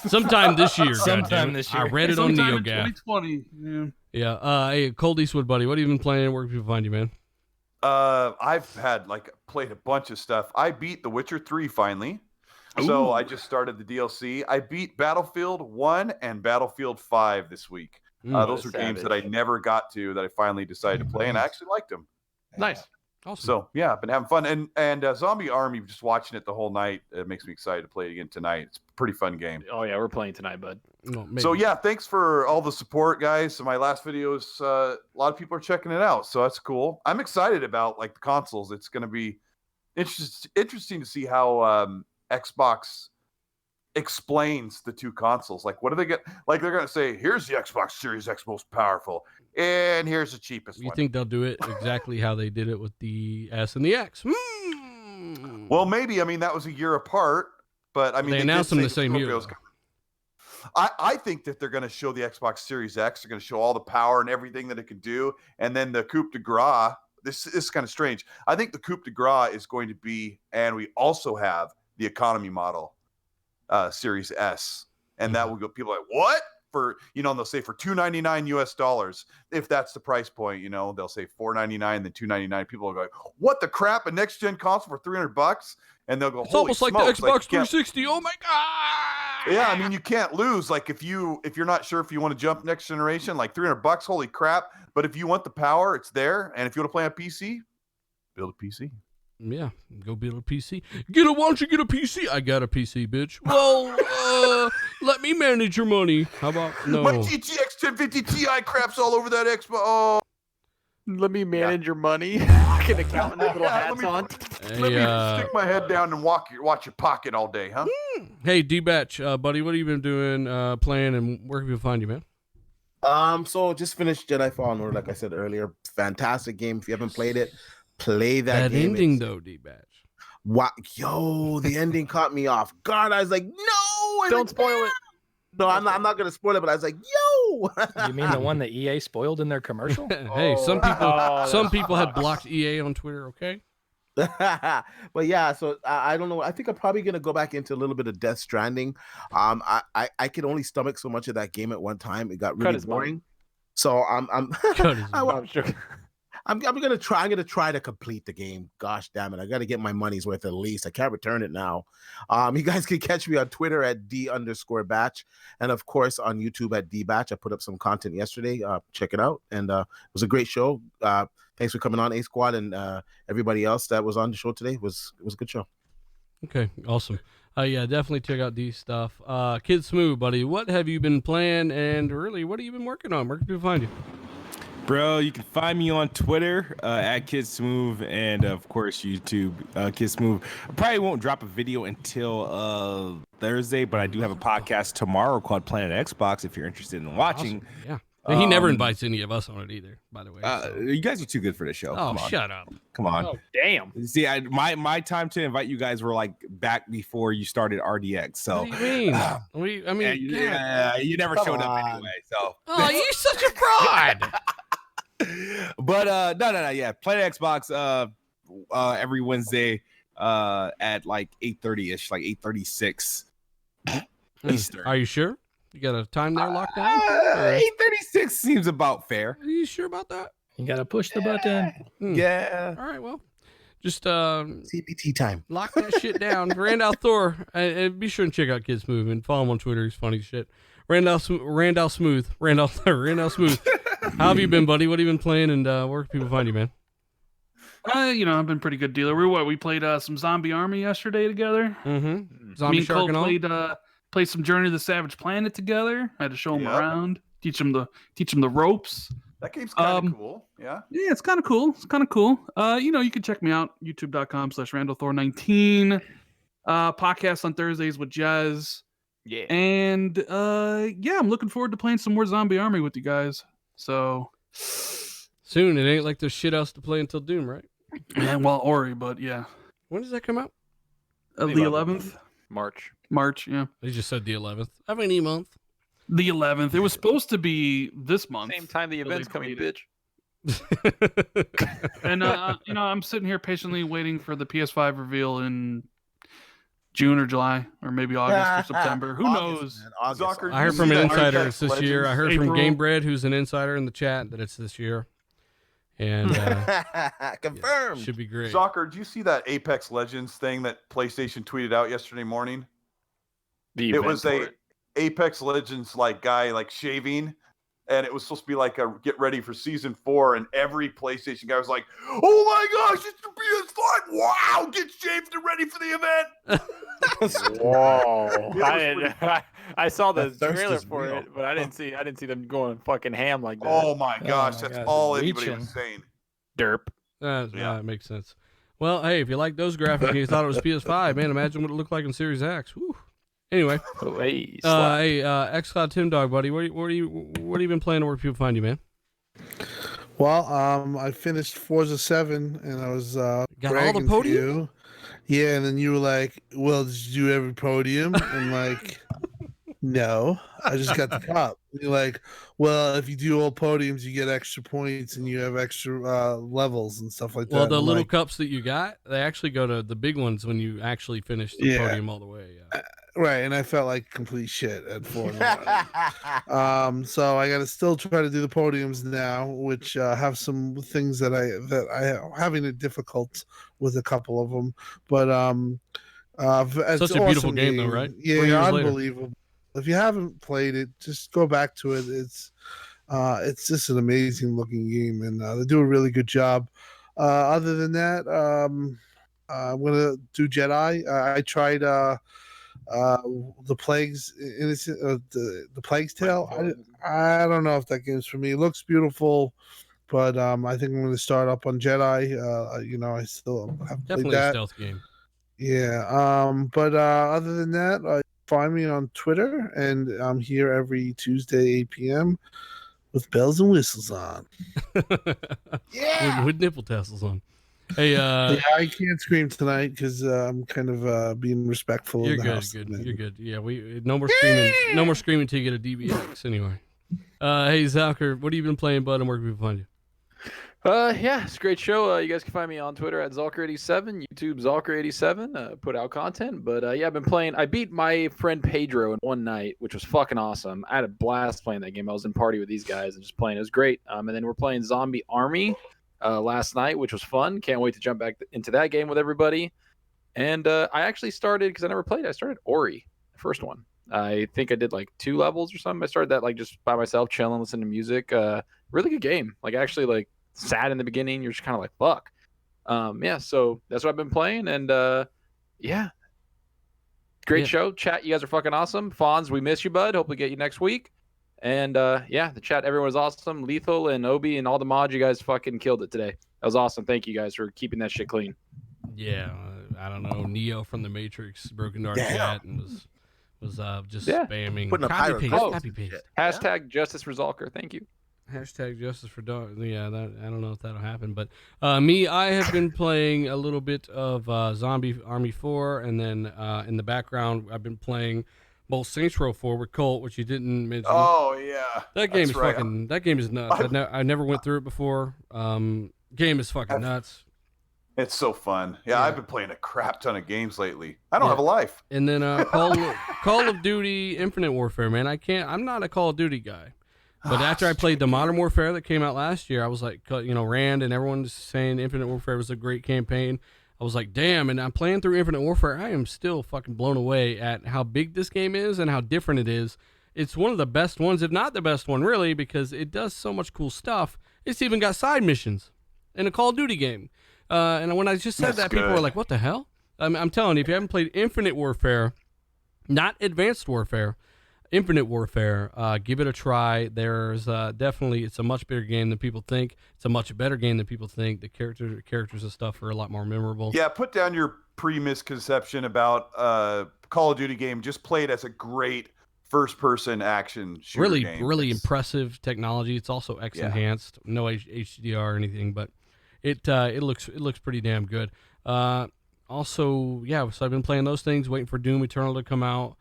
Sometime this year. Sometime this year. I read it on NeoGaf. 2020. Yeah. Hey, Cold Eastwood, buddy. What have you been playing? Where can people find you, man? I've played a bunch of stuff. I beat The Witcher 3 finally. So I just started the DLC. I beat Battlefield 1 and Battlefield 5 this week. Those are games that I never got to that I finally decided to play, and I actually liked them. Nice. Awesome. So yeah, I've been having fun. And Zombie Army, just watching it the whole night, it makes me excited to play it again tonight. It's a pretty fun game. Oh yeah, we're playing tonight, bud. Well, so yeah, thanks for all the support, guys. So my last videos, a lot of people are checking it out, so that's cool. I'm excited about the consoles. It's going to be interesting to see how Xbox explains the two consoles. What do they get? They're going to say, here's the Xbox Series X most powerful, and here's the cheapest one. You think they'll do it exactly how they did it with the S and the X? Well, maybe. I mean, that was a year apart, but I mean, they announced them the same year. I think that they're going to show the Xbox Series X. They're going to show all the power and everything that it can do, and then the Coupe de Gras. This is kind of strange. I think the Coupe de Gras is going to be, and we also have the economy model. Series S, and that will go. People are like, what? For and they'll say for $299 US, if that's the price point. They'll say $499, then $299. People will go, what the crap? A next gen console for $300? And they'll go, it's almost smokes. like the Xbox 360. Oh my god! Yeah, I mean, you can't lose. If you're not sure if you want to jump next generation, $300, holy crap! But if you want the power, it's there. And if you want to play on PC, build a PC. Yeah, go build a PC. Why don't you get a PC? I got a PC, bitch. Well, let me manage your money. How about no? My GTX 1050 Ti craps all over that Xbox. Oh. Let me manage your money. Fucking accountant with little hats on. Let me stick my head down and watch your pocket all day, huh? Hey, D-Batch, buddy, what have you been doing, playing, and where can we find you, man? So just finished Jedi Fallen Order, like I said earlier. Fantastic game. If you haven't played it, play that game. Ending though, D-Batch. Wow, yo, the ending caught me off guard. I was like, no, Don't spoil it. No, I'm not gonna spoil it, but I was like, yo. You mean the one that EA spoiled in their commercial? Hey, some people had blocked EA on Twitter. Okay. But yeah, so I don't know. I think I'm probably gonna go back into a little bit of Death Stranding. I could only stomach so much of that game at one time. It got really boring. So I'm gonna try to complete the game. Gosh damn it! I gotta get my money's worth at least. I can't return it now. You guys can catch me on Twitter at D_batch, and of course on YouTube at DBatch. I put up some content yesterday. Check it out, and it was a great show. Thanks for coming on, A Squad, and everybody else that was on the show today. It was a good show. Okay, awesome. Yeah, definitely check out D stuff. Kid Smooth, buddy, what have you been playing, and really, what have you been working on? Where can people find you? Bro, you can find me on Twitter at KidSmooth, and of course YouTube KidSmooth. I probably won't drop a video until Thursday, but I do have a podcast tomorrow called Planet Xbox if you're interested in watching. Awesome. Yeah. He never invites any of us on it either, by the way. So. You guys are too good for the show. Oh, shut up. Come on. Oh, damn. See, my time to invite you guys were like back before you started RDX. So what do you mean? You never showed up anyway. So you're such a fraud. But no, yeah. Planet Xbox every Wednesday at like 8:30ish, like 8:36 Eastern. Are you sure? You got a time there locked down? 8:36 seems about fair. Are you sure about that? You gotta push the button. Yeah. All right, well, just CPT time. Lock that shit down. Randall Thor, and be sure and check out Kid Smooth and follow him on Twitter. He's funny as shit. Randall Smooth. How have you been, buddy? What have you been playing, and where can people find you, man? I've been pretty good dealer. We played some Zombie Army yesterday together. Mm-hmm. Zombie Me and Cole Shark played some Journey to the Savage Planet together. I had to show him around, teach him the ropes. That game's kind of cool. Yeah. Yeah, it's kind of cool. You can check me out, youtube.com/RandallThor19. Podcast on Thursdays with Jez. Yeah. And I'm looking forward to playing some more Zombie Army with you guys. So soon. It ain't like there's shit else to play until Doom, right? Yeah, well, Ori, but yeah. When does that come out? The 11th. March, yeah. They just said the 11th. Of any month. The 11th. It was supposed to be this month. Same time the event's coming, bitch. And I'm sitting here patiently waiting for the PS5 reveal in June or July, or maybe August or September. Who knows? Zucker, I heard from an insider it's this year. I heard April. from GameBread, who's an insider in the chat, that it's this year. And confirmed. Should be great. Zucker, do you see that Apex Legends thing that PlayStation tweeted out yesterday morning? It was a Apex Legends guy shaving, and it was supposed to be like a get ready for season 4, and every PlayStation guy was like, "Oh my gosh, it's the PS5! Wow, get shaved and ready for the event." Whoa! I saw the trailer for real. it, but I didn't see them going fucking ham like that. Oh my gosh, my that's God, all it's anybody reaching. was saying. Derp. That makes sense. Well, hey, if you like those graphics and you thought it was PS5, man, imagine what it looked like in Series X. Whew. Anyway, Hey, xCloud Tim Dog, buddy, what have you been playing, and where people find you, man? Well, I finished Forza 7, and I was Got all bragging the to podiums? you. Yeah, and then you were like, "Well, did you do every podium?" And no, I just got the cup. And you're like, "Well, if you do all podiums, you get extra points, and you have extra levels and stuff like that." Well, the I'm little like, cups that you got, they actually go to the big ones when you actually finish the podium all the way. Yeah. right, and I felt like complete shit at Forza. So I got to still try to do the podiums now, which have some things that I am having it difficult with a couple of them. But it's Such a beautiful game, though, right? 3 years Yeah, later. unbelievable. If you haven't played it, just go back to it. It's just an amazing looking game, and they do a really good job. Other than that, I'm gonna do Jedi. I tried the Plague's Innocent, the Plague's Tale. I don't know if that game's for me. It looks beautiful, but I think I'm gonna start up on Jedi. I still haven't played Definitely a that. stealth game. Yeah. But other than that, find me on Twitter, and I'm here every Tuesday 8 p.m. with bells and whistles on. Yeah. With nipple tassels on. Hey, Yeah, I can't scream tonight because I'm kind of being respectful you're of the good, house. good. You're good. Yeah, we no more screaming. No more screaming till you get a DBX anyway. Hey Zalker, what have you been playing, bud, and where can we find you? Yeah, it's a great show. You guys can find me on Twitter at Zalker87, YouTube Zalker87. Put out content, but yeah, I've been playing. I beat my friend Pedro in one night, which was fucking awesome. I had a blast playing that game. I was in party with these guys and just playing. It was great. And then we're playing Zombie Army last night, which was fun. Can't wait to jump back into that game with everybody. And I actually started, because I never played, I started Ori, the first one. I think I did like 2 levels or something. I started that like just by myself, chilling, listening to music. Really good game. Like actually like sad in the beginning. You're just kind of like, fuck. Yeah, so that's what I've been playing. And yeah, great show. Chat, you guys are fucking awesome. Fonz, we miss you, bud. Hope we get you next week. And yeah, the chat, everyone was awesome. Lethal and Obi and all the mods, you guys fucking killed it today. That was awesome. Thank you guys for keeping that shit clean. Yeah, I don't know. Neo from the Matrix broke into our chat and was just spamming. Putting up Copy hieroglyphs. paste. Hashtag justice for Zalker. Thank you. Hashtag justice for dog. Yeah, I don't know if that'll happen, but me, I have been playing a little bit of Zombie Army 4, and then in the background, I've been playing both Saints Row 4 with Colt, which you didn't mention. Oh yeah, that game is right. fucking. That game is nuts. I never went through it before. Game is fucking nuts. It's so fun. Yeah, I've been playing a crap ton of games lately. I don't have a life. And then Call of Duty Infinite Warfare, man. I'm not a Call of Duty guy. But after I played the Modern Warfare that came out last year, I was like, Rand and everyone was saying Infinite Warfare was a great campaign. I was like, damn, and I'm playing through Infinite Warfare. I am still fucking blown away at how big this game is and how different it is. It's one of the best ones, if not the best one, really, because it does so much cool stuff. It's even got side missions in a Call of Duty game. And when I just said that, people were like, what the hell? I'm telling you, if you haven't played Infinite Warfare, not Advanced Warfare, Infinite Warfare, give it a try. There's definitely, it's a much bigger game than people think. It's a much better game than people think. The characters and stuff are a lot more memorable. Yeah, put down your pre-misconception about Call of Duty game. Just play it as a great first-person action shooter game. Really impressive technology. It's also X enhanced, no HDR or anything, but it looks pretty damn good. Also, yeah, so I've been playing those things, waiting for Doom Eternal to come out.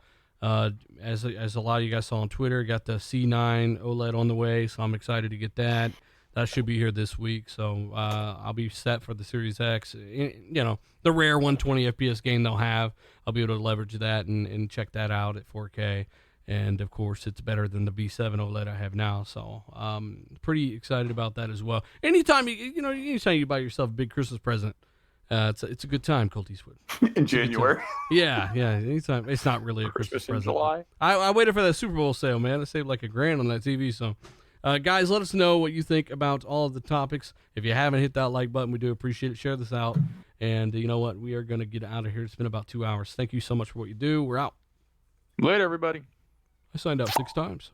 As a lot of you guys saw on Twitter, got the C9 OLED on the way, so I'm excited to get that. That should be here this week, so I'll be set for the Series X. The rare 120 FPS game they'll have, I'll be able to leverage that and check that out at 4K. And of course, it's better than the V7 OLED I have now, so pretty excited about that as well. Anytime you buy yourself a big Christmas present, it's a good time, Colt Eastwood. In January. Yeah. Anytime. It's not really a Christmas present. July. I waited for that Super Bowl sale, man. I saved like $1,000 on that TV. So, guys, let us know what you think about all of the topics. If you haven't hit that like button, we do appreciate it. Share this out. And you know what? We are going to get out of here. It's been about 2 hours. Thank you so much for what you do. We're out. Later, everybody. I signed up 6 times.